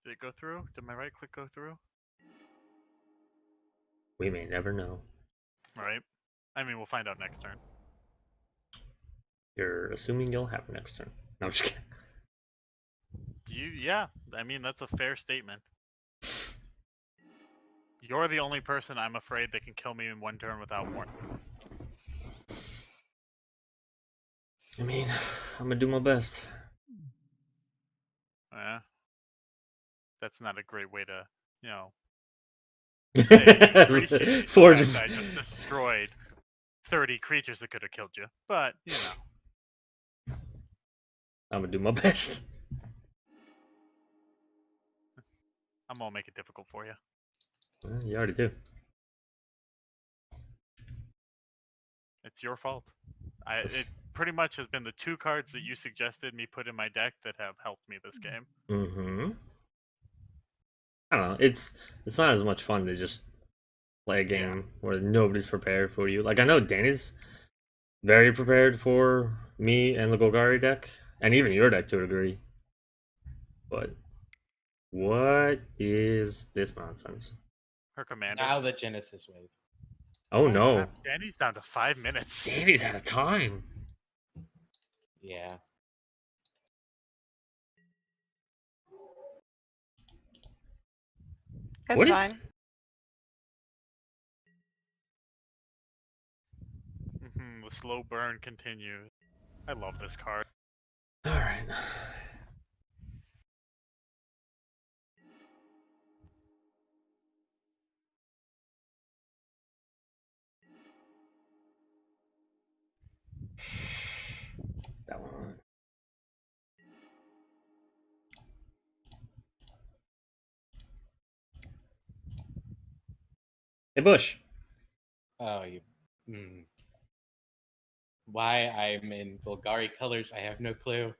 Did it go through? Did my right click go through? We may never know. Right. I mean, we'll find out next turn. You're assuming you'll have next turn. No, I'm just kidding. Yeah, I mean, that's a fair statement. You're the only person I'm afraid that can kill me in one turn without warning. I mean, I'm gonna do my best. Yeah. That's not a great way to, you know, Forge. the fact I just destroyed 30 creatures that could have killed you. But, you know. I'm gonna do my best. I'm gonna make it difficult for you. Well, you already do. It's your fault. It pretty much has been the 2 cards that you suggested me put in my deck that have helped me this game. Mm-hmm. I don't know. It's not as much fun to just play a game where nobody's prepared for you. Like, I know Danny's very prepared for me and the Golgari deck, and even your deck to a degree. But what is this nonsense? Her commander. Now the Genesis wave. Oh no. Danny's down to 5 minutes. Danny's out of time. Yeah. It's What fine. The slow burn continues. I love this card. Alright. That one. Hey, Bush. Oh, you. Why I'm in Golgari colors, I have no clue.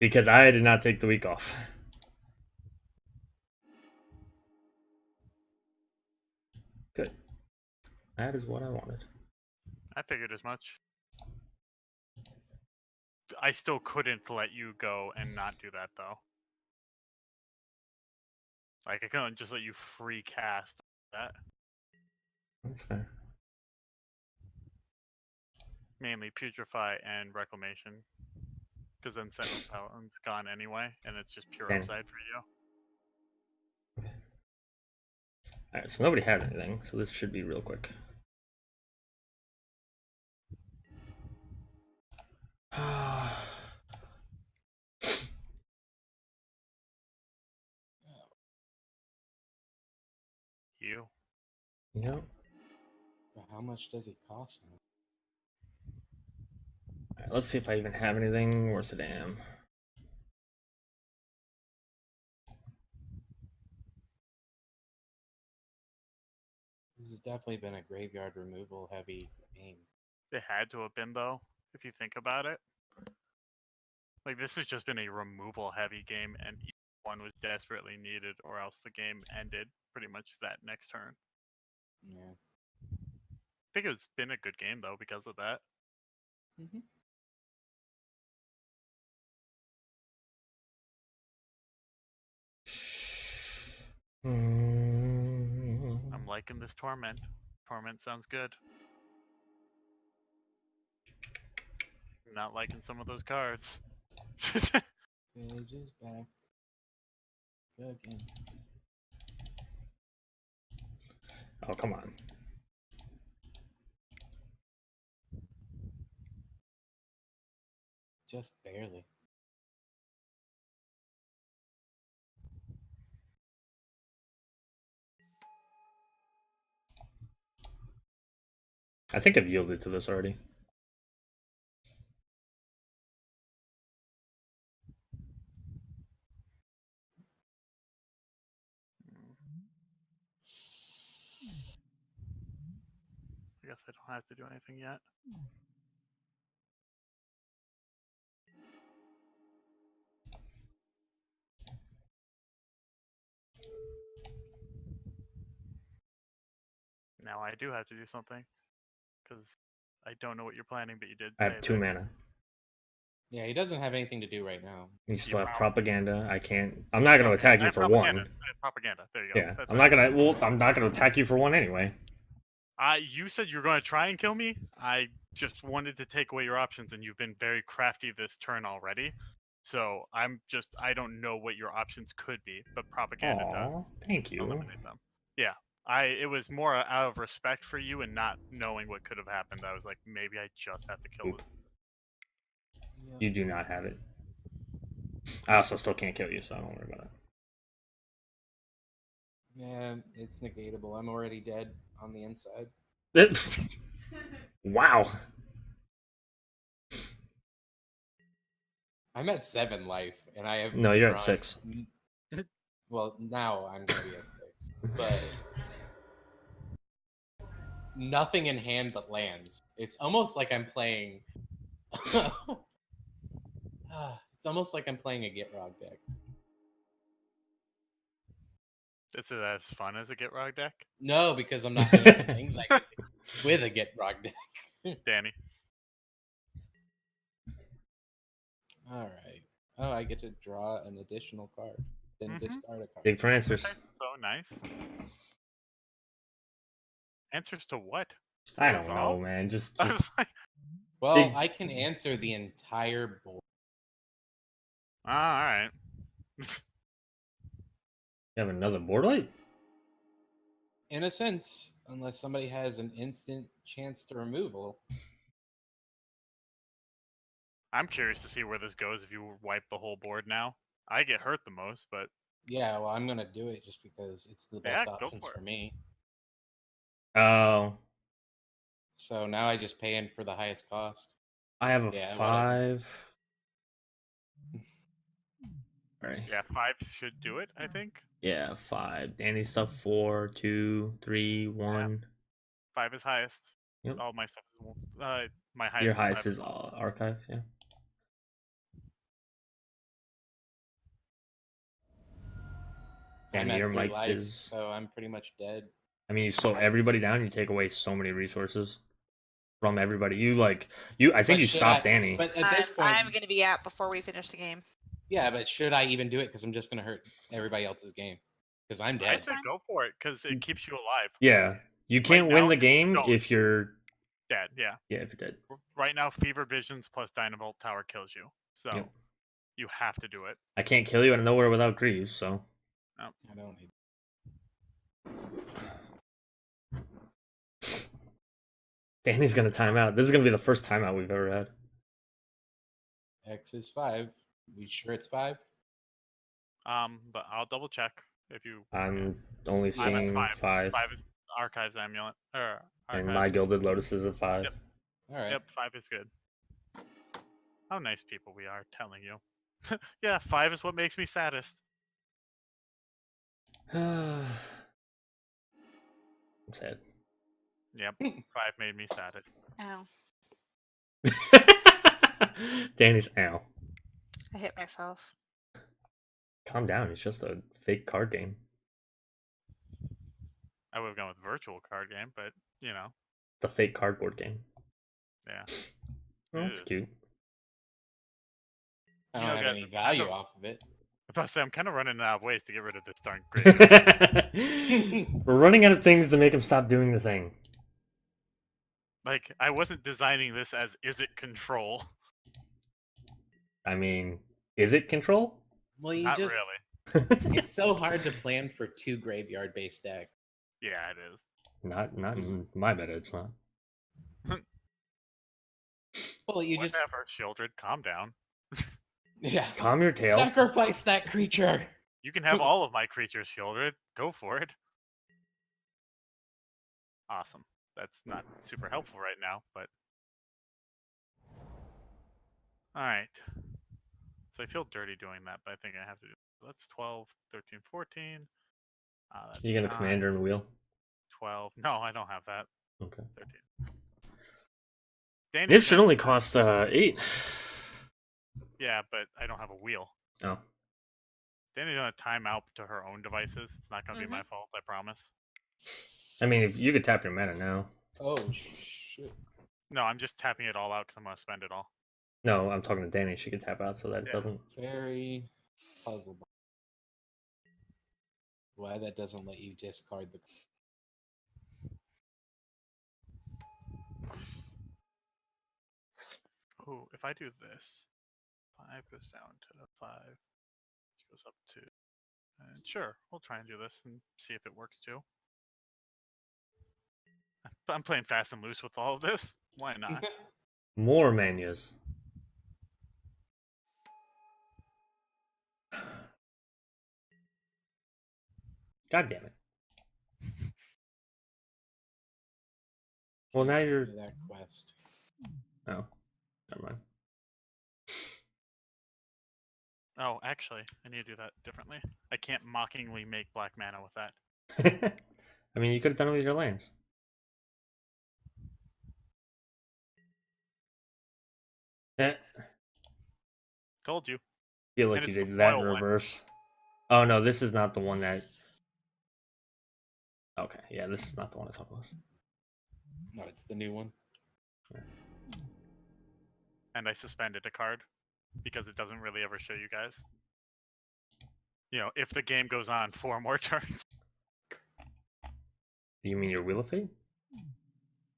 Because I did not take the week off. Good. That is what I wanted. I figured as much. I still couldn't let you go and not do that, though. Like, I couldn't just let you free cast that. That's fair. Mainly Putrefy and Reclamation. Because then Sentinel Paladin's gone anyway, and it's just pure upside for you. Alright, so nobody has anything, so this should be real quick. You. Yep. How much does it cost now? Alright, let's see if I even have anything worth a damn. This has definitely been a graveyard removal heavy game. It had to have been, though, if you think about it. Like, this has just been a removal heavy game, and each one was desperately needed, or else the game ended pretty much that next turn. Yeah. I think it's been a good game, though, because of that. Mm-hmm. I'm liking this Torment. Torment sounds good. Not liking some of those cards. Page is back. Again. Oh, come on. Just barely. I think I've yielded to this already. I don't have to do anything yet. Now I do have to do something because I don't know what you're planning, but you did. I say have 2 that. mana. Yeah, he doesn't have anything to do right now. You still have wow. propaganda. I can't. I'm not gonna Okay, attack I you have for propaganda. 1. I have propaganda. There you go. Yeah, That's I'm right. not gonna. Well, I'm not gonna attack you for 1 anyway. You said you were going to try and kill me. I just wanted to take away your options, and you've been very crafty this turn already. So I don't know what your options could be, but propaganda does Aw, thank you. eliminate them. Yeah, it was more out of respect for you and not knowing what could have happened. I was like, maybe I just have to kill Oop. this. You do not have it. I also still can't kill you, so I don't worry about Yeah, it's negatable. I'm already dead on the inside. it. Wow. I'm at 7 life, and I have. No, you're at drawn- 6. Well, now I'm gonna be at 6, but nothing in hand but lands. It's almost like I'm playing. It's almost like I'm playing a Gitrog deck. Is it as fun as a Get Rog deck, No, because I'm not doing the things I can do with a Gitrog deck. Danny? All right. Oh, I get to draw an additional card, then Mhm. discard a card. Dig for answers. Okay, so nice. Answers to what? I don't Lazav? know, man. Just I was like, Well, Dig- I can answer the entire board. all right. you have another board light? In a sense, unless somebody has an instant chance to removal. I'm curious to see where this goes if you wipe the whole board now. I get hurt the most, but Yeah, well, I'm gonna do it just because it's the Yeah, best go options for for it. me. Oh, So now I just pay in for the highest cost. I have a Yeah, 5. Right. yeah, 5 should do it, I think. Yeah, 5. Danny stuff 4, 2, 3, 1. 5 is highest. Yep. All my stuff is my highest. Your is highest 5 is as well. archive, yeah. I'm Danny, at your 3 mic life, is. so I'm pretty much dead. I mean, you slow everybody down. You take away so many resources from everybody. I think But you should stopped I- Danny. But at this point, I'm going to be out before we finish the game. yeah, but should I even do it? Because I'm just gonna hurt everybody else's game. Because I'm I dead. said go for it because it keeps you alive. Yeah, you can't win now, the game don't. if you're. Dead, yeah. Yeah, if you're dead. Right now, Fever Visions plus Dynavolt Tower kills you. So Yep. you have to do it. I can't kill you out of nowhere without Greaves, so. I don't need. Danny's gonna time out. This is gonna be the first timeout we've ever had. X is 5. We sure it's 5? But I'll double check if you. I'm only I'm seeing at 5. 5 is Archives Amulet. Or And Archives. my Gilded Lotus is a 5. Yep. All right. Yep, 5 is good. How nice people we are, telling you. Yeah, 5 is what makes me saddest. I'm sad. Yep, 5 made me saddest. Ow. Danny's ow. I hit myself. Calm down. It's just a fake card game. I would have gone with virtual card game, but you know, It's a fake cardboard game. yeah. Oh, that's Ew. cute. I You don't know, have guys, any value I don't- off of it. I was about to say, I'm kind of running out of ways to get rid of this darn grid. We're running out of things to make him stop doing the thing. Like, I wasn't designing this as is it control. I mean, is it control? Well, you Not just. really. It's so hard to plan for 2 graveyard-based decks. Yeah, it is. Not in my beta, it's not. Well, you just. Whatever, Shieldred, calm down. Yeah. Calm your tail. Sacrifice that creature. You can have all of my creatures shielded. Go for it. Awesome. That's not super helpful right now, but. Alright. So I feel dirty doing that, but I think I have to do. That's 12, 13, 14. That's You get a 9, commander and wheel. 12. No, I don't have that. Okay. 13. Danny's Niv should gonna- only cost 8. Yeah, but I don't have a wheel. Oh. Danny's gonna time out to her own devices. It's not gonna be my fault, I promise. I mean, if you could tap your mana now. Oh shit! No, I'm just tapping it all out because I'm gonna spend it all. No, I'm talking to Danny. She could tap out so that it Yeah. doesn't. Very puzzled. Why that doesn't let you discard the. Oh, if I do this, 5 goes down to 5. This goes up to. And sure, we'll try and do this and see if it works too. I'm playing fast and loose with all of this. Why not? More menus. God damn it. Well, now you're. that quest. Oh, never mind. Oh, actually, I need to do that differently. I can't mockingly make black mana with that. I mean, you could have done it with your lands. Eh, Told you. feel like And you it's the did that in foil one. reverse. Oh no, this is not the one that. Okay, yeah, this is not the one I thought it was. No, it's the new one. And I suspended a card because it doesn't really ever show you guys. You know, if the game goes on 4 more turns. You mean your Wheel of Fate?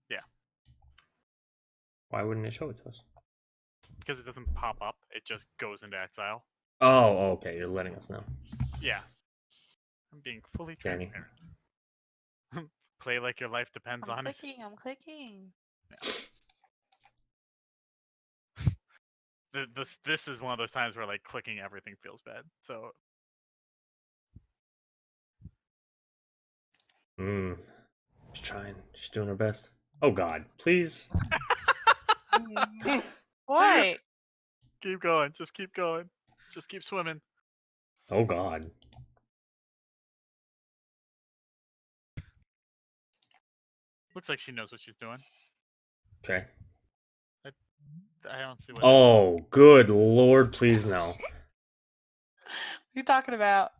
Yeah. Why wouldn't it show it to us? Because it doesn't pop up, it just goes into exile. Oh, okay, you're letting us know. Yeah. I'm being fully Danny. transparent. Play like your life depends on it. I'm clicking. This is one of those times where like clicking everything feels bad. So Just trying, just doing her best. Oh God, please. What? keep going, just keep going. Just keep swimming. Oh God. Looks like she knows what she's doing. Okay. I don't see what Oh, good Lord, please no. What are you talking about?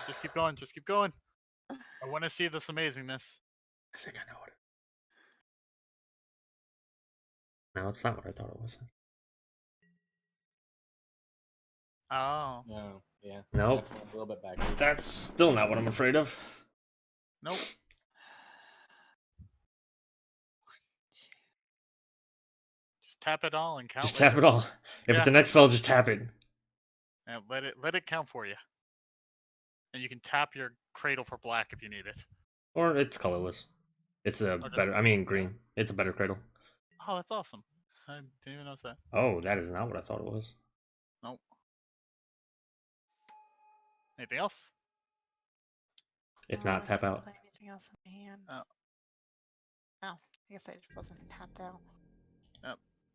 Just keep going, just keep going. I want to see this amazingness. I think I know what it. No, it's not what I thought it was. Oh. No, yeah. Nope. Definitely a little bit backwards. That's still not what I'm afraid of. Nope. Just tap it all and count. Just tap later. it all. If it's the next spell, just tap it. And let it count for you. And you can tap your cradle for black if you need it. Or it's colorless. It's a better. I mean, green. It's a better cradle. Oh, that's awesome. I didn't even notice that. Oh, that is not what I thought it was. Nope. Anything else? If not, I tap didn't out. play anything else in my hand. Oh. Oh, I guess I just wasn't tapped out.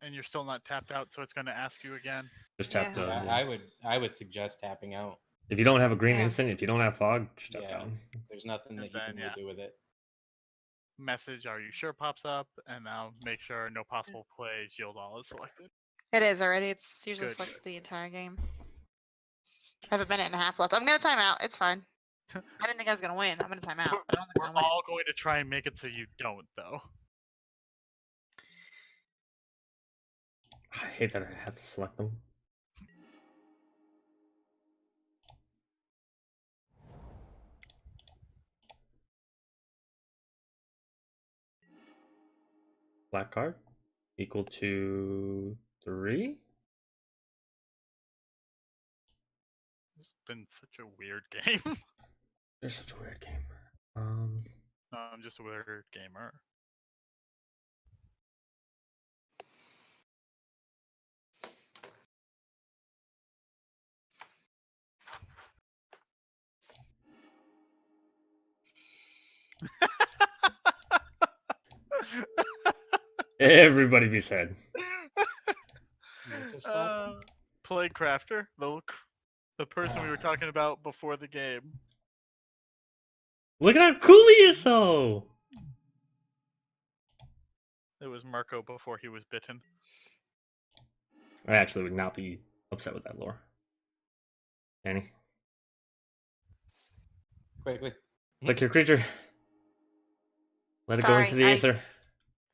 And you're still not tapped out, so it's going to ask you again. Just tap the. Yeah, I would suggest tapping out. If you don't have a green Yeah. instant, if you don't have fog, just tap Yeah. out. There's nothing that And you can then, really yeah. do with it. Message, are you sure pops up? And now make sure no possible plays, yield all is selected. It is already. It's usually Good. selected the entire game. I have a minute and a half left. I'm gonna time out. It's fine. I didn't think I was gonna win. I'm gonna time out. I don't think We're I'm gonna win. all going to try and make it so you don't, though. I hate that I have to select them. Black card equal to 3. It's been such a weird game. It's such a weird game. No, I'm just a weird gamer. Everybody be sad. Just that. Play Crafter, the person we were talking about before the game. Look at how cool he is, though. It was Marco before he was bitten. I actually would not be upset with that lore. Danny, Quickly. click your creature. Let it go Sorry, into the aether.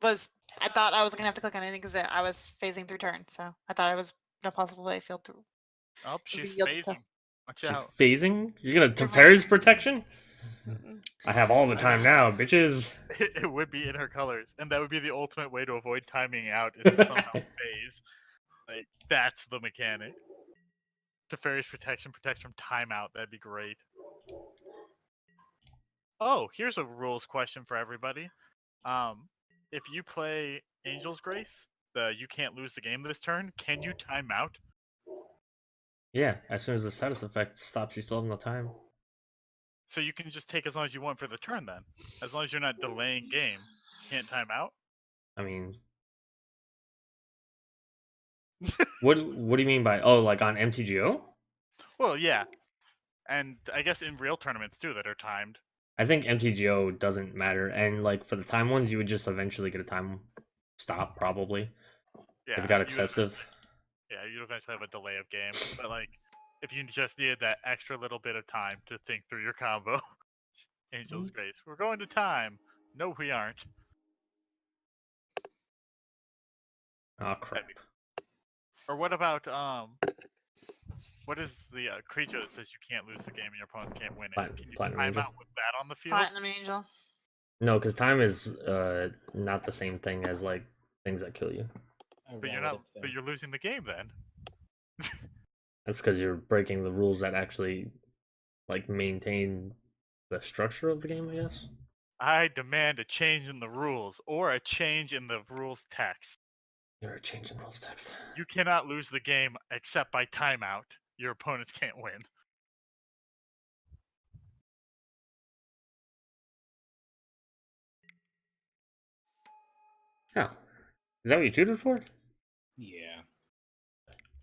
I thought I was gonna have to click on anything because I was phasing through turn, so I thought it was no possible way field to. Oh, she's yield to phasing. Watch She's out. phasing? You're gonna Never mind. Teferi's protection? Mm-mm. I have all the time now, bitches. It would be in her colors, and that would be the ultimate way to avoid timing out is to somehow phase. Like, that's the mechanic. Teferi's protection protects from timeout. That'd be great. Oh, here's a rules question for everybody. If you play Angel's Grace, you can't lose the game this turn. Can you time out? Yeah, as soon as the status effect stops, you still have no time. So you can just take as long as you want for the turn then. As long as you're not delaying game. Can't time out? I mean, what do you mean by like on MTGO? Well, yeah. And I guess in real tournaments too that are timed. I think MTGO doesn't matter, and like for the time ones, you would just eventually get a time stop probably Yeah. if it got you would excessive. Yeah, you'd eventually have a delay of game. But like, if you just needed that extra little bit of time to think through your combo, Angel's Grace. We're going to time. No, we aren't. Oh crap! Or what about what is the creature that says you can't lose the game and your opponents can't win it? Can you Platinum time Angel. out with that on the field? Platinum Angel. No, because time is not the same thing as like things that kill you. But you're not. But you're losing the game then. That's because you're breaking the rules that actually like maintain the structure of the game, I guess. I demand a change in the rules or a change in the rules text. You're changing rules text. You cannot lose the game except by timeout. Your opponents can't win. Oh, is that what you tutored for? Yeah.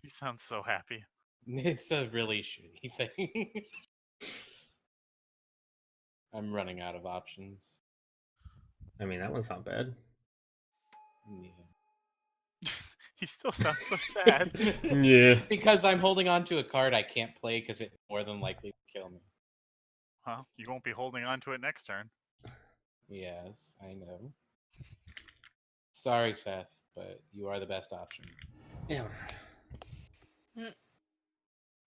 You sound so happy. It's a really shitty thing. I'm running out of options. I mean, that one's not bad. Yeah. He still sounds so sad. Yeah. Because I'm holding on to a card I can't play because it more than likely will kill me. Huh? You won't be holding on to it next turn. Yes, I know. Sorry, Seth, but you are the best option. Yeah. Mm.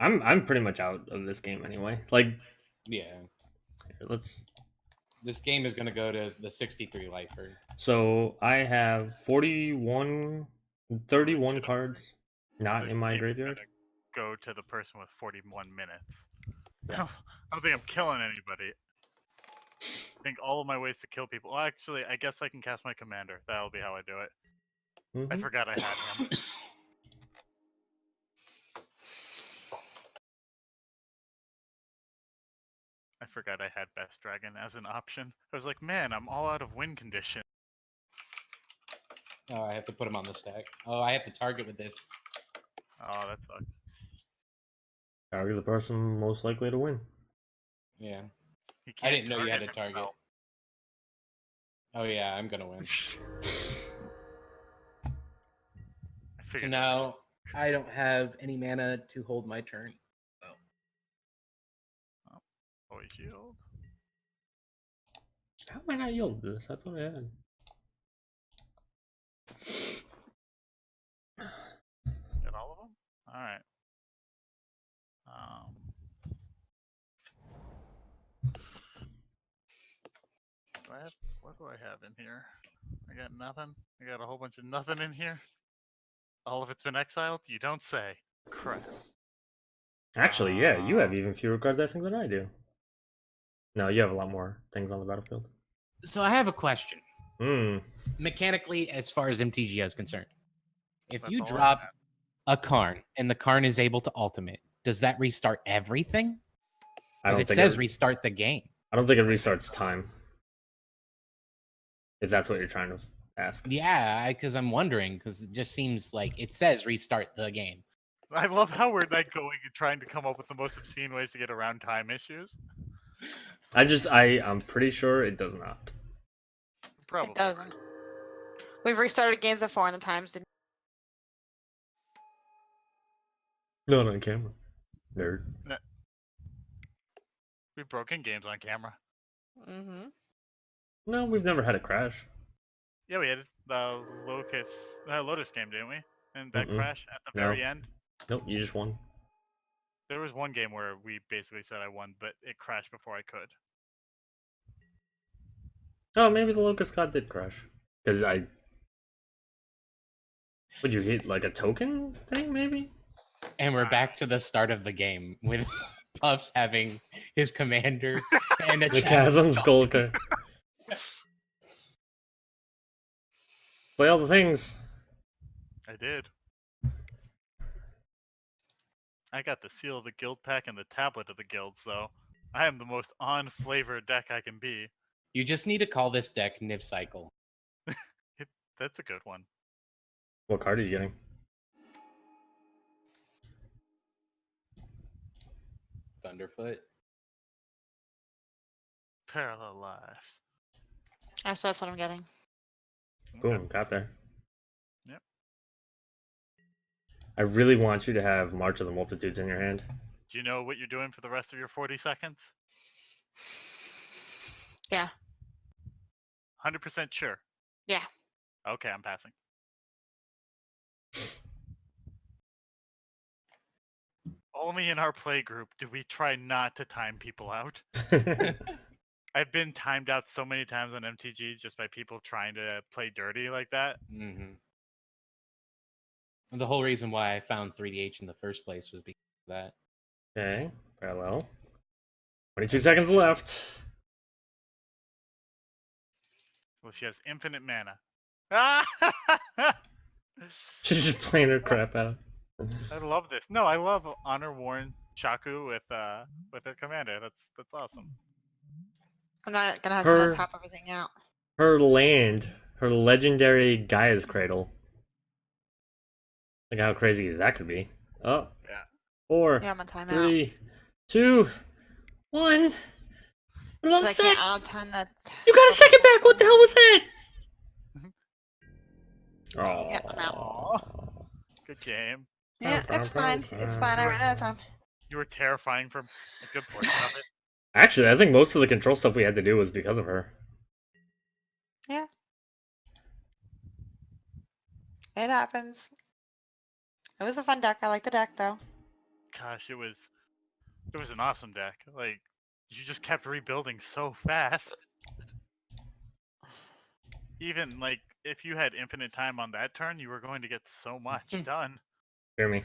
I'm pretty much out of this game anyway. Like, Yeah. let's. This game is going to go to the 63 lifer. So I have 31 cards not The in my game is graveyard. gonna go to the person with 41 minutes. I don't think I'm killing anybody. I think all of my ways to kill people. Well, actually, I guess I can cast my commander. That'll be how I do it. I forgot I had him. I forgot I had Best Dragon as an option. I was like, man, I'm all out of win condition. Oh, I have to put him on the stack. Oh, I have to target with this. Oh, that sucks. Target the person most likely to win. Yeah. He I can't didn't know you had to himself. target. Oh yeah, I'm gonna win. I So figured now I don't have any mana to hold my turn. Oh, yield. How am I not yield this? I thought I had. Get all of them? Alright. What do I have in here? I got nothing. I got a whole bunch of nothing in here. All of it's been exiled? You don't say. Crap. Actually, yeah, you have even fewer cards I think than I do. No, you have a lot more things on the battlefield. So I have a question. Hmm. Mechanically, as far as MTG is concerned, if That's you all I drop have. a Karn and the Karn is able to ultimate, does that restart everything? I Because don't it think says restart the game. I don't think it restarts time. If that's what you're trying to ask. Yeah, because I'm wondering, because it just seems like it says restart the game. I love how we're like going and trying to come up with the most obscene ways to get around time issues. I'm pretty sure it does not. Probably. It doesn't. We've restarted games before and the times didn't. Not on camera. Nerd. We've broken games on camera. Mm-hmm. No, we've never had a crash. Yeah, we had the Lotus game, didn't we? And that Mm-mm. crash at the No. very end. Nope, you just won. There was one game where we basically said I won, but it crashed before I could. Oh, maybe the Locust God did crash. Because I... Would you hit like a token thing, maybe? And we're back to the start of the game with Puffs having his commander and a The chasm. Chasm Skulker. Play all the things. I did. I got the seal of the guild pack and the tablet of the guild, so I am the most on-flavor deck I can be. You just need to call this deck Niv Cycle. That's a good one. What card are you getting? Thunderfoot. Parallel lives. So that's what I'm getting. Boom, got there. Yep. I really want you to have March of the Multitudes in your hand. Do you know what you're doing for the rest of your 40 seconds? Yeah. 100% sure? Yeah. Okay, I'm passing. Only in our play group do we try not to time people out. I've been timed out so many times on MTG just by people trying to play dirty like that. Mm-hmm. The whole reason why I found 3DH in the first place was because of that. Okay, parallel. 22 seconds left. Well, she has infinite mana. Ah! She's just playing her crap out. I love this. No, I love Honor Worn Chaku with a commander. That's awesome. I'm not gonna have Her- to top everything out. Her land, her legendary Gaia's Cradle. Look how crazy that could be. Oh, Yeah. 4, Yeah, I'm gonna time 3, 2, 1. out. Another I sec. can't auto-time that. You got a second back. What the hell was that? Oh. Yep, I'm out. Aw. Good game. Yeah, it's fine. It's fine. I ran out of time. You were terrifying for a good portion of it. Actually, I think most of the control stuff we had to do was because of her. Yeah. It happens. It was a fun deck. I like the deck though. Gosh, it was an awesome deck. Like, you just kept rebuilding so fast. Even like if you had infinite time on that turn, you were going to get so much done. Hear me?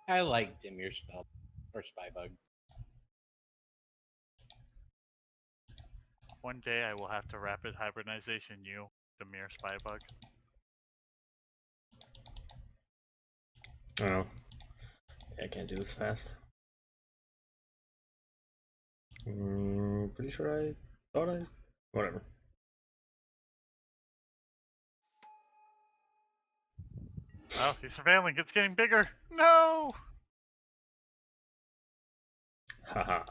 I like Dimir Spell or Spybug. One day I will have to rapid hybridization you, the mere Spybug. Oh. Yeah, I can't do this fast. Pretty sure I thought I... Whatever. Oh, he's surveilling. It's getting bigger. No! Haha.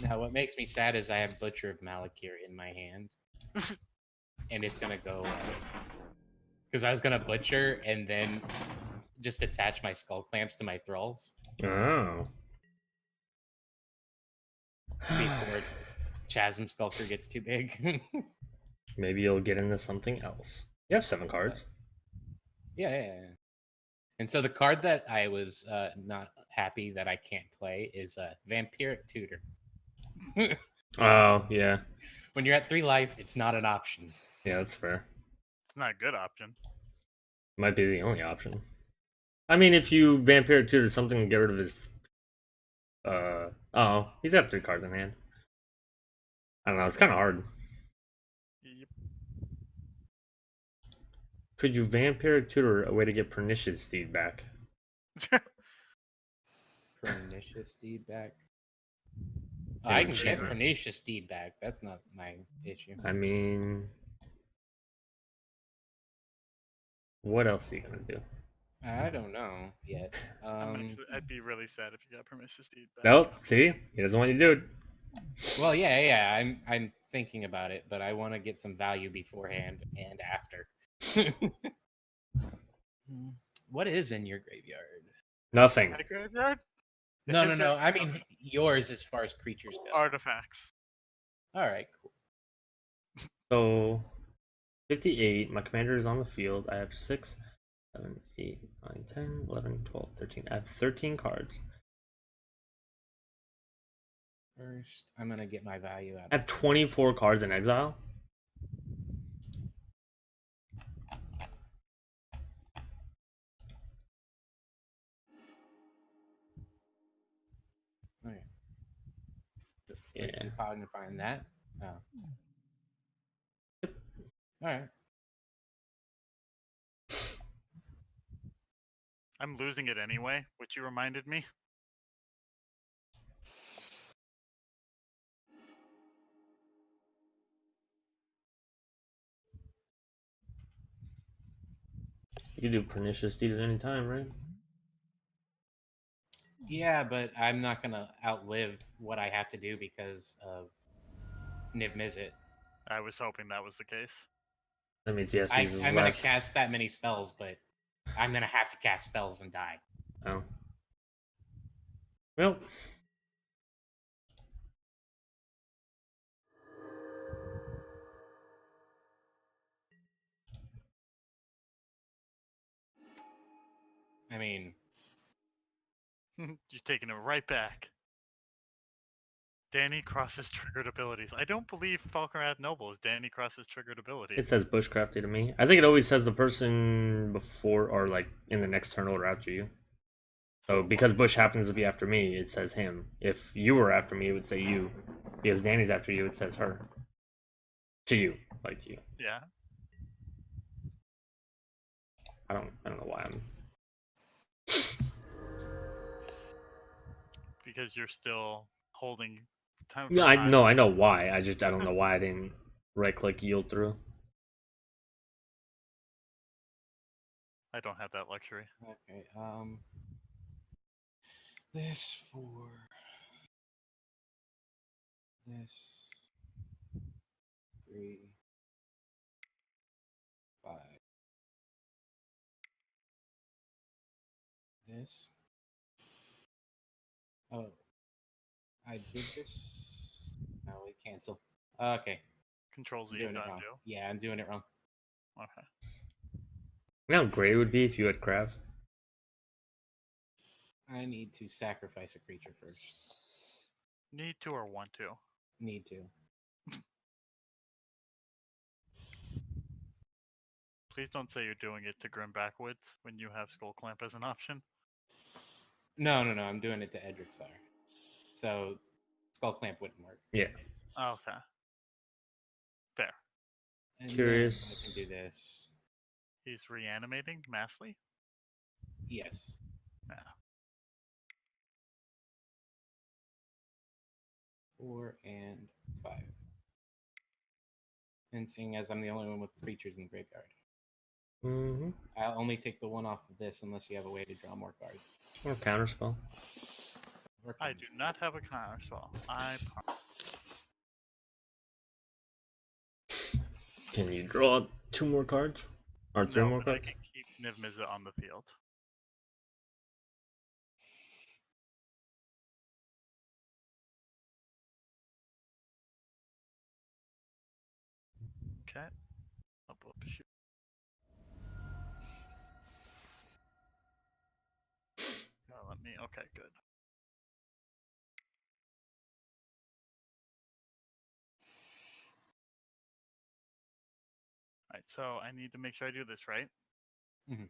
Now, what makes me sad is I have Butcher of Malakir in my hand. And it's gonna go away. Because I was gonna Butcher and then just attach my Skull Clamps to my Thralls Oh. before Chasm Skulker gets too big. Maybe you'll get into something else. You have 7 cards. Yeah. And so the card that I was not happy that I can't play is Vampiric Tutor. Oh, yeah. When you're at 3 life, it's not an option. Yeah, that's fair. It's not a good option. Might be the only option. I mean, if you Vampiric Tutor something to get rid of his... Oh, he's got 3 cards in hand. I don't know, it's kind of hard. Yep. Could you Vampiric Tutor a way to get Pernicious Steed back? Pernicious Steed back. I can get Pernicious Steed back. That's not my issue. I mean... What else are you gonna do? I don't know yet. I'd be really sad if you got permission to eat back. Nope, see? He doesn't want you to do it. Well, yeah. I'm thinking about it, but I want to get some value beforehand and after. What is in your graveyard? Nothing. My graveyard? No, Is no, there no. I mean yours as far as creatures go. artifacts? All right, cool. So 58. My commander is on the field. I have 6, 7, 8, 9, 10, 11, 12, 13. I have 13 cards. First, I'm gonna get my value out. I have 24 cards in exile. Okay. Yeah. I'm cognifying that. Oh. All right. I'm losing it anyway, which you reminded me. You can do Pernicious Deed at any time, right? Yeah, but I'm not gonna outlive what I have to do because of Niv-Mizzet. I was hoping that was the case. That means he has to I'm use his gonna less. cast that many spells, but I'm gonna have to cast spells and die. Oh. Well. I mean, You're taking it right back. Danny Cross's triggered abilities. I don't believe Falconrath Noble is Danny Cross's triggered ability. It says Bushcrafty to me. I think it always says the person before or like in the next turn order after you. So because Bush happens to be after me, it says him. If you were after me, it would say you. Because Danny's after you, it says her. To you, like you. Yeah. I don't know why I'm. Because you're still holding time. No, I know why. I don't know why I didn't right click yield through. I don't have that luxury. okay. This for this 3, 5. This. Oh, I did this. No, we cancel. Okay. Controls I'm that you doing it gotta wrong. do. Yeah, I'm doing it wrong. Okay. You know how great it would be if you had craft? I need to sacrifice a creature first. Need to or want to? Need to. Please don't say you're doing it to Grim Backwoods when you have Skull Clamp as an option. No. I'm doing it to Edrixar. So Skull Clamp wouldn't work. Yeah. Okay. Fair. And Curious. then I can do this. He's reanimating Massly? Yes. Yeah. 4 and 5. And seeing as I'm the only one with creatures in the graveyard, Mm-hmm. I'll only take the one off of this unless you have a way to draw more cards. Or counterspell. Or I do not have a counterspell. Can you draw 2 more cards? Or 3 No, more but I cards? can keep Niv-Mizzet on the field. Okay. Shoot. Oh, let me. Okay, good. Alright, so I need to make sure I do this right. Mhm.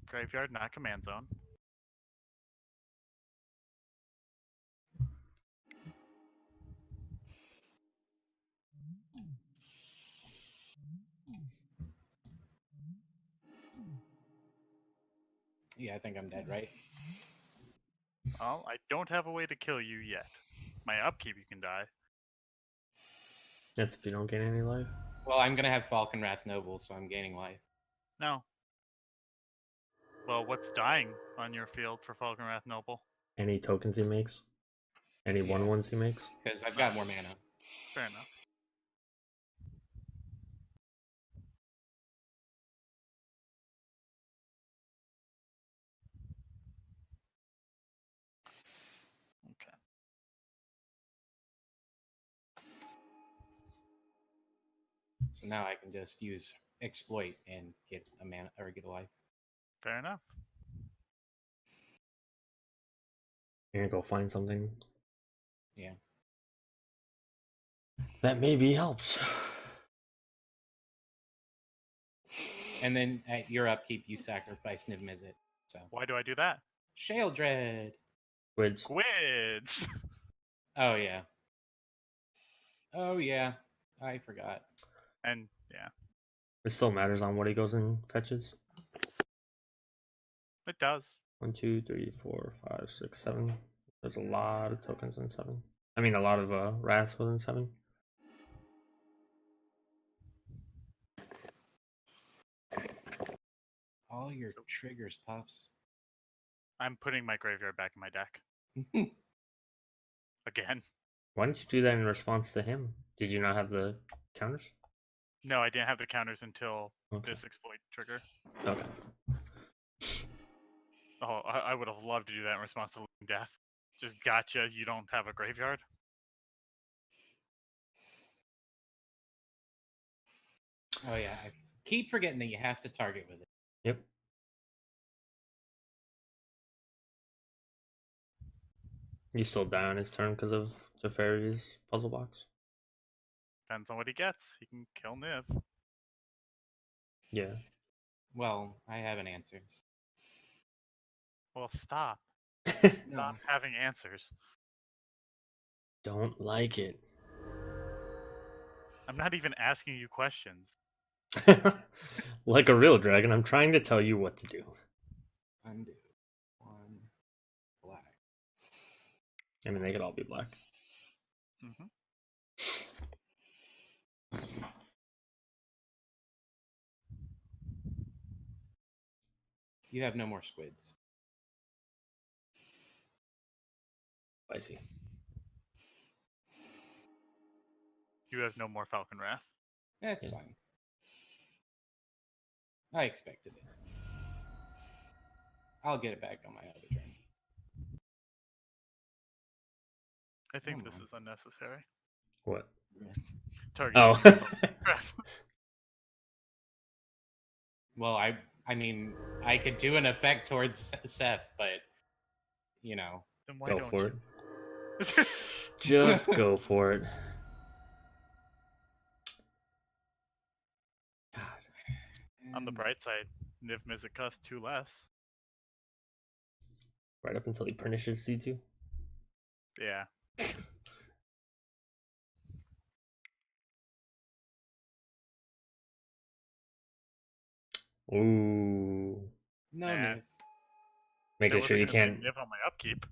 Graveyard, not command zone. Yeah, I think I'm dead, right? Well, I don't have a way to kill you yet. My upkeep, you can die. That's if you don't gain any life. Well, I'm gonna have Falconrath Noble, so I'm gaining life. No. Well, what's dying on your field for Falconrath Noble? Any tokens he makes. Any Yeah. 1/1s he makes. Because I've got more mana. Fair enough. So now I can just use exploit and get a mana or get a life. Fair enough. You're gonna go find something Yeah. that maybe helps. And then at your upkeep, you sacrifice Niv-Mizzet. So Why do I do that? Shale Dread. Quids. Quids. Oh yeah. Oh yeah. I forgot. And yeah, It still matters on what he goes and fetches. it does. 1, 2, 3, 4, 5, 6, 7. There's a lot of tokens in 7. I mean, a lot of wraths within 7. All your triggers, Puffs. I'm putting my graveyard back in my deck again. Why didn't you do that in response to him? Did you not have the counters? No, I didn't have the counters until Okay. this exploit trigger. Okay. Oh, I would have loved to do that in response to Living Death. Just gotcha, you don't have a graveyard. Oh yeah. I keep forgetting that you have to target with it. Yep. He's still down his turn because of Teferi's puzzle box. Depends on what he gets. He can kill Niv. Yeah. Well, I have an answers. Well, stop. No. Stop having answers. Don't like it. I'm not even asking you questions. Like a real dragon, I'm trying to tell you what to do. Undo. 1 black. I mean, they could all be black. hmm You have no more squids. Spicy. You have no more Falcon Wrath. That's Yeah. fine. I expected it. I'll get it back on my other turn. I think Come this on. is unnecessary. What? Target. Oh. Well, I mean, I could do an effect towards Seth, but you know, Then why Go don't for you? it. Just go for it. God. On the bright side, Niv-Mizzet costs 2 less. Right up until he punishes C2. Yeah. Ooh. no Nah. Niv. Making There sure you wasn't gonna be can't. a Niv on my upkeep.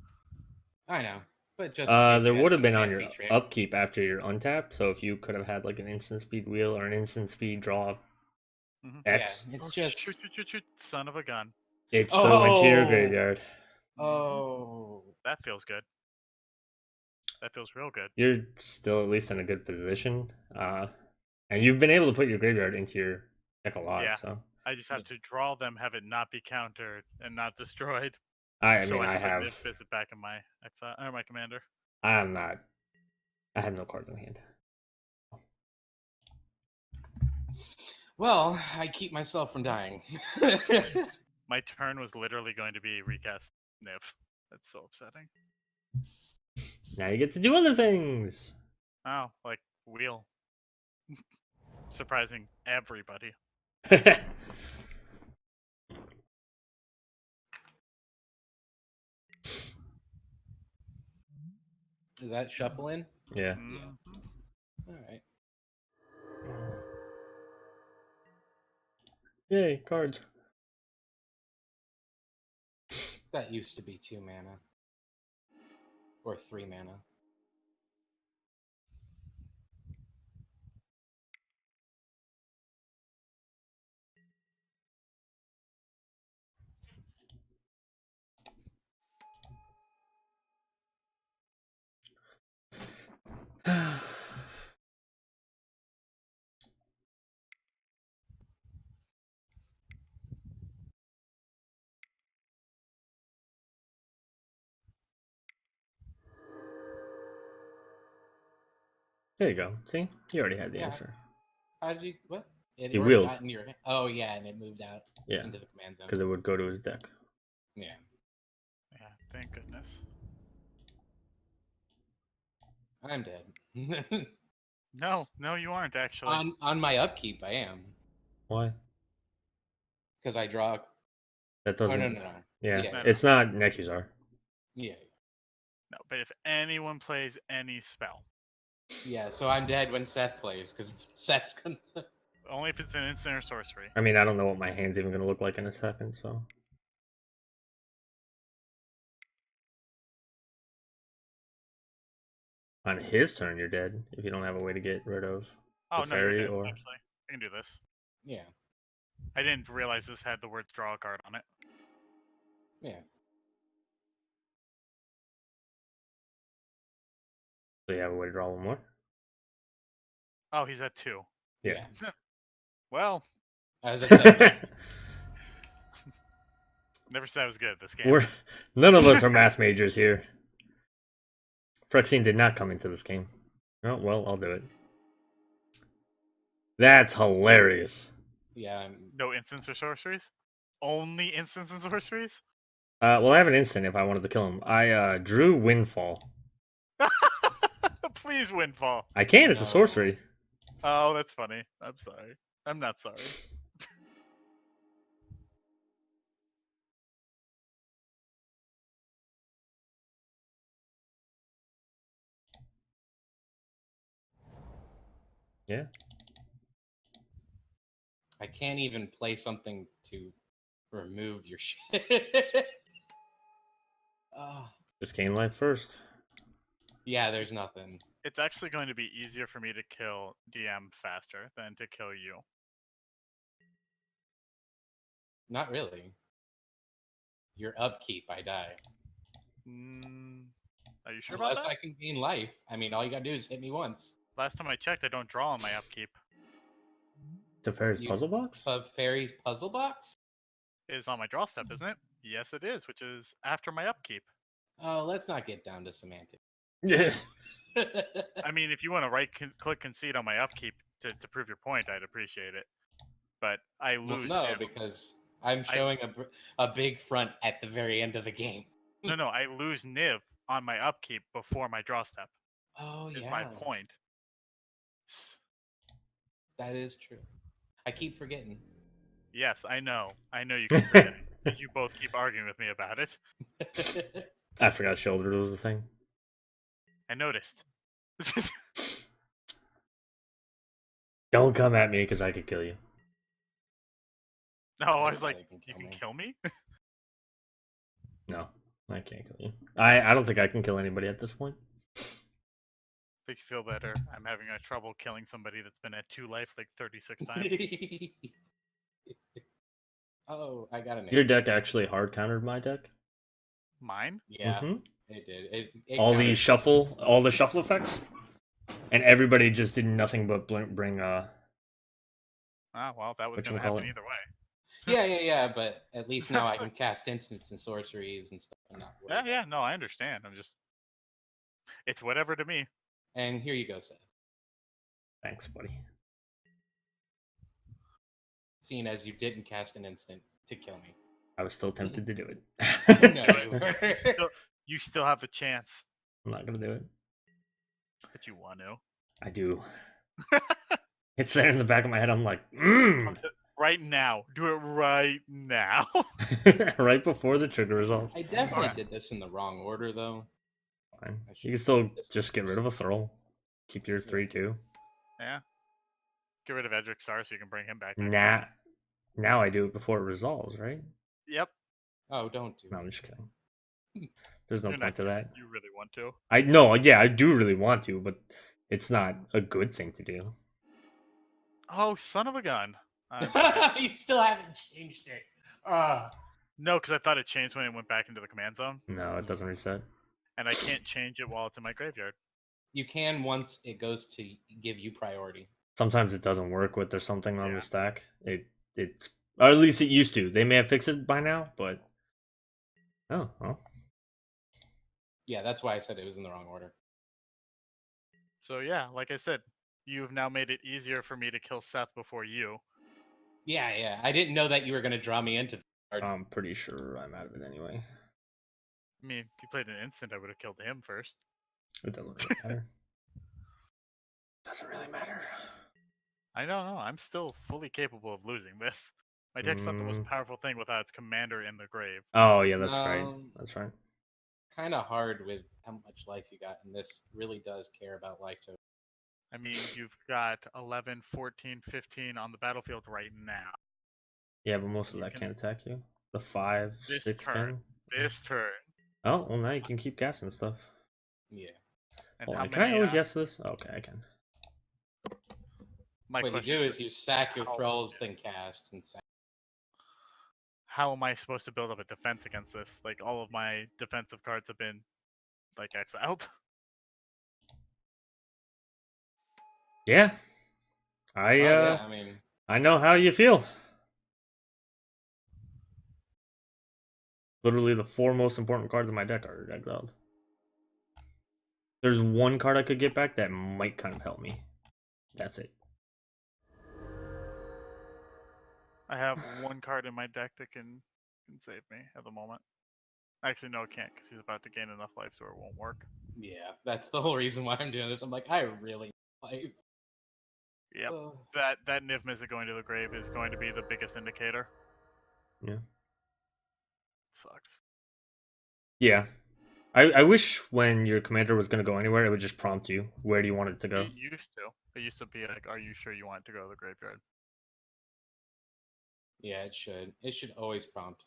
I know, but just in case There you had would have some been on your fancy trick. upkeep after your untap, so if you could have had like an instant speed wheel or an instant speed draw Mhm. X, Yeah, it's Oh, just. shoot, son of a gun. it still went to your Oh! graveyard. Oh, That feels good. That feels real good. You're still at least in a good position. And you've been able to put your graveyard into your deck a lot, Yeah. so. I just have to draw them, have it not be countered and not destroyed. I so mean, I I can put have. Niv-Mizzet back in my exile or my commander. I'm not. I have no cards in hand. well, I keep myself from dying. My turn was literally going to be recast Niv. That's so upsetting. Now you get to do other things. Oh, like wheel. Surprising everybody. Is that shuffling? Yeah. Mhm. All right. Yay, cards. That used to be 2 mana. Or 3 mana. There you go. See? You already had the Yeah. answer. How did you what? He or wheeled. got in your, oh yeah, and it moved out Yeah, into the command zone. because it would go to his deck. Yeah. Yeah, thank goodness. I'm dead. No, you aren't actually. on my upkeep, I am. Why? Because I draw. That Oh doesn't. no. Yeah, No, no. it's not Nekuzar. Yeah. No, but if anyone plays any spell, Yeah. So I'm dead when Seth plays because Seth's gonna. only if it's an instant or sorcery. I mean, I don't know what my hand's even gonna look like in a second, so. On his turn, you're dead if you don't have a way to get rid of Oh the no, you're fairy dead. or. Actually, I can do this. Yeah. I didn't realize this had the words draw a card on it. Yeah. So you have a way to draw one more. Oh, he's at 2. Yeah. Well, As I said, never said I was good at this game. We're none of us are math majors here. Frexine did not come into this game. Oh well, I'll do it. That's hilarious. yeah. No instants or sorceries? Only instants and sorceries? Well, I have an instant if I wanted to kill him. I drew Windfall. Please, Windfall. I can. It's a No. sorcery. Oh, that's funny. I'm sorry. I'm not sorry. Yeah. I can't even play something to remove your shit. Just gain life first. Yeah, there's nothing. It's actually going to be easier for me to kill DM faster than to kill you. Not really. Your upkeep, I die. Are you sure about Unless that? I can gain life. I mean, all you gotta do is hit me once. Last time I checked, I don't draw on my upkeep. The Fairy's You- Puzzle Box? Of Fairy's puzzle box? It is on my draw step, isn't it? Yes, it is, which is after my upkeep. Oh, let's not get down to semantics. Yeah. I mean, if you want to click concede on my upkeep to prove your point, I'd appreciate it. But I Well, lose. no, Niv. because I'm showing a big front at the very end of the game. No, I lose Niv on my upkeep before my draw step. Oh, Is yeah. my point. That is true. I keep forgetting. Yes, I know. I know you keep forgetting. You both keep arguing with me about it. I forgot shoulder was the thing. I noticed. Don't come at me because I could kill you. No, I was like, Nobody you kill can me. kill me? No, I can't kill you. I don't think I can kill anybody at this point. Makes you feel better. I'm having a trouble killing somebody that's been at 2 life like 36 times. Oh, I got an Your answer. deck actually hard countered my deck. Mine? Yeah, Mhm. it did. It All counted. the shuffle effects, and everybody just did nothing but bring Ah, well, that was What going you to call happen it? either way. Yeah, but at least now I can cast instants and sorceries and stuff. And not worry about Yeah, no, I understand. It's whatever to me. it. And here you go, Seth. Thanks, buddy. Seeing as you didn't cast an instant to kill me. I was still tempted to do it. No, you were. You still have a chance, I'm not gonna do it. but you want to. I do. It's there in the back of my head. I'm like, Right now. Do it right now. right before the trigger resolve. I definitely did this in the wrong order, though. Fine. I You can should- still just get rid of a Thrall. Keep your 3/2. Yeah. Get rid of Edric Star so you can bring him back. Now I do it before it resolves, right? Yep. Oh, don't do No, it. I'm just kidding. There's no You're point not to that. You really want to. I do really want to, but it's not a good thing to do. Oh, son of a gun. You still haven't changed it. No, because I thought it changed when it went back into the command zone, No, it doesn't reset. and I can't change it while it's in my graveyard. You can once it goes to give you priority. Sometimes it doesn't work with there's something on Yeah. the stack. Or at least it used to. They may have fixed it by now, but oh well. Yeah, that's why I said it was in the wrong order. So yeah, like I said, you've now made it easier for me to kill Seth before you. Yeah. I didn't know that you were gonna draw me into the cards. I'm pretty sure I'm out of it anyway. I mean, if you played an instant, I would have killed him first. It doesn't really matter. Doesn't really matter. I don't know. I'm still fully capable of losing this. My deck's not the most powerful thing without its commander in the grave. Oh yeah, that's right. That's right. Kind of hard with how much life you got, and this really does care about life total. I mean, you've got 11, 14, 15 on the battlefield right now. Yeah, but most of that can't attack you. The 5, This 6, turn. 10. This turn. Oh, well now you can keep gassing stuff. Yeah. And Hold how on, many? can I always guess this? Okay, I can. My What you question do is you stack your how- thralls, then cast and sack. How am I supposed to build up a defense against this? Like, all of my defensive cards have been, like, exiled. Yeah. Yeah, I mean, I know how you feel. Literally the 4 most important cards in my deck are exiled. There's one card I could get back that might kind of help me. That's it. I have one card in my deck that can save me at the moment. Actually, no, it can't, because he's about to gain enough life so it won't work. yeah, that's the whole reason why I'm doing this. I'm like, I really life. Yep. Ugh. That Niv-Mizzet going to the grave is going to be the biggest indicator. Yeah. Sucks. Yeah. I wish when your commander was going to go anywhere, it would just prompt you. Where do you want it to go? It used to. It used to be like, are you sure you want it to go to the graveyard? Yeah, it should. It should always prompt.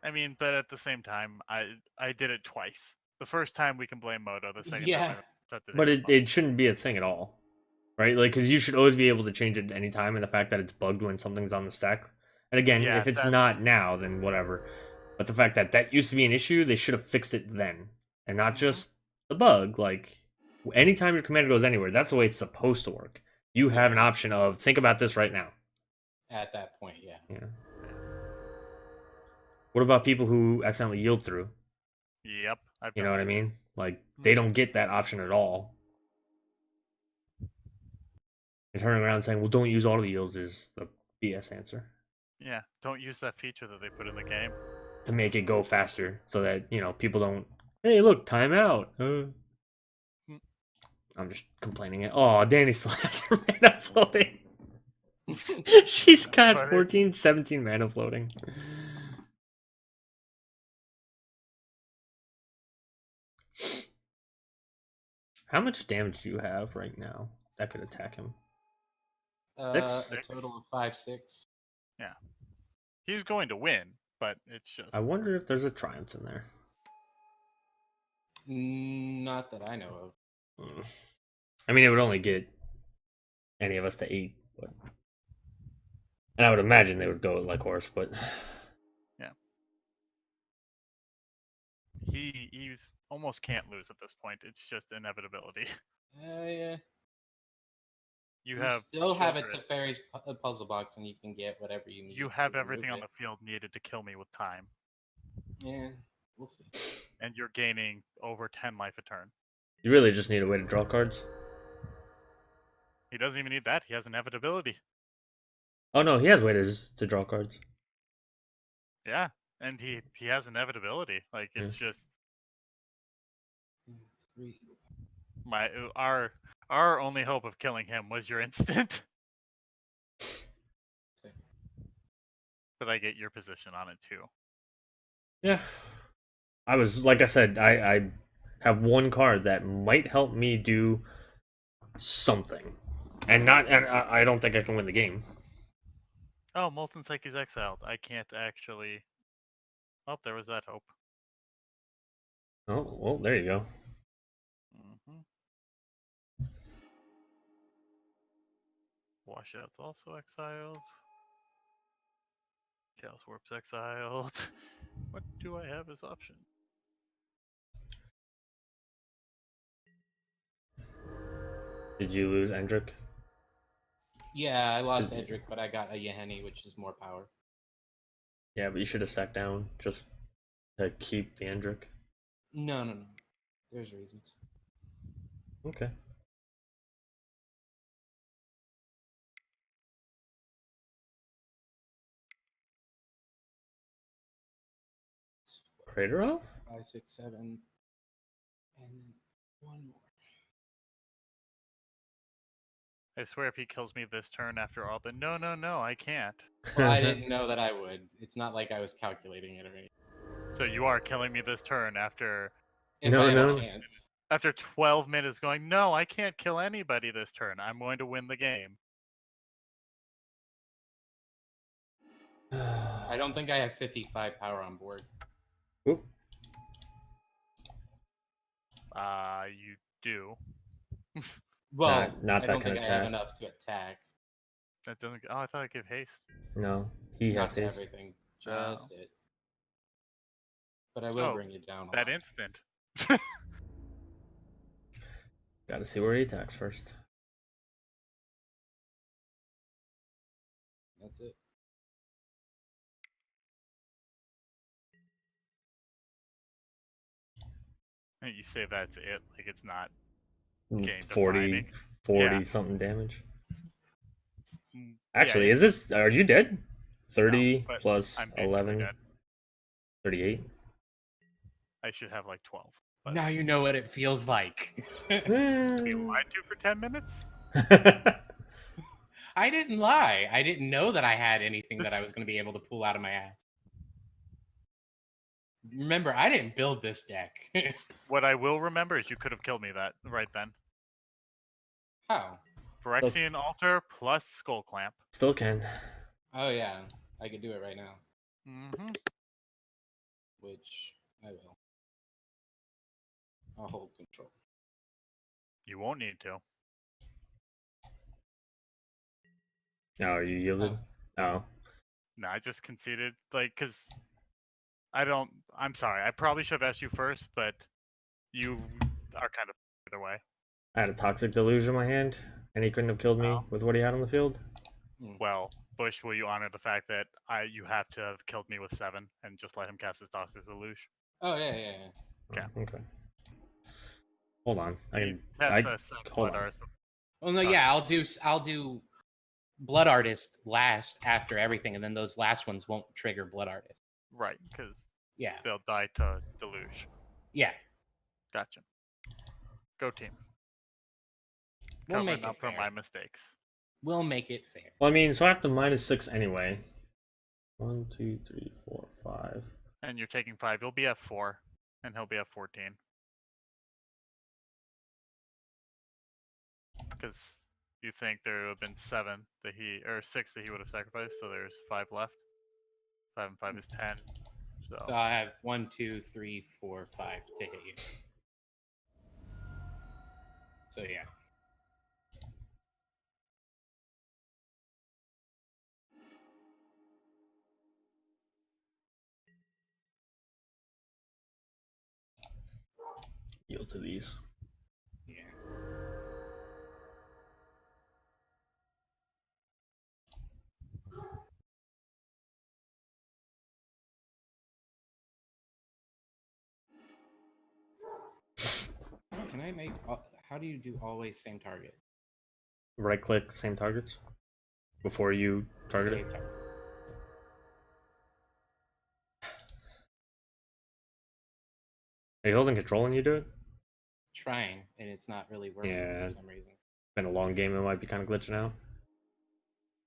I mean, but at the same time, I did it twice. The first time we can blame Moto. The second Yeah. time I set But it shouldn't be a thing at all. Right? Like, because you should always be able to change it at any time, and the fact that it's bugged when something's on the stack. And again, Yeah, if it's that's- not now, then whatever. But the fact that that used to be an issue, they should have fixed it then. And not just the bug. Like, anytime your commander goes anywhere, that's the way it's supposed to work. You have an option of, think about this right now. At that point, yeah. Yeah. What about people who accidentally yield through? Yep. You know what I mean? Like, they don't get that option at all. And turning around and saying, well, don't use auto yields is the BS answer. Yeah, don't use that feature that they put in the game. To make it go faster so that, people don't, hey, look, timeout. I'm just complaining it. Oh, Danny still has her mana floating. She's got 14, 17 mana floating. How much damage do you have right now that could attack him? A Six. total of 5-6. Yeah. He's going to win, but it's just. I wonder if there's a triumph in there. Not that I know of. I mean, it would only get any of us to 8, but... And I would imagine they would go like horse, but... Yeah. He's almost can't lose at this point. It's just inevitability. Yeah. You still have a children. Teferi's puzzle box, and you can get whatever you need. You have to everything on remove the field needed to kill me with time. it. Yeah, we'll see. And you're gaining over 10 life a turn. You really just need a way to draw cards. He doesn't even need that. He has inevitability. Oh no, he has ways to draw cards. Yeah, and he has inevitability. Like, it's just 3. our only hope of killing him was your instant. But I get your position on it too. Yeah. I was, like I said, I have one card that might help me do something. And I don't think I can win the game. Oh, Molten Psyche's exiled. I can't actually... Oh, there was that hope. Oh, well, there you go. Washout's also exiled. Chaos Warp's exiled. What do I have as option? Did you lose Endrick? Yeah, I lost Edric, but I got a Yeheni, which is more power. Yeah, but you should have sat down just to keep the Endrick. No. There's reasons. Okay. Praetor off? 5, 6, 7, and then one more. I swear if he kills me this turn after all the no, I can't. Well, I didn't know that I would. It's not like I was calculating it or anything. So you are killing me this turn after If No, I have no. a chance. 12 minutes going, no, I can't kill anybody this turn. I'm going to win the game. I don't think I have 55 power on board. Oop. You do. Well, not I that don't kind think of I have attack. enough to attack. That doesn't. Oh, I thought I gave haste. No, he Not has to haste. everything. Oh. Just it. But I will So, bring you down a that lot. instant. Gotta see where he attacks first. That's it. You say that's it, like it's not game 40 defining. 40 Yeah. something damage. Mm, Actually, yeah, is this, are you dead? 30 but plus I'm basically 11, dead. 38. I should have like 12. But Now you know what it feels like. be lied to for 10 minutes? I didn't lie. I didn't know that I had anything that I was going to be able to pull out of my ass. Remember, I didn't build this deck. What I will remember is you could have killed me that right then. How? Phyrexian Altar plus Skull Clamp. Still can. Oh, yeah. I could do it right now. Mm-hmm. Which I will. I'll hold control. You won't need to. No, are you yielded? Oh. No, I just conceded, like, because I'm sorry. I probably should have asked you first, but you are kind of either way. I had a Toxic Deluge in my hand, and he couldn't have killed me Oh. with what he had on the field. Well, Bush, will you honor the fact that you have to have killed me with 7 and just let him cast his Toxic Deluge? Oh, yeah. Okay. Oh, okay. Hold on. That's a 7 hold Blood on. Artist. Well, no, yeah, I'll do Blood Artist last after everything, and then those last ones won't trigger Blood Artist. Right, because Yeah. they'll die to Deluge. Yeah. Gotcha. Go team. We'll make Covering it up for fair. my mistakes. We'll make it fair. Well, I mean, so I have to -6 anyway. 1, 2, 3, 4, 5. And you're taking 5. You'll be at 4, and he'll be at 14. Because you think there would have been 7 that he, or 6 that he would have sacrificed, so there's 5 left. 5 and 5 is 10. So I have 1, 2, 3, 4, 5 to hit you. So yeah. Yield to these. Yeah. Can I make? How do you do always same target? Right click, same targets. Before you target Save it. target. Are you holding control when you do it? Trying, and it's not really working Yeah. for some reason. Been a long game, it might be kind of glitching out.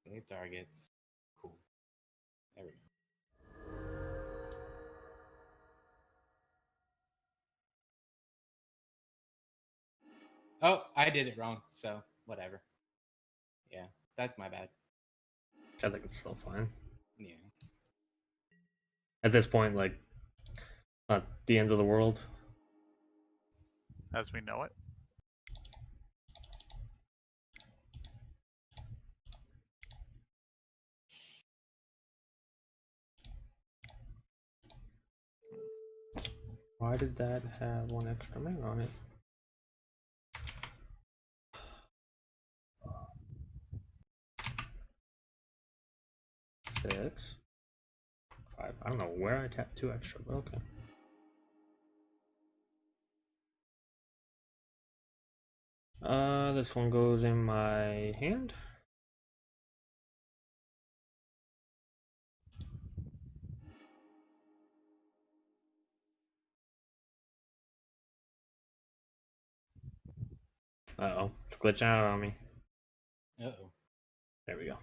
Save targets. Cool. There we go. Oh, I did it wrong, so whatever. Yeah, that's my bad. I think it's still fine. Yeah. At this point, like, not the end of the world. As we know it. Why did that have 1 extra man on it? Six. 5. I don't know where I tapped 2 extra, but okay. This one goes in my hand. Uh-oh, it's glitching out on me. Uh-oh. There we go.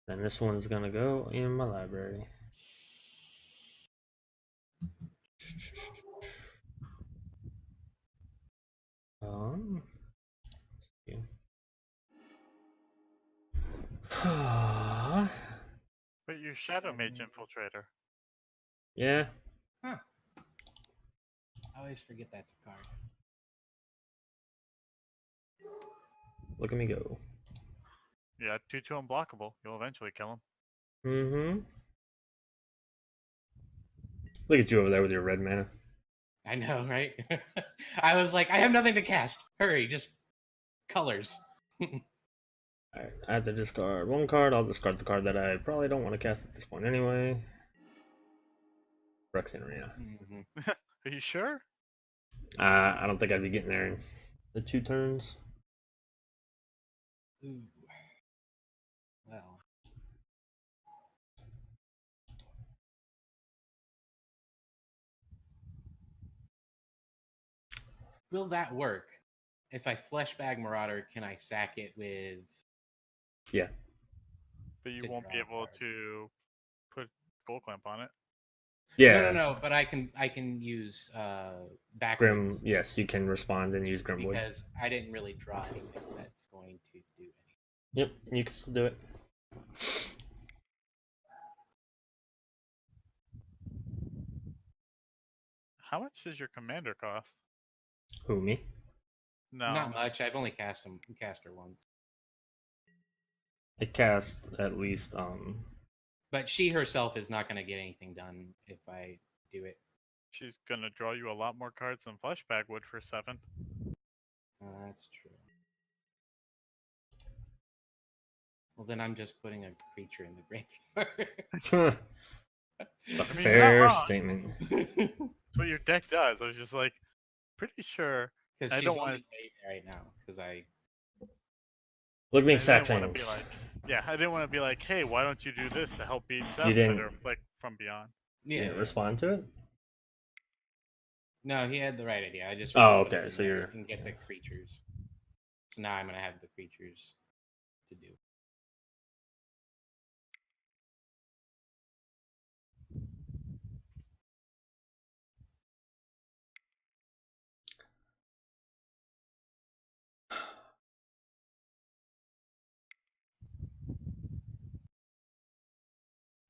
Then this one's gonna go in my library. Yeah. But you're Shadow Mage Infiltrator. Yeah. Huh. I always forget that's a card. Look at me go. Yeah, 2/2 unblockable. You'll eventually kill him. Mm-hmm. Look at you over there with your red mana. I know, right? I was like, I have nothing to cast. Hurry, just colors. Alright, I have to discard one card. I'll discard the card that I probably don't want to cast at this point anyway. Phyrexian Arena. Mm-hmm. Are you sure? I don't think I'd be getting there in the 2 turns. Ooh. Well. Will that work? If I Fleshbag Marauder, can I sack it with... Yeah. But you To won't be draw a able card. to put Gold Clamp on it. Yeah. No, but I can use Grim, backwards yes, you can respond and use Grimwood. because I didn't really draw anything that's going to do anything. Yep, you can still do it. How much does your commander cost? Who, me? No. Not much. I've only cast her once. It casts at least But she herself is not going to get anything done if I do it. She's gonna draw you a lot more cards than Fleshbag would for 7. That's true. Well, then I'm just putting a creature in the graveyard. a you're not fair wrong. statement. That's what your deck does. I was just like, pretty sure. Because I she's don't only want late right now. Because I... Look at me I sack didn't want to things. be like, yeah, I didn't want to be like, hey, why don't you do this to help beat Seth didn't- better, like from beyond? You Yeah. didn't respond to it? No, he had the right idea. I just Oh, put it okay, in so there you're- and get the creatures. So now I'm gonna have the creatures to do.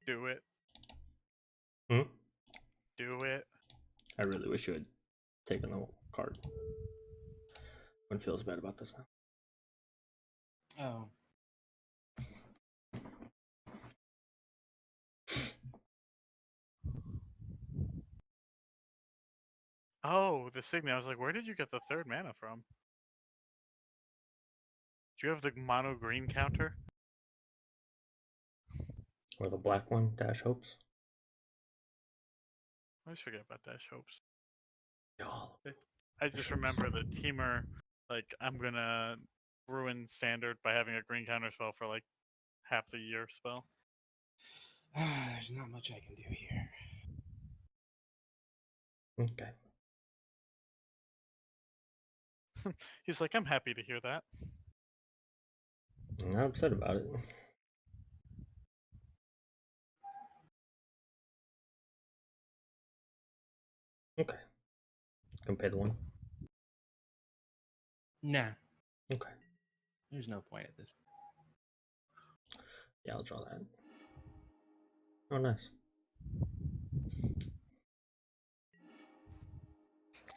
Do it. Hmm? Do it. I really wish you had taken the card. One feels bad about this now. Oh. Oh, the Signy. I was like, where did you get the 3rd mana from? Do you have the mono green counter? Or the black one, Dash Hopes. I always forget about Dash Hopes. Oh, I just remember the teamer, like, I'm gonna ruin Standard by having a green counter spell for like half the year spell. There's not much I can do here. okay. He's like, I'm happy to hear that. I'm not upset about it. Okay. Gonna pay the 1. Nah. Okay. There's no point at this point. Yeah, I'll draw that. Oh, nice.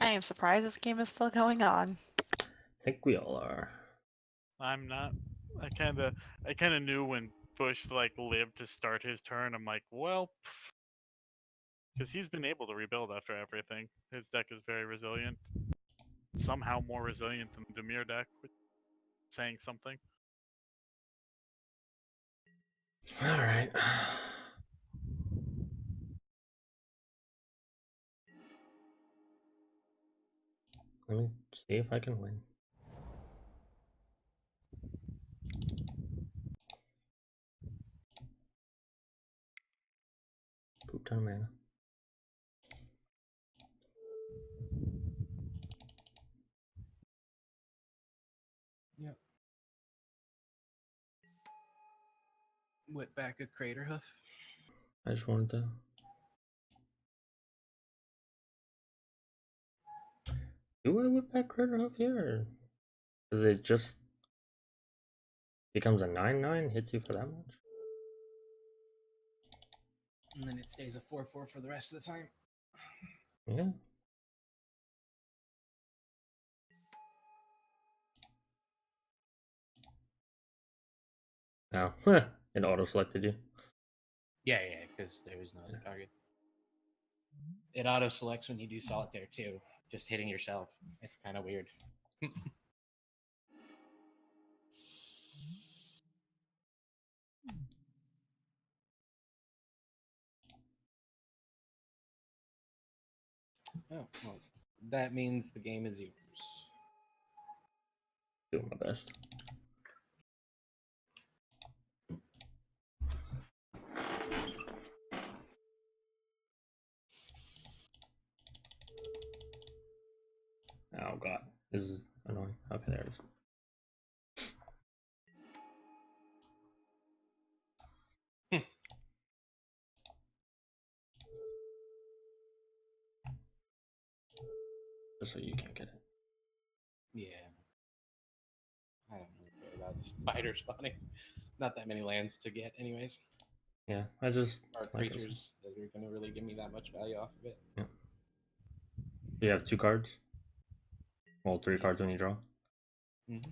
I am surprised this game is still going on. I think we all are. I'm not. I kind of knew when Bush like lived to start his turn. I'm like, well, because he's been able to rebuild after everything. His deck is very resilient. Somehow more resilient than the Demir deck, which saying something. All right. Let me see if I can win. ton of mana. Yep. Whip back a crater hoof. I just wanted to. Do I whip back Crater Hoof here? Does it just becomes a 9/9, hits you for that much? And then it stays a 4/4 for the rest of the time. Yeah. No, it auto selected you. Yeah, because there's no other targets. It auto selects when you do solitaire too. Just hitting yourself. It's kind of weird. Oh, well, that means the game is yours. Doing my best. Oh god, this is annoying. Okay, there it is. Just so you can't get it. Yeah. I don't really care about spider spawning. Not that many lands to get, anyways. Yeah, I just Or like creatures that are going to really give me that much value off of it. Yeah. You have 2 cards. Well, 3 cards when you draw. Mm-hmm.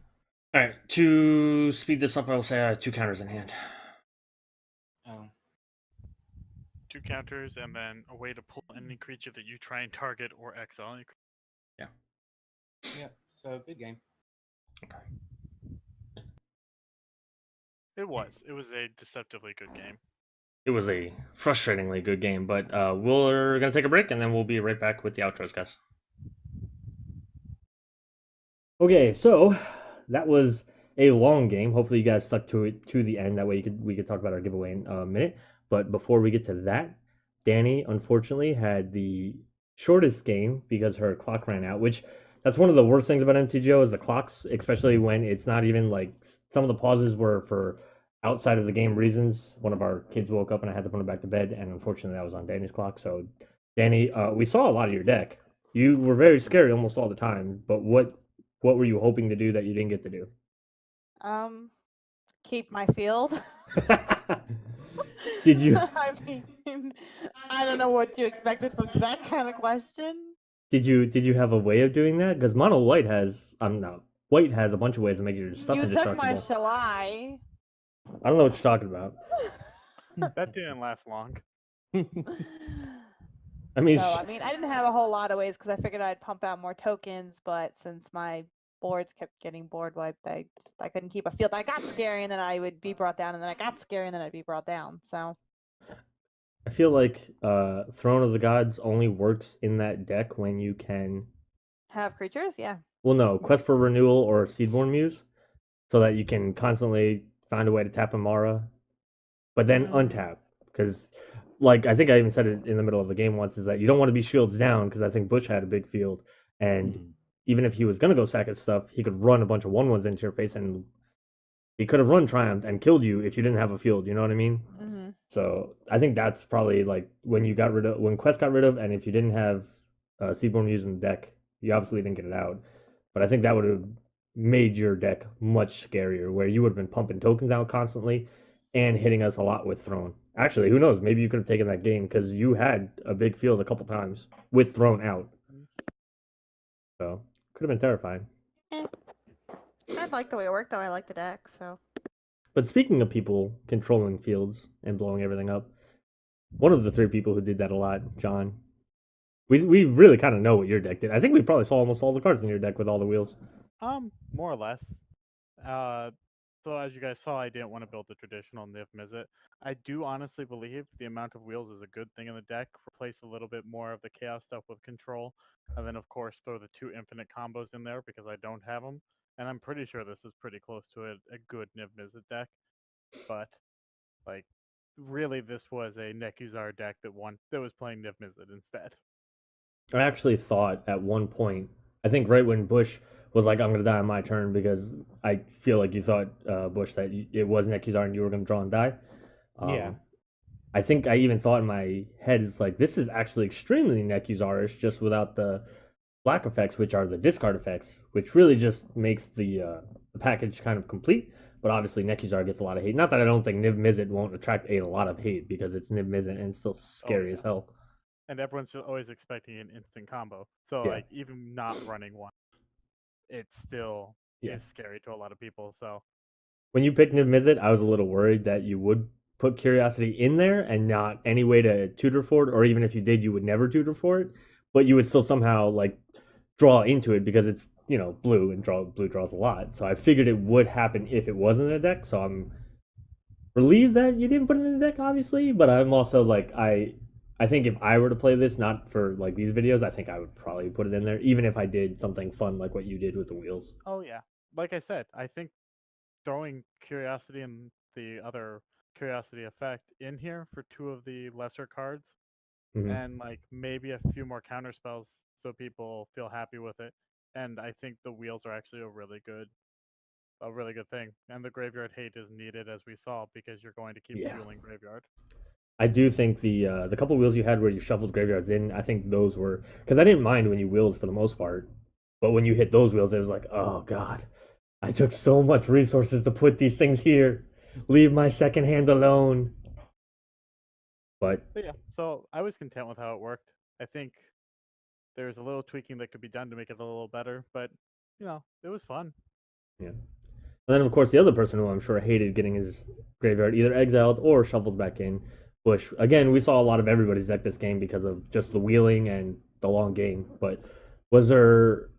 All right, to speed this up, I'll say I have 2 counters in hand. Oh. 2 counters, and then a way to pull any creature that you try and target or exile. Yeah. Yeah, so good game. Okay. It was a deceptively good game. It was a frustratingly good game, but we're gonna take a break and then we'll be right back with the outros, guys. Okay, so that was a long game. Hopefully, you guys stuck to it to the end. That way, we could talk about our giveaway in a minute. But before we get to that, Danny unfortunately had the shortest game because her clock ran out. Which that's one of the worst things about MTGO is the clocks, especially when it's not even like some of the pauses were for outside of the game reasons. One of our kids woke up and I had to put him back to bed, and unfortunately, that was on Danny's clock. So, Danny, we saw a lot of your deck. You were very scary almost all the time. But what were you hoping to do that you didn't get to do? Keep my field. Did you I mean, I don't know what you expected from that kind of question. did you have a way of doing that? Because mono white has no white has a bunch of ways to make your stuff You took my indestructible. Shalai. I don't know what you're talking about. That didn't last long. I mean, So, I didn't have a whole lot of ways because I figured I'd pump out more tokens, but since my boards kept getting board wiped, I couldn't keep a field. I got scary and then I would be brought down, and then I got scary and then I'd be brought down. So I feel like Throne of the Gods only works in that deck when you can. have creatures, yeah. Well, no, Quest for Renewal or Seedborn Muse, so that you can constantly find a way to tap Emmara, but then untap. Because, like, I think I even said it in the middle of the game once, is that you don't want to be shields down, because I think Bush had a big field, and even if he was going to go sack his stuff, he could run a bunch of 1/1s into your face, and he could have run Triumph and killed you if you didn't have a field, you know what I mean? Mm-hmm. So I think that's probably like when Quest got rid of, and if you didn't have Seaborn Muse in the deck, you obviously didn't get it out. But I think that would have made your deck much scarier, where you would have been pumping tokens out constantly and hitting us a lot with Throne. Actually, who knows? Maybe you could have taken that game because you had a big field a couple times with Throne out. So could have been terrifying. I like the way it worked, though. I like the deck, so. But speaking of people controlling fields and blowing everything up, one of the 3 people who did that a lot, John. We really kind of know what your deck did. I think we probably saw almost all the cards in your deck with all the wheels. More or less. So as you guys saw, I didn't want to build the traditional Niv-Mizzet. I do honestly believe the amount of wheels is a good thing in the deck. Replace a little bit more of the chaos stuff with control, and then of course throw the 2 infinite combos in there because I don't have them. And I'm pretty sure this is pretty close to a good Niv-Mizzet deck. But like really this was a Nekuzar deck that was playing Niv-Mizzet instead. I actually thought at one point, I think right when Bush was like, "I'm gonna die on my turn," because I feel like you thought Bush that it was Nekuzar and you were gonna draw and die. Yeah. I think I even thought in my head, it's like this is actually extremely Nekuzarish, just without the black effects, which are the discard effects, which really just makes the package kind of complete. But obviously, Nekuzar gets a lot of hate. Not that I don't think Niv-Mizzet won't attract a lot of hate, because it's Niv-Mizzet and it's still scary as hell. And everyone's always expecting an instant combo. So Yeah. like even not running one, it still Yeah. is scary to a lot of people. So When you picked Niv-Mizzet, I was a little worried that you would put Curiosity in there and not any way to tutor for it, or even if you did, you would never tutor for it, but you would still somehow like draw into it because it's, you know, blue and blue draws a lot. So I figured it would happen if it wasn't a deck. So I'm relieved that you didn't put it in the deck, obviously, but I'm also like I think if I were to play this, not for like these videos, I think I would probably put it in there, even if I did something fun like what you did with the wheels. oh yeah, like I said, I think throwing Curiosity and the other Curiosity effect in here for two of the lesser cards, Mhm. and like maybe a few more counter spells so people feel happy with it. And I think the wheels are actually a really good thing. And the graveyard hate is needed, as we saw, because you're going to keep Yeah. fueling graveyard. I do think the couple wheels you had where you shuffled graveyards in, I think those were, because I didn't mind when you wheeled for the most part, but when you hit those wheels, it was like, oh god, I took so much resources to put these things here. Leave my second hand alone. But yeah, so I was content with how it worked. I think there's a little tweaking that could be done to make it a little better, but it was fun. yeah. And then of course the other person who I'm sure hated getting his graveyard either exiled or shuffled back in, Bush. Again, we saw a lot of everybody's deck this game because of just the wheeling and the long game. But was there?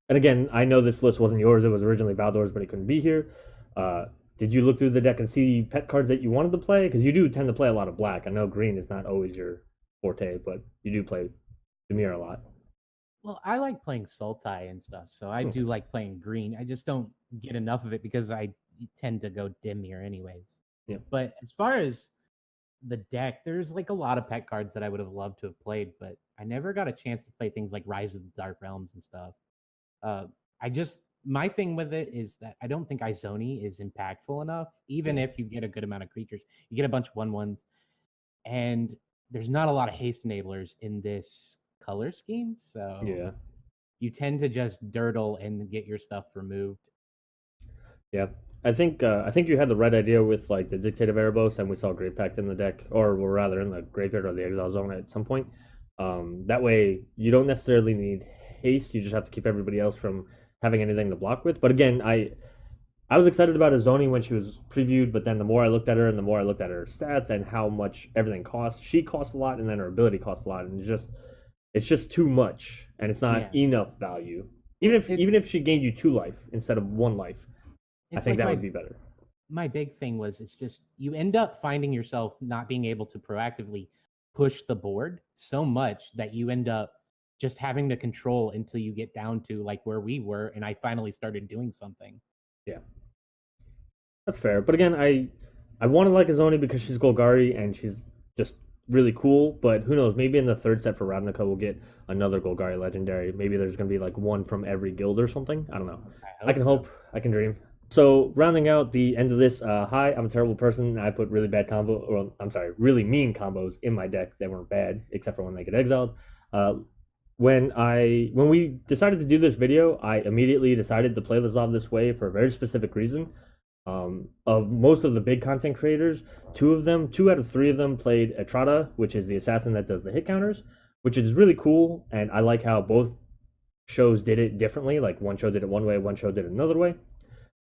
And again, I know this list wasn't yours; it was originally Valdor's, but he couldn't be here. Did you look through the deck and see pet cards that you wanted to play? Because you do tend to play a lot of black. I know green is not always your forte, but you do play Dimir a lot. Well, I like playing Sultai and stuff, so I do like playing green. I just don't get enough of it because I tend to go Dimir anyways. Yeah. But as far as the deck, there's like a lot of pet cards that I would have loved to have played, but I never got a chance to play things like Rise of the Dark Realms and stuff. My thing with it is that I don't think Izoni is impactful enough, even if you get a good amount of creatures. You get a bunch of 1/1s, and there's not a lot of haste enablers in this color scheme, so Yeah. you tend to just dirtle and get your stuff removed. Yeah, I think you had the right idea with like the Dictative Erebos, and we saw Grave Pact in the deck, or rather in the graveyard or the Exile Zone at some point. That way, you don't necessarily need haste. You just have to keep everybody else from having anything to block with. But again, I was excited about Izoni when she was previewed, but then the more I looked at her and the more I looked at her stats and how much everything costs, she costs a lot, and then her ability costs a lot, and it's just too much, and it's not enough value. Even if she gained you 2 life instead of 1 life. I think that would be better. My big thing was it's just you end up finding yourself not being able to proactively push the board so much that you end up just having to control until you get down to like where we were, and I finally started doing something. Yeah, that's fair. But again, I want to like Izoni because she's Golgari and she's just really cool. But who knows? Maybe in the third set for Ravnica we'll get another Golgari legendary. Maybe there's gonna be like one from every guild or something. I don't know. I can hope. I can dream. So rounding out the end of this, hi, I'm a terrible person. I put really bad really mean combos in my deck that weren't bad, except for when they get exiled. When we decided to do this video, I immediately decided to play Lazav this way for a very specific reason. Of most of the big content creators, 2 out of 3 of them played Etrata, which is the assassin that does the hit counters, which is really cool, and I like how both shows did it differently. Like one show did it one way, one show did it another way.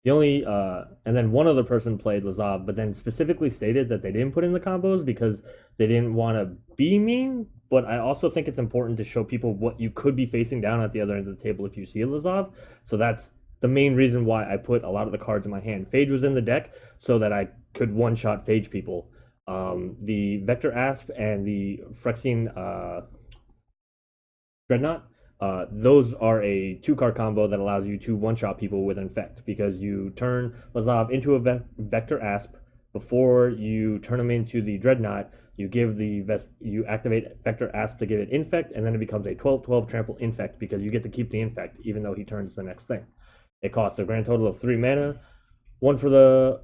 The only and then one other person played Lazav, but then specifically stated that they didn't put in the combos because they didn't want to be mean. But I also think it's important to show people what you could be facing down at the other end of the table if you see a Lazav. So that's the main reason why I put a lot of the cards in my hand. Phage was in the deck so that I could one-shot Phage people. The Vector Asp and the Phyrexian Dreadnought, those are a 2-card combo that allows you to one-shot people with Infect, because you turn Lazav into a Vector Asp, before you turn him into the Dreadnought, you activate Vector Asp to give it Infect, and then it becomes a 12/12 trample Infect because you get to keep the Infect even though he turns the next thing. It costs a grand total of 3 mana, 1 for the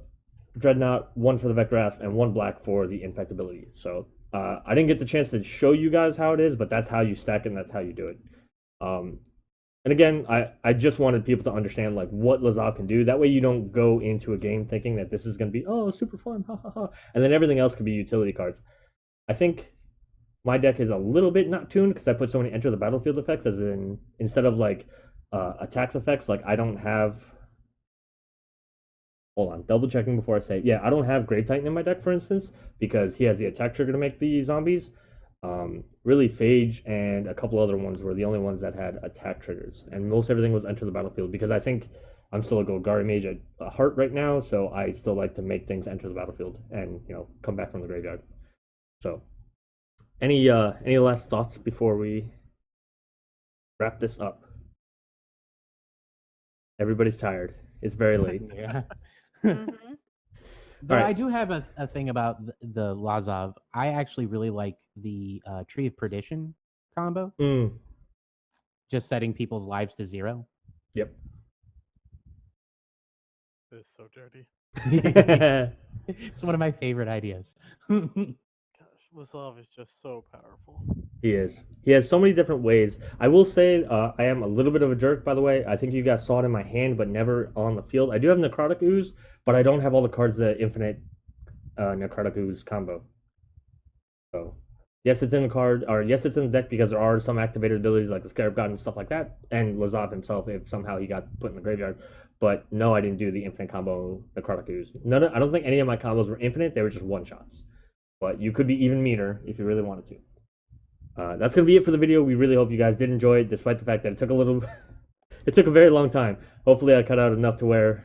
Dreadnought, 1 for the Vector Asp, and 1 black for the Infect ability. So I didn't get the chance to show you guys how it is, but that's how you stack it and that's how you do it. And again, I just wanted people to understand like what Lazav can do. That way you don't go into a game thinking that this is going to be, oh, super fun, ha ha ha, and then everything else could be utility cards. I think my deck is a little bit not tuned because I put so many enter the battlefield effects, as in instead of like attacks effects, like I don't have. Hold on, double checking before I say it. Yeah, I don't have Grave Titan in my deck, for instance, because he has the attack trigger to make the zombies. Really, Phage and a couple other ones were the only ones that had attack triggers, and most everything was enter the battlefield because I think I'm still a Golgari mage at heart right now, so I still like to make things enter the battlefield and come back from the graveyard. So, any last thoughts before we wrap this up? Everybody's tired. It's very late. Yeah. Mm-hmm. But Alright. I do have a thing about the Lazav. I actually really like the Tree of Perdition combo, just setting people's lives to 0. Yep. It's so dirty. It's one of my favorite ideas. Gosh, Lazav is just so powerful. He is. He has so many different ways. I will say I am a little bit of a jerk, by the way. I think you guys saw it in my hand, but never on the field. I do have Necrotic Ooze, but I don't have all the cards that infinite Necrotic Ooze combo. So, yes, it's in the card, or yes, it's in the deck because there are some activated abilities like the Scarab God and stuff like that, and Lazav himself if somehow he got put in the graveyard. But no, I didn't do the infinite combo Necrotic Ooze. I don't think any of my combos were infinite. They were just one-shots. But you could be even meaner if you really wanted to. That's going to be it for the video. We really hope you guys did enjoy it, despite the fact that it took a very long time. Hopefully I cut out enough to where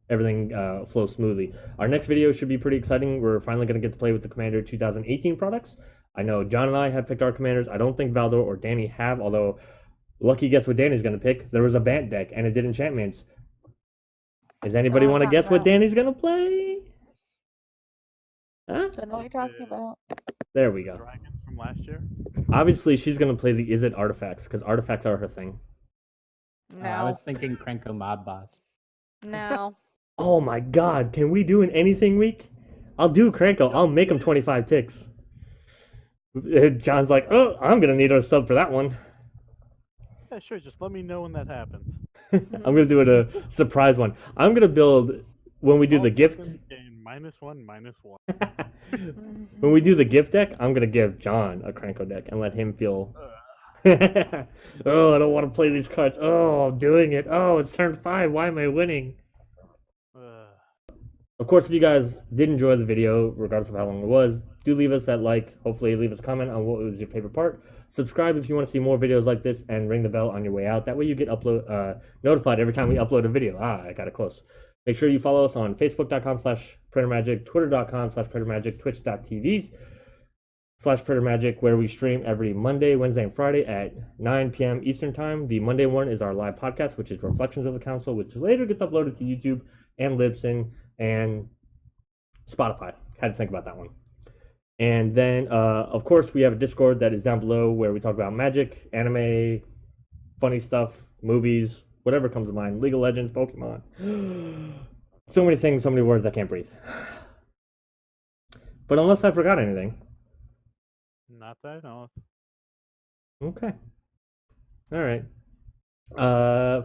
everything flows smoothly. Our next video should be pretty exciting. We're finally going to get to play with the Commander 2018 products. I know John and I have picked our commanders. I don't think Valdo or Danny have, although lucky guess what Danny's going to pick. There was a Bant deck, and it did enchantments. Does anybody want to guess what Danny's going to play? Huh? Don't know what you're talking about. There we go. Dragons from last year. Obviously, she's going to play the Izzet artifacts, because artifacts are her thing. No. I was thinking Krenko Mob Boss. No. Oh my god, can we do an anything week? I'll do Kranko. I'll make him 25 ticks. John's like, oh, I'm going to need a sub for that one. Yeah, sure. Just let me know when that happens. I'm going to do it a surprise one. I'm going to build, when we do All the gift... tokens gain -1/-1. When we do the gift deck, I'm going to give John a Kranko deck and let him feel... Oh, I don't want to play these cards. Oh, I'm doing it. Oh, it's turn 5. Why am I winning? Of course, if you guys did enjoy the video, regardless of how long it was, do leave us that like. Hopefully, leave us a comment on what was your favorite part. Subscribe if you want to see more videos like this, and ring the bell on your way out. That way you get notified every time we upload a video. I got it close. Make sure you follow us on Facebook.com/PraetorMagic, Twitter.com/PraetorMagic, Twitch.tv/PraetorMagic, where we stream every Monday, Wednesday, and Friday at 9 p.m. Eastern Time. The Monday one is our live podcast, which is Reflections of the Council, which later gets uploaded to YouTube and Libsyn and Spotify. Had to think about that one. And then, of course, we have a Discord that is down below where we talk about magic, anime, funny stuff, movies, whatever comes to mind. League of Legends, Pokemon. So many things, so many words, I can't breathe. But unless I forgot anything. Not that I know of. Okay. All right.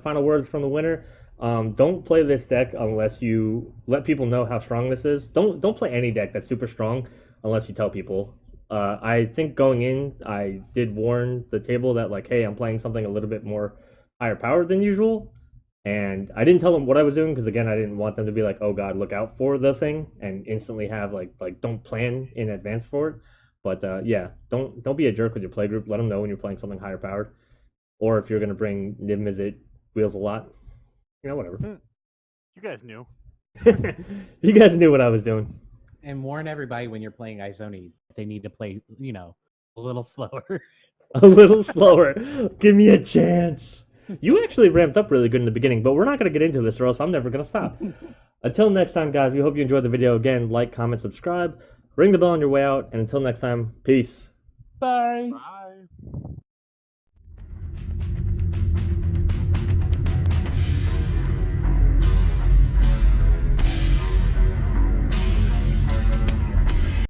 Final words from the winner. Don't play this deck unless you let people know how strong this is. Don't play any deck that's super strong unless you tell people. I think going in, I did warn the table that like, hey, I'm playing something a little bit more higher powered than usual, and I didn't tell them what I was doing because again, I didn't want them to be like, oh god, look out for the thing, and instantly have like don't plan in advance for it. But yeah, don't be a jerk with your play group. Let them know when you're playing something higher powered, or if you're gonna bring Niv-Mizzet wheels a lot. Whatever. You guys knew. You guys knew what I was doing. And warn everybody when you're playing Izoni, they need to play, a little slower. A little slower. Give me a chance. You actually ramped up really good in the beginning, but we're not going to get into this or else I'm never going to stop. Until next time, guys, we hope you enjoyed the video. Again, like, comment, subscribe, ring the bell on your way out, and until next time, peace. Bye. Bye.